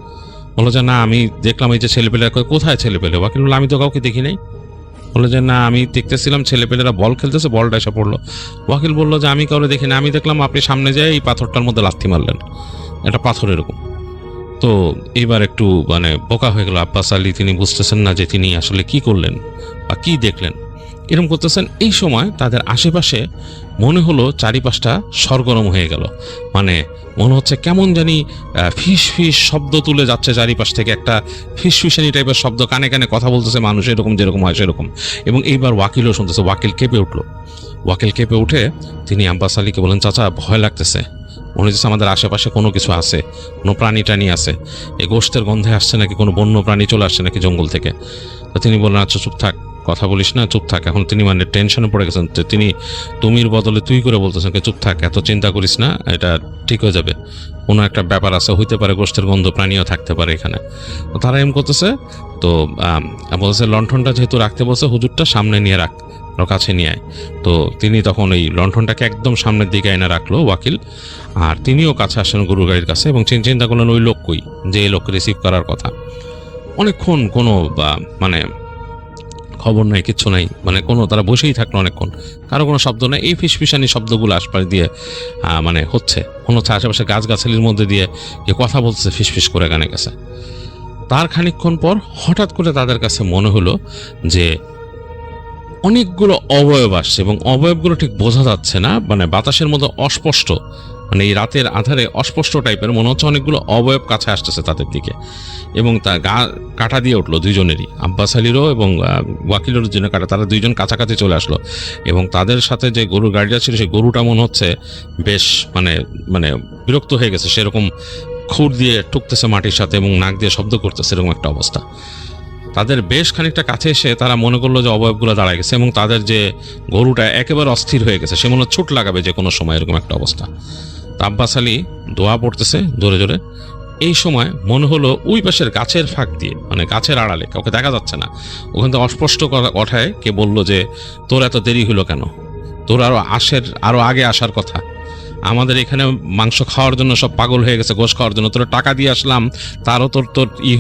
বললো যে না, আমি দেখলাম এই যে ছেলেপেলে। কোথায় ছেলেপেলে? ওয়াকিল বললো আমি তো কাউকে দেখি নাই। বললো যে না, আমি দেখতেছিলাম ছেলেপেলেরা বল খেলতেছে, বলটা এসে পড়লো। ওয়াকিল বললো যে আমি কাউকে দেখি না, আমি দেখলাম আপনি সামনে যেয়ে এই পাথরটার মধ্যে লাথি মারলেন, এটা পাথর এরকম। তো এবার একটু মানে বোকা হয়ে গেল আব্বাস আলী। তিনি বুঝতেছেন না যে তিনি আসলে কি করলেন বা কি দেখলেন, এরকম করতেছেন। এই সময় তাদের আশেপাশে মনে হলো চারিপাশটা সরগরম হয়ে গেল। মানে মনে হচ্ছে কেমন জানি ফিস ফিস শব্দ তুলে যাচ্ছে চারিপাশ থেকে, একটা ফিসফিসানি টাইপের শব্দ, কানে কানে কথা বলতেছে মানুষ, এরকম যেরকম হয় সেরকম। এবং এইবার ওয়াকিলও শুনতেছে। ওয়াকিল কেঁপে উঠলো। ওয়াকিল কেঁপে উঠে তিনি আব্বাস আলীকে বলেন, চাচা ভয় লাগতেছে, মনে হচ্ছে আমাদের আশেপাশে কোনো কিছু আছে, কোনো প্রাণী টানি আছে, এই গোশতের গন্ধে আসছে নাকি, কোনো বন্য প্রাণী চলে আসছে নাকি জঙ্গল থেকে। তো তিনি বললেন আচ্ছা চুপ থাক, কথা বলিস না, চুপ থাক। এখন তিনি মানে টেনশনে পড়ে গেছেন। তিনি তুমির বদলে তুই করে বলতেছেন চুপ থাক, এত চিন্তা করিস না, এটা ঠিক হয়ে যাবে, কোনো একটা ব্যাপার আছে, হইতে পারে গোশতের গন্ধ, প্রাণীও থাকতে পারে এখানে। তো তারা এম করতেছে। তো বলতেছে লণ্ঠনটা যেহেতু রাখতে বলছে, হুজুরটা সামনে নিয়ে রাখ, কাছে নিয়ে আয়। তো তিনি তখন এই লণ্ঠনটাকে একদম সামনের দিকে এনে রাখলো ওয়াকিল, আর তিনিও কাছে আসেন গরু গাড়ির কাছে, এবং চিন্তা করলেন ওই লোক কই, যে এই লোককে রিসিভ করার কথা। অনেকক্ষণ কোনো মানে খবর নাই, কিচ্ছু নাই, মানে কোনো, তারা বসেই থাকলো অনেকক্ষণ, কারো কোনো শব্দ নেই। এই ফিসফিসানি শব্দগুলো আশপাশ দিয়ে মানে হচ্ছে, মনে হচ্ছে আশেপাশে গাছগাছালির মধ্যে দিয়ে যে কথা বলতেছে ফিসফিস করে গানে গেছে। তার খানিকক্ষণ পর হঠাৎ করে তাদের কাছে মনে হলো যে অনেকগুলো অবয়ব আসছে, এবং অবয়বগুলো ঠিক বোঝা যাচ্ছে না, মানে বাতাসের মধ্যে অস্পষ্ট, মানে এই রাতের আধারে অস্পষ্ট টাইপের মনে হচ্ছে অনেকগুলো অবয়ব কাছে আসতেছে তাদের দিকে। এবং তা গা কাটা দিয়ে উঠলো দুইজনেরই, আব্বাস আলীরও এবং ওয়াকিলেরও জন্য কাটা। তারা দুইজন কাছাকাছি চলে আসলো, এবং তাদের সাথে যে গরুর গাড়িটা ছিল সেই গরুটা মনে হচ্ছে বেশ মানে মানে বিরক্ত হয়ে গেছে, সেরকম খুর দিয়ে ঠুকতেছে মাটির সাথে এবং নাক দিয়ে শব্দ করতেছে, এরকম একটা অবস্থা। তাদের বেশ খানিকটা কাছে এসে তারা মনে করলো যে অবয়বগুলো দাঁড়ায় গেছে, এবং তাদের যে গরুটা একেবারে অস্থির হয়ে গেছে, সে মনে ছুট লাগাবে যে কোনো সময়, এরকম একটা অবস্থা। তো আব্বাস আলী দোয়া পড়তেছে জোরে জোরে। এই সময় মনে হলো ওই পাশের গাছের ফাঁক দিয়ে, মানে গাছের আড়ালে, কাউকে দেখা যাচ্ছে না, ওখান থেকে অস্পষ্ট কথায় কে বললো যে তোর এত দেরি হলো কেন, তোর আরো আগে আসার কথা, আমাদের এখানে মাংস খাওয়ার জন্য সব পাগল হয়ে গেছে, গোশ খাওয়ার জন্য, তোর টাকা দিয়ে আসলাম, তারও তোর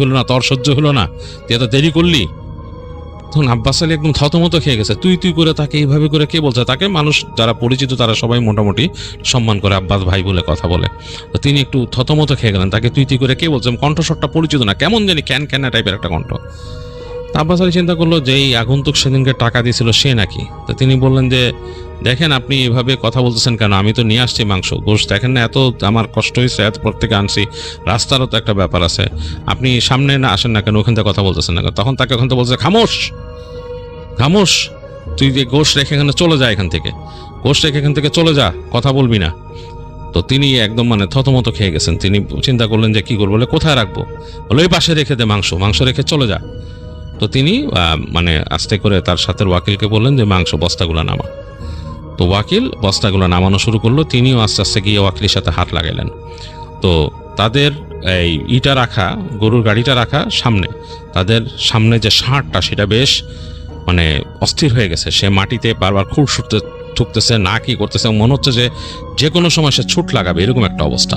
হলো না, তোর সহ্য হলো না, তুই এত দেরি করলি। তখন আব্বাস আলী একদম থতমত খেয়ে গেছে। তুই করে তাকে এইভাবে করে কে বলছে? তাকে মানুষ যারা পরিচিত তারা সবাই মোটামুটি সম্মান করে, আব্বাস ভাই বলে কথা বলে। তো তিনি একটু থতমত খেয়ে গেলেন, তাকে তুই করে কে বলছে, কণ্ঠস্বরটা পরিচিত না, কেমন জানি ক্যানা টাইপের একটা কণ্ঠ। আব্বাস আলী চিন্তা করলো যে এই আগন্তুক সেদিনকে টাকা দিয়েছিল সে নাকি। তো তিনি বললেন যে দেখেন আপনি এভাবে কথা বলতেছেন কেন, আমি তো নিয়ে আসছি মাংস গোশ, দেখেন না এত আমার কষ্ট হয়েছে, এত পর থেকে আনছি, রাস্তারও তো একটা ব্যাপার আছে, আপনি সামনে না আসেন না কেন, ওখান থেকে কথা বলতেছেন না কেন? তখন তাকে ওখান থেকে বলছে খামোশ, তুই যে গোশ রেখে এখানে চলে যা, এখান থেকে গোশ রেখে এখান থেকে চলে যা, কথা বলবি না। তো তিনি একদম মানে থতমত খেয়ে গেছেন। তিনি চিন্তা করলেন যে কি করবো, বলে কোথায় রাখবো, বলে ওই পাশে রেখে দে, মাংস রেখে চলে যা। তো তিনি মানে আস্তে করে তার সাথে ওয়াকিলকে বললেন যে মাংস বস্তাগুলো নামা। তো ওয়াকিল বস্তাগুলো নামানো শুরু করলো, তিনিও আস্তে আস্তে গিয়ে ওয়াকিলের সাথে হাত লাগাইলেন। তো তাদের এই ইটা রাখা, গরুর গাড়িটা রাখা সামনে, তাদের সামনে যে ষাঁড়টা সেটা বেশ মানে অস্থির হয়ে গেছে। সে মাটিতে বারবার খুব ঠুকতেছে, না কি করতেছে, মনে হচ্ছে যে কোনো সময় সে ছুট লাগাবে, এরকম একটা অবস্থা,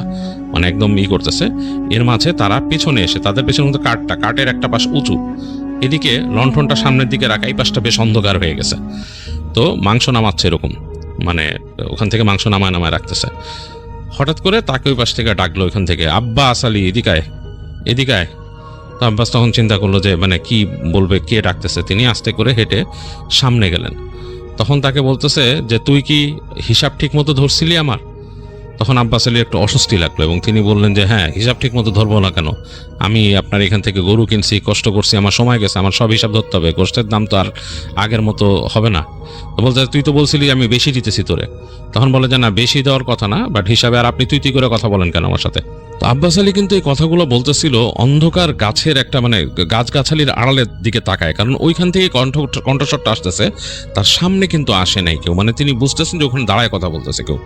মানে একদম করতেছে। এর মাঝে তারা পিছনে এসে, তাদের পেছনে মধ্যে কাঠের একটা পাশ উঁচু, এদিকে লণ্ঠনটা সামনের দিকে রাখা, এই পাশটা বেশ অন্ধকার হয়ে গেছে। তো মাংস নামাচ্ছে এরকম, মানে ওখান থেকে মাংস নামায় রাখতেছে। হঠাৎ করে তাকে ওই পাশ থেকে ডাকলো ওইখান থেকে, আব্বাস আলী এদিকায়। তো আব্বাস তখন চিন্তা করলো যে মানে কি বলবে, কে ডাকতেছে। তিনি আস্তে করে হেঁটে সামনে গেলেন। তখন তাকে বলতেছে যে তুই কি হিসাব ঠিক মতো ধরছিলি আমার? তখন আব্বাস আলী একটু অস্বস্তি লাগলো এবং তিনি বললেন যে হ্যাঁ, হিসাব ঠিক মতো ধরবো না কেন, আমি আপনার এখান থেকে গরু কিনছি, কষ্ট করছি, আমার সময় গেছে, আমার সব হিসাব ধরতে হবে, গোষ্ঠের দাম তো আর আগের মতো হবে না। তো বলতে তুই তো বলছিলি আমি বেশি দিতেছি তোরে। তখন বলে যে না, বেশি দেওয়ার কথা না, বাট হিসাবে আর আপনি তুই করে কথা বলেন কেন আমার সাথে? তো আব্বাস আলী কিন্তু এই কথাগুলো বলতেছিল অন্ধকার গাছের একটা মানে গাছগাছালির আড়ালের দিকে তাকায়, কারণ ওইখান থেকে কণ্ঠস্বরটা আসতেছে, তার সামনে কিন্তু আসে নাই কেউ, মানে তিনি বুঝতেছেন যে ওখানে দাঁড়ায় কথা বলতেছে কেউ।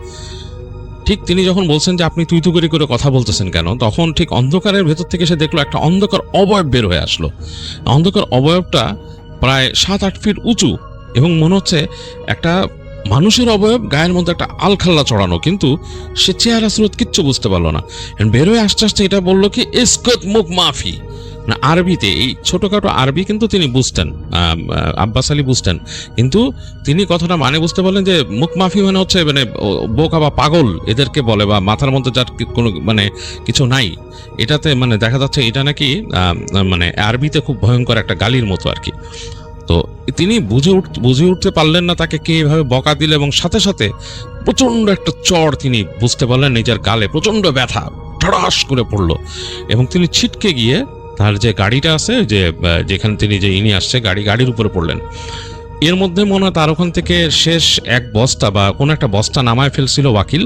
ঠিক তিনি যখন বলছেন যে আপনি তুই করে কথা বলতেছেন কেন, তখন ঠিক অন্ধকারের ভেতর থেকে সে দেখলো একটা অন্ধকার অবয়ব বের হয়ে আসলো। অন্ধকার অবয়বটা প্রায় 7-8 ফিট উঁচু এবং মনে হচ্ছে একটা মানুষের অবয়ব, গায়ের মধ্যে একটা আলখাল্লা চড়ানো, কিন্তু সে চেহারা স্রোত কিচ্ছু বুঝতে পারলো না। বের হয়ে আসতে আসতে এটা বললো কি ইসকত মুখ মাফি, না আরবিতে, এই ছোটখাটো আরবি কিন্তু তিনি বুঝতেন, আব্বাস আলী বুঝতেন, কিন্তু তিনি কথাটা মানে বুঝতে পারলেন যে মুখ মাফি মানে হচ্ছে মানে বোকা বা পাগল এদেরকে বলে, বা মাথার মধ্যে যার কোনো মানে কিছু নাই, এটাতে মানে দেখা যাচ্ছে এটা নাকি মানে আরবিতে খুব ভয়ঙ্কর একটা গালির মতো আর কি। তো তিনি বুঝে উঠতে পারলেন না তাকে কে এভাবে বকা দিল, এবং সাথে সাথে প্রচন্ড একটা চড় তিনি বুঝতে পারলেন নিজের গালে, প্রচন্ড ব্যথা ঠড়াস করে পড়লো এবং তিনি ছিটকে গিয়ে তার যে গাড়িটা আছে, যেখানে তিনি যে ইনি আসছে গাড়ির উপরে পড়লেন। এর মধ্যে মনে হয় তার ওখান থেকে শেষ এক বস্তা বা কোনো একটা বস্তা নামায় ফেলছিল ওয়াকিল।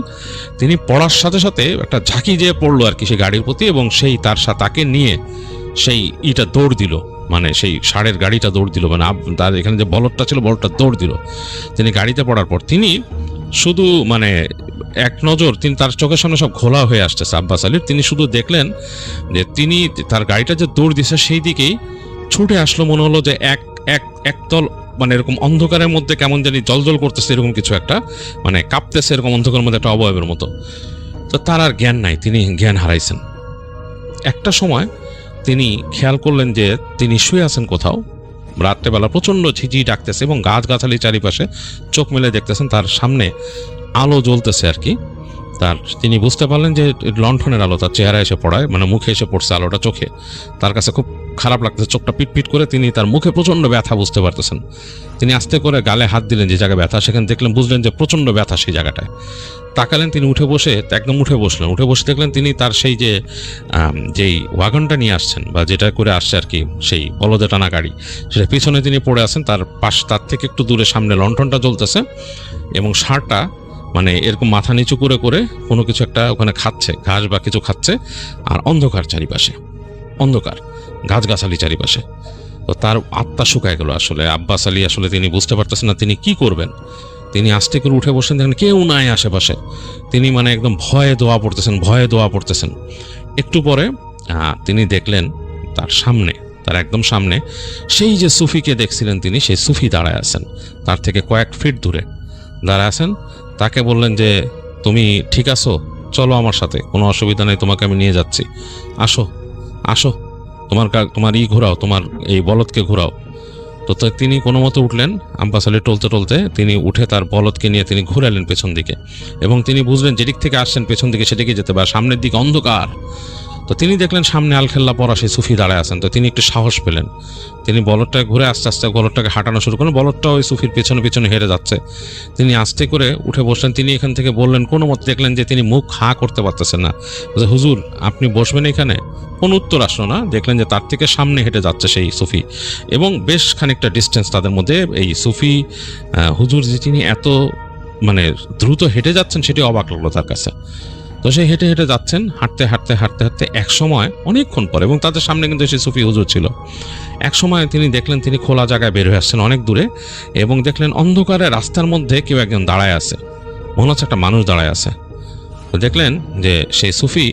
তিনি পড়ার সাথে সাথে একটা ঝাঁকি যেয়ে পড়লো আর কি সেই গাড়ির প্রতি, এবং সেই তাকে নিয়ে সেই ইটা দৌড় দিল, মানে সেই ষাঁড়ের গাড়িটা দৌড় দিল, মানে তার এখানে যে বলদটা ছিল বলদটা দৌড় দিল। তিনি গাড়িতে পড়ার পর তিনি শুধু মানে এক নজর তিনি তার চোখের সামনে সব ঘোলা হয়ে আসতেছে আব্বাস আলীর, তিনি শুধু দেখলেন যে তিনি তার গাড়িটা যে দৌড় দিছে সেই দিকেই ছুটে আসলো। মনে হলো যে একদল মানে এরকম অন্ধকারের মধ্যে কেমন জানি জলজল করতেছে, এরকম কিছু একটা মানে কাঁপতেছে এরকম অন্ধকারের মধ্যে একটা অবয়বের মতো। তো তার আর জ্ঞান নাই, তিনি জ্ঞান হারাইছেন। একটা সময় তিনি খেয়াল করলেন যে তিনি শুয়ে আছেন কোথাও, রাত্রেবেলা প্রচণ্ড ঝিঝি ডাকতেছে এবং গাছগাছালি চারিপাশে, চোখ মেলে দেখতেছেন তার সামনে আলো জ্বলতেছে আর কি। তিনি বুঝতে পারলেন যে লণ্ঠনের আলো তার চেহারা এসে পড়ায়, মানে মুখে এসে পড়ছে আলোটা চোখে। তার কাছে খুব খারাপ লাগতেছে, চোখটা পিটপিট করে, তিনি তার মুখে প্রচণ্ড ব্যথা বুঝতে পারতেছেন। তিনি আস্তে করে গালে হাত দিলেন যে জায়গায় ব্যথা, সেখানে দেখলেন, বুঝলেন যে প্রচণ্ড ব্যথা সেই জায়গাটায়। তাকালেন, তিনি উঠে বসলেন, উঠে বসে দেখলেন তিনি তার সেই যেই ওয়াগনটা নিয়ে আসছেন বা যেটা করে আসছে আর কি, সেই বলদে টানা গাড়ি, সেটা পিছনে তিনি পড়ে আছেন, তার থেকে একটু দূরে সামনে লণ্ঠনটা জ্বলতেছে এবং ষাঁড়টা মানে এরকম মাথা নিচু করে কোনো কিছু একটা ওখানে খাচ্ছে, ঘাস বা কিছু খাচ্ছে, আর অন্ধকার চারিপাশে, অন্ধকার গাছগাছালি চারিপাশে। তো তার আত্মা শুকায় গেল আসলে। আব্বাস আলী আসলে তিনি বুঝতে পারতেছেন না তিনি কি করবেন। তিনি আস্তে করে উঠে বসেন, দেখেন কেউ নাই আশেপাশে। তিনি মানে একদম ভয়ে দোয়া পড়তেছেন। একটু পরে তিনি দেখলেন তার একদম সামনে সেই যে সুফিকে দেখছিলেন তিনি, সেই সুফি দাঁড়ায় আছেন, তার থেকে কয়েক ফিট দূরে দাঁড়ায় আছেন। তাকে বললেন যে তুমি ঠিক আছো, চলো আমার সাথে, কোনো অসুবিধা নেই, তোমাকে আমি নিয়ে যাচ্ছি, আসো তোমার ঘোরাও, তোমার এই বলদকে ঘোরাও। তো তিনি কোনো মতো উঠলেন, আব্বাস আলী টলতে তিনি উঠে তার বলদকে নিয়ে তিনি ঘুরালেন পেছন দিকে, এবং তিনি বুঝলেন যেদিক থেকে আসছেন পেছন দিকে সেদিকে যেতে পারে, সামনের দিকে অন্ধকার। তো তিনি দেখলেন সামনে আলখেল্লা পরা সেই সুফি দাঁড়ায় আছেন। তো তিনি একটু সাহস পেলেন, তিনি বলদটাকে ঘুরে আস্তে আস্তে বলদটাকে হাঁটানো শুরু করেন। বলদটা ওই সুফির পেছনে হেঁটে যাচ্ছে। তিনি আস্তে করে উঠে বসলেন। তিনি এখান থেকে বললেন, কোনো মতে দেখলেন যে তিনি মুখ হাঁ করতে পারতেছেন না। হুজুর আপনি বসবেন এখানে? কোনো উত্তর আসলো না। দেখলেন যে তার থেকে সামনে হেঁটে যাচ্ছে সেই সুফি, এবং বেশ খানিকটা ডিস্টেন্স তাদের মধ্যে। এই সুফি হুজুর যে তিনি এত মানে দ্রুত হেঁটে যাচ্ছেন সেটি অবাক লাগলো তার কাছে। তো সে হেঁটে যাচ্ছেন, হাঁটতে এক সময় অনেকক্ষণ পর, এবং তাদের সামনে কিন্তু সেই সুফি হুজুর ছিল। এক সময় তিনি দেখলেন তিনি খোলা জায়গায় বের হয়ে আসছেন অনেক দূরে, এবং দেখলেন অন্ধকারে রাস্তার মধ্যে কেউ একজন দাঁড়ায় আছে, মনে হচ্ছে একটা মানুষ দাঁড়ায় আছে। তো দেখলেন যে সেই সুফি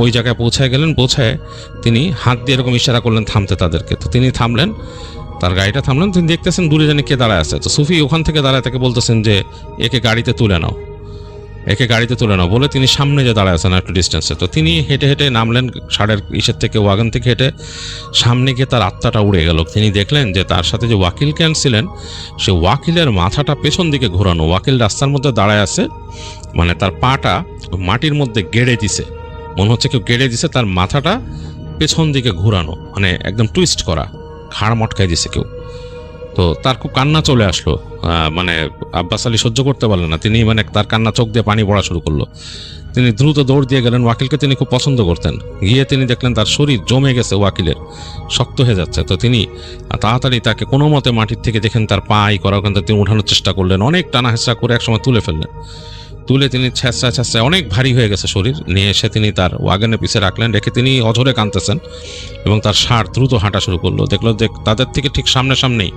ওই জায়গায় পৌঁছায় গেলেন। পৌঁছায় তিনি হাত দিয়ে এরকম ইশারা করলেন থামতে তাদেরকে। তো তিনি থামলেন, তার গাড়িটা থামলেন। তিনি দেখতেছেন দূরে জানি কে দাঁড়ায় আছে। তো সুফি ওখান থেকে দাঁড়ায় তাকে বলতেছেন যে একে গাড়িতে তুলে নাও, একে গাড়িতে তুলে নাও বলে তিনি সামনে যে দাঁড়ায় আছেন একটু ডিস্টেন্সে। তো তিনি হেঁটে হেঁটে নামলেন ষাঁড়ের ইসের থেকে, ওয়াগন থেকে হেঁটে সামনে গিয়ে তার আত্মাটা উড়ে গেল। তিনি দেখলেন যে তার সাথে যে ওয়াকিলকে আনছিলেন সে ওয়াকিলের মাথাটা পেছন দিকে ঘোরানো। ওয়াকিল রাস্তার মধ্যে দাঁড়ায় আছে, মানে তার পাটা মাটির মধ্যে গেড়ে দিছে, মনে হচ্ছে কেউ গেড়ে দিছে, তার মাথাটা পেছন দিকে ঘোরানো, মানে একদম টুইস্ট করা, ঘাড় মটকাই দিছে কেউ। তো তার খুব কান্না চলে আসলো, মানে আব্বাস আলী সহ্য করতে পারলেন না। তিনি মানে তার কান্না চোখ দিয়ে পানি পড়া শুরু করলো। তিনি দ্রুত দৌড় দিয়ে গেলেন। ওয়াকিলকে তিনি খুব পছন্দ করতেন। গিয়ে তিনি দেখলেন তার শরীর জমে গেছে, ওয়াকিলের শক্ত হয়ে যাচ্ছে। তো তিনি তাড়াতাড়ি তাকে কোনো মতে মাটির থেকে দেখেন তার পা করা, ওখান থেকে তিনি উঠানোর চেষ্টা করলেন। অনেক টানা হেঁচড়া করে একসময় তুলে ফেললেন। তুলে তিনি ছ্যাঁচড়া অনেক ভারী হয়ে গেছে শরীর, নিয়ে এসে তিনি তার ওয়াগনের পিছে রাখলেন। রেখে তিনি অঝরে কাঁদতেছেন এবং তার ষাঁড় দ্রুত হাঁটা শুরু করলো। দেখলো যে তাদের থেকে ঠিক সামনেই,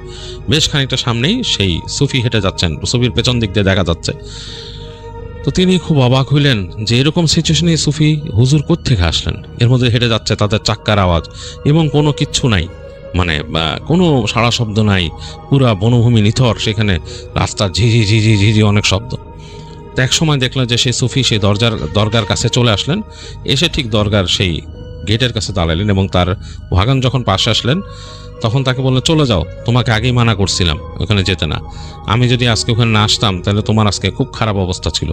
বেশ খানিকটা সামনেই সেই সুফি হেঁটে যাচ্ছেন, সুফির পেছন দিক দিয়ে দেখা যাচ্ছে। তো তিনি খুব অবাক হইলেন যে এরকম সিচুয়েশনে সুফি হুজুর কোত্থেকে আসলেন, এর মধ্যে হেঁটে যাচ্ছে, তাদের চাক্কার আওয়াজ এবং কোনো কিচ্ছু নাই, মানে কোনো সাড়া শব্দ নাই, পুরা বনভূমি নিথর, সেখানে রাস্তা ঝিঝি ঝিঝি ঝিঝি অনেক শব্দ। তো এক সময় দেখলেন যে সেই সুফি সেই দরগার কাছে চলে আসলেন। এসে ঠিক দরগার সেই গেটের কাছে দাঁড়ালেন এবং তার ওয়াগন যখন পাশে আসলেন তখন তাকে বললেন, চলে যাও, তোমাকে আগেই মানা করছিলাম ওখানে যেতে না। আমি যদি আজকে ওখানে না আসতাম তাহলে তোমার আজকে খুব খারাপ অবস্থা ছিল।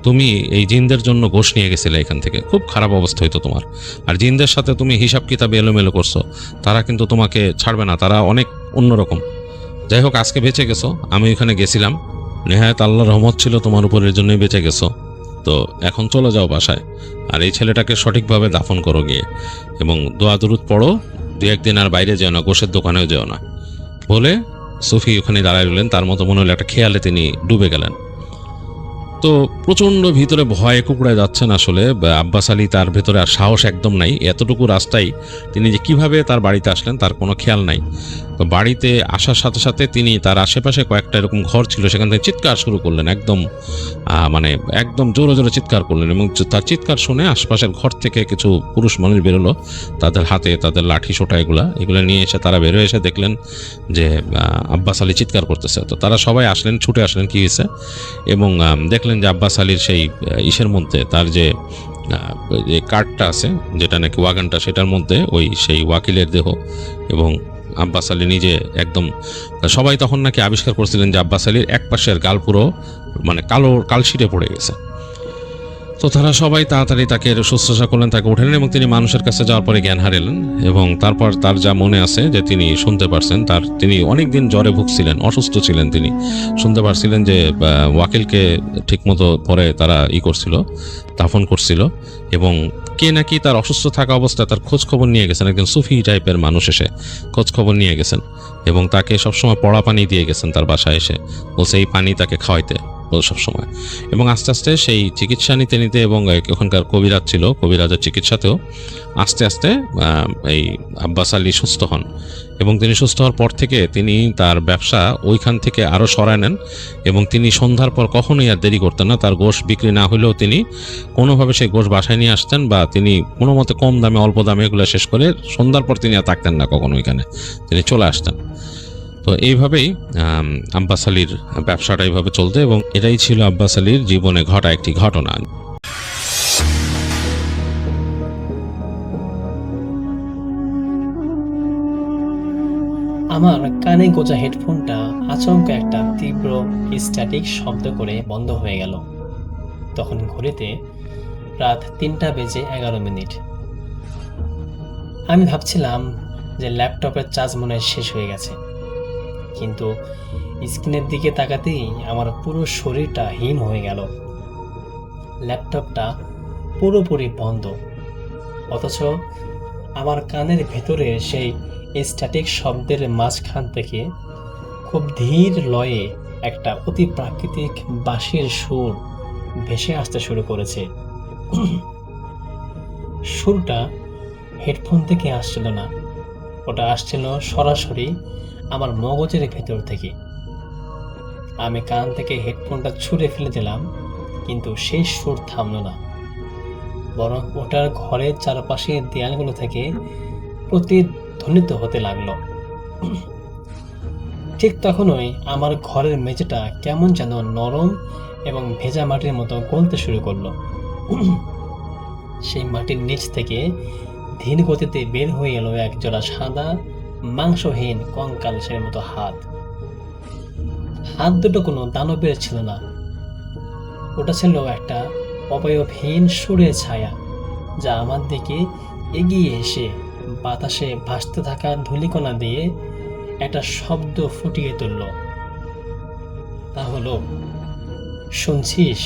তুমি এই জিনদের জন্য ঘোষ নিয়ে গেছিলে এখান থেকে, খুব খারাপ অবস্থা হইতো তোমার। আর জিনদের সাথে তুমি হিসাব কিতাব এলোমেলো করছো, তারা কিন্তু তোমাকে ছাড়বে না, তারা অনেক অন্যরকম। যাই হোক, আজকে বেঁচে গেছো, আমি ওখানে গেছিলাম, নেহায়েত আল্লাহর রহমত ছিল তোমার উপরের জন্যই বেঁচে গেছো। তো এখন চলে যাও বাসায়, আর এই ছেলেটাকে সঠিকভাবে দাফন করো গিয়ে, এবং দোয়া দরুদ পড়ো, 2-1 দিন আর বাইরে যেও না, গোশের দোকানেও যেও না। বলে সুফি ওখানে দাঁড়ায় রইলেন। তার মতো মনে হলো একটা খেয়ালে তিনি ডুবে গেলেন। তো প্রচণ্ড ভিতরে ভয়ে কুকড়ায় যাচ্ছেন আসলে আব্বাস আলী। তার ভেতরে আর সাহস একদম নাই। এতটুকু রাস্তায় তিনি যে কিভাবে তার বাড়িতে আসলেন তার কোনো খেয়াল নাই। তো বাড়িতে আসার সাথে সাথে তিনি তার আশেপাশে কয়েকটা এরকম ঘর ছিল, সেখান থেকে চিৎকার শুরু করলেন, মানে একদম জোরে জোরে চিৎকার করলেন। এবং তার চিৎকার শুনে আশপাশের ঘর থেকে কিছু পুরুষ মানুষ বেরোলো, তাদের হাতে তাদের লাঠি সোটা এগুলো নিয়ে এসে তারা বেরোয় এসে দেখলেন যে আব্বাস আলী চিৎকার করতেছে। তো তারা সবাই আসলেন, ছুটে আসলেন কী হয়েছে, এবং দেখলেন যে আব্বাস আলীর সেই ইসের মধ্যে তার যে কার্ডটা আছে, যেটা নাকি ওয়াগনটা, সেটার মধ্যে ওই সেই ওয়াকিলের দেহ, এবং আব্বাস আলী নিজে একদম, সবাই তখন নাকি আবিষ্কার করছিলেন যে আব্বাস আলীর এক পাশের গাল পুরো মানে কালশিটে পড়ে গেছে। তো তারা সবাই তাড়াতাড়ি তাকে শুশ্রূষা করলেন, তাকে উঠালেন এবং তিনি মানুষের কাছে যাওয়ার পরে জ্ঞান হারালেন। এবং তারপর তার যা মনে আছে যে তিনি শুনতে পারছেন, তিনি অনেক দিন জ্বরে ভুগছিলেন, অসুস্থ ছিলেন, তিনি শুনতে পারছিলেন যে ওয়াকিলকে ঠিকমতো পরে তারা করছিল, দাফন করছিল, এবং কে নাকি তার অসুস্থ থাকা অবস্থায় তার খোঁজ খবর নিয়ে গেছেন, একজন সুফি টাইপের মানুষ এসে খোঁজ খবর নিয়ে গেছেন এবং তাকে সবসময় পড়া পানি দিয়ে গেছেন তার বাসায় এসে, বলছে এই পানি তাকে খাওয়াইতে সবসময়। এবং আস্তে আস্তে সেই চিকিৎসা নিতে নিতে, এবং ওখানকার কবিরাজ ছিল, কবিরাজের চিকিৎসাতেও আস্তে আস্তে এই আব্বাস আলী সুস্থ হন। এবং তিনি সুস্থ হওয়ার পর থেকে তিনি তার ব্যবসা ওইখান থেকে আরও সরায় নেন, এবং তিনি সন্ধ্যার পর কখনোই আর দেরি করতেন না। তার গোশ বিক্রি না হলেও তিনি কোনোভাবে সেই গোশ বাসায় নিয়ে আসতেন, বা তিনি কোনো মতে কম দামে অল্প দামে এগুলো শেষ করে সন্ধ্যার পর তিনি আর থাকতেন না কখনো ওইখানে, তিনি চলে আসতেন। তো এইভাবেই আব্বাস আলীর ব্যবসাটা এইভাবে চলতো, এবং এটাই ছিল আব্বাস আলীর জীবনে ঘটা একটি ঘটনা। আমার কানে গোজা হেডফোনটা আচমকা একটা তীব্র স্ট্যাটিক শব্দ করে বন্ধ হয়ে গেল। তখন ঘড়িতে রাত 3:11। আমি ভাবছিলাম যে ল্যাপটপের চার্জ মনে হয় শেষ হয়ে গেছে, কিন্তু স্ক্রিনের দিকে তাকাতেই আমার পুরো শরীরটা হিম হয়ে গেল। ল্যাপটপটা পুরোপুরি বন্ধ, অথচ আমার কানের ভেতরে সেই স্ট্যাটিক শব্দের মাঝখান থেকে খুব ধীর লয়ে একটা অতি প্রাকৃতিক বাঁশির সুর ভেসে আসতে শুরু করেছে। সুরটা হেডফোন থেকে আসছিল না, ওটা আসছিল সরাসরি আমার মগজের ভেতর থেকে। আমি কান থেকে হেডফোনটা ছুঁড়ে ফেলে দিলাম, কিন্তু সেই সুর থামল না। বরং ওটার ঘরের চারপাশে দেয়ালগুলো থেকে প্রতিধ্বনিত হতে লাগলো। ঠিক তখনই আমার ঘরের মেঝেটা কেমন যেন নরম এবং ভেজা মাটির মতো গলতে শুরু করলো। সেই মাটির নিচ থেকে ধীর গতিতে বের হয়ে এলো একজোড়া সাদা মাংসহীন কঙ্কালের মতো হাত। হাত দুটো কোনো দানবের ছিল না, ওটা ছিল একটা অবয়বহীন সুরের ছায়া, যা আমার দিকে এগিয়ে এসে বাতাসে ভাসতে থাকা ধূলিকণা দিয়ে একটা শব্দ ফুটিয়ে তুলল। তা হলো, শুনছিস?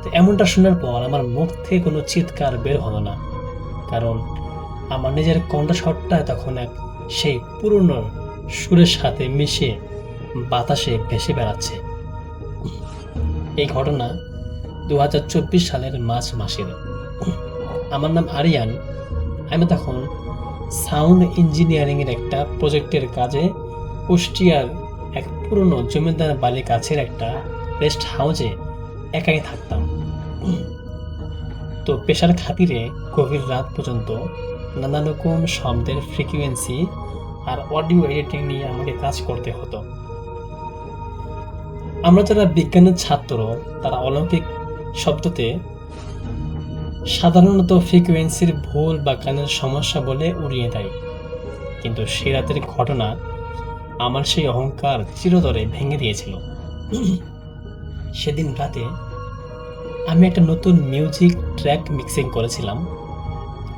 তো এমনটা শোনার পর আমার মুখ থেকে কোনো চিৎকার বের হলো না, কারণ আমার নিজের কণ্ঠস্বরটা তখন সেই পুরনো সুরের সাথে মিশে বাতাসে ভেসে বেড়াচ্ছে। এই ঘটনা 2024 সালের মার্চ মাসের। আমার নাম আরিয়ান। আমি তখন সাউন্ড ইঞ্জিনিয়ারিংয়ের একটা প্রজেক্টের কাজে কুষ্টিয়ার এক পুরনো জমিদার বাড়ির কাছের একটা রেস্ট হাউসে একাই থাকতাম। তো পেশার খাতিরে গভীর রাত পর্যন্ত নানা রকম শব্দের ফ্রিকুয়েন্সি আর অডিও এডিটিং নিয়ে আমাকে কাজ করতে হতো। আমরা যারা বিজ্ঞানের ছাত্র, তারা অলৌকিক শব্দতে সাধারণত ফ্রিকুয়েন্সির ভুল বা কানের সমস্যা বলে উড়িয়ে দেয়, কিন্তু সে রাতের ঘটনা আমার সেই অহংকার চিরতরে ভেঙে দিয়েছিল। সেদিন রাতে আমি একটা নতুন মিউজিক ট্র্যাক মিক্সিং করেছিলাম।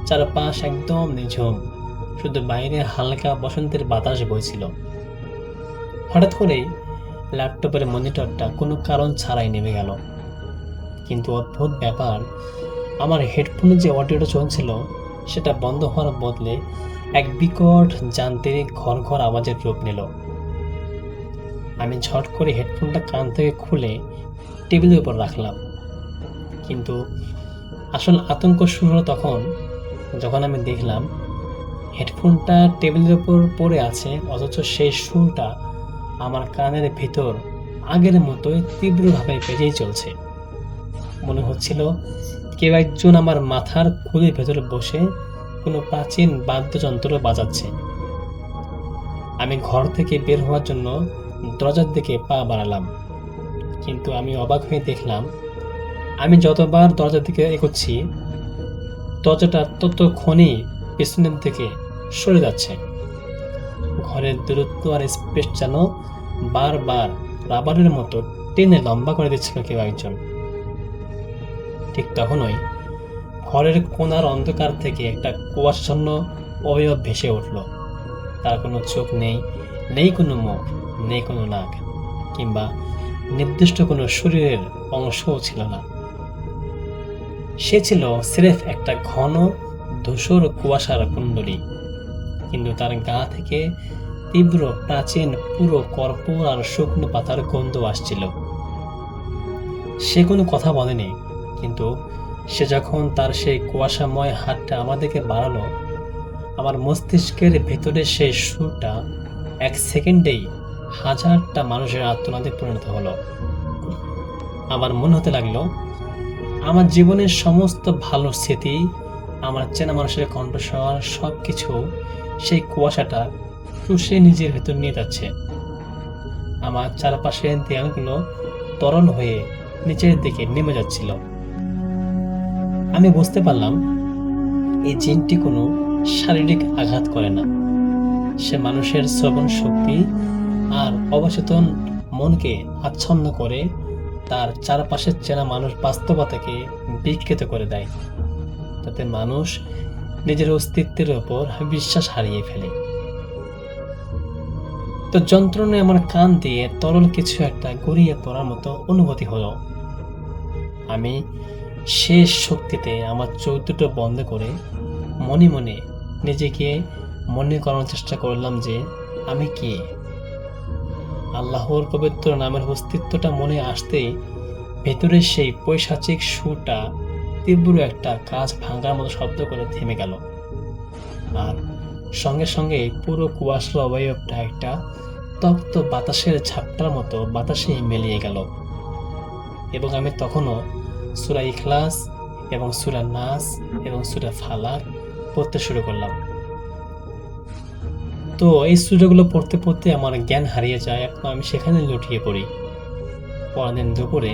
চারপাশ একদম নিঝুম, শুধু বাইরে হালকা বসন্তের বাতাস বইছিল। হঠাৎ করেই ল্যাপটপের মনিটরটা কোনো কারণ ছাড়াই নেমে গেল। কিন্তু অদ্ভুত ব্যাপার, আমার হেডফোনে যে অডিওটা চলছিল সেটা বন্ধ হওয়ার বদলে এক বিকট যান্ত্রিক ঘর ঘর আওয়াজের রূপ নিল। আমি ঝট করে হেডফোনটা কান থেকে খুলে টেবিলের উপর রাখলাম, কিন্তু আসল আতঙ্ক শুরু হলো তখন, যখন আমি দেখলাম হেডফোনটা টেবিলের উপর পড়ে আছে, অথচ সেই সুরটা আমার কানের ভিতর আগের মতোই তীব্রভাবে বেজেই চলছে। মনে হচ্ছিল কেউ একজন আমার মাথার খুলির ভেতরে বসে কোনো প্রাচীন বাদ্যযন্ত্র বাজাচ্ছে। আমি ঘর থেকে বের হওয়ার জন্য দরজার দিকে পা বাড়ালাম, কিন্তু আমি অবাক হয়ে দেখলাম আমি যতবার দরজার দিকে এগোচ্ছি, দরজাটা ততক্ষণই পেছনের দিকে সরে যাচ্ছে। ঘরের দূরত্ব আর স্পেস যেন বারবার রাবারের মতো টেনে লম্বা করে দিচ্ছিল কেউ একজন। ঠিক তখনই ঘরের কোণার অন্ধকার থেকে একটা কুয়াশাচ্ছন্ন অবয়ব ভেসে উঠল। তার কোনো চোখ নেই, নেই কোনো মুখ, নেই কোনো নাক, কিংবা নির্দিষ্ট কোনো শরীরের অংশও ছিল না। সে ছিল স্রেফ একটা ঘন ধূসর কুয়াশার কুণ্ডলী, কিন্তু তার গা থেকে তীব্র প্রাচীন পুরো কর্পূর আর শুকনো পাতার গন্ধ আসছিল। সে কোনো কথা বলেনি, কিন্তু সে যখন তার সেই কুয়াশাময় হাতটা আমাদেরকে বাড়ালো, আমার মস্তিষ্কের ভেতরে সেই সুরটা এক সেকেন্ডেই হাজারটা মানুষের আত্মনাদে পরিণত হলো। আমার মনে হতে লাগলো আমার জীবনের সমস্ত ভালো স্মৃতি, আমার চেনা মানুষের কণ্ঠস্বর, সব কিছু সেই কুয়াশাটা শুষে নিজের ভেতর নিয়ে যাচ্ছে। আমার চারপাশের দেয়ালগুলো তরল হয়ে নিচের দিকে নেমে যাচ্ছিল। আমি বুঝতে পারলাম এই জিনটি কোনো শারীরিক আঘাত করে না, সে মানুষের শ্রবণ শক্তি আর অবচেতন মনকে আচ্ছন্ন করে তার চারপাশের চেনা মানুষ বাস্তবতাকে বিকৃত করে দেয়, যাতে মানুষ নিজের অস্তিত্বের ওপর বিশ্বাস হারিয়ে ফেলে। তো যন্ত্রণায় আমার কান দিয়ে তরল কিছু একটা গড়িয়ে পড়ার মতো অনুভূতি হলো। আমি শেষ শক্তিতে আমার চোখ দুটো বন্ধ করে মনে মনে নিজেকে মনে করার চেষ্টা করলাম যে আমি কে। আল্লাহর পবিত্র নামের অস্তিত্বটা মনে আসতেই ভেতরে সেই পৈশাচিক সুরটা তীব্র একটা কাঁচ ভাঙার মতো শব্দ করে থেমে গেল, আর সঙ্গে সঙ্গে পুরো কুয়াশার অবয়বটা একটা তপ্ত বাতাসের ঝাপটার মতো বাতাসে মিলিয়ে গেল। এবং আমি তখনও সূরা ইখলাস এবং সূরা নাস এবং সূরা ফালাক পড়তে শুরু করলাম। তো এই সূরাগুলো পড়তে পড়তে আমার জ্ঞান হারিয়ে যায় এবং আমি সেখানে লুটিয়ে পড়ি। পরের দিন দুপুরে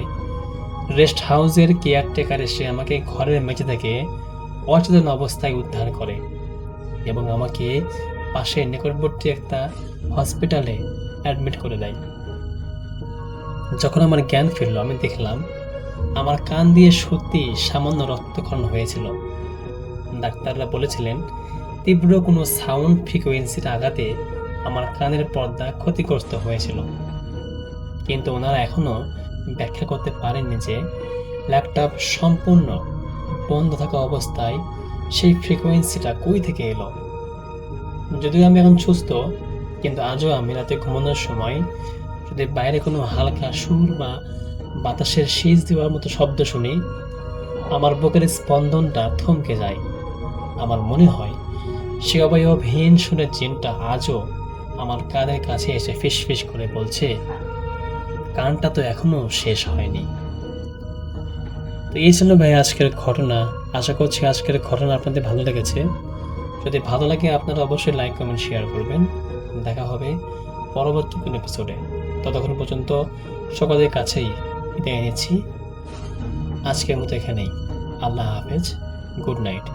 রেস্ট হাউসের কেয়ারটেকার এসে আমাকে ঘরের মেঝে থেকে অচেতন অবস্থায় উদ্ধার করে এবং আমাকে পাশের নিকটবর্তী একটা হসপিটালে অ্যাডমিট করে দেয়। যখন আমার জ্ঞান ফিরল, আমি দেখলাম আমার কান দিয়ে সত্যি সামান্য রক্তক্ষরণ হয়েছিল। ডাক্তাররা বলেছিলেন তীব্র কোনো সাউন্ড ফ্রিকোয়েন্সির আঘাতে আমার কানের পর্দা ক্ষতিগ্রস্ত হয়েছিল, কিন্তু ওনারা এখনো ব্যাখ্যা করতে পারেননি যে ল্যাপটপ সম্পূর্ণ বন্ধ থাকা অবস্থায় সেই ফ্রিকোয়েন্সিটা কই থেকে এলো। যদিও আমি এখন সুস্থ, কিন্তু আজও আমি রাতে ঘুমানোর সময় যদি বাইরে কোনো হালকা সুর বা বাতাসের শীষ দেওয়ার মতো শব্দ শুনি, আমার বুকের স্পন্দনটা থমকে যায়। আমার মনে হয় সে অবয়বহীন শুনে জিনটা আজও আমার কানের কাছে এসে ফিসফিস করে বলছে, কানটা তো এখনো শেষ হয়নি। তো এই ছিল ভাই আজকের ঘটনা। আশা করছি আজকের ঘটনা আপনাদের ভালো লেগেছে। যদি ভালো লাগে আপনারা অবশ্যই লাইক, কমেন্ট, শেয়ার করবেন। দেখা হবে পরবর্তী কোনো এপিসোডে। ততক্ষণ পর্যন্ত সকলের কাছেই বিদায় নিচ্ছি। আজকের মতো এখানেই। আল্লাহ হাফেজ, গুড নাইট।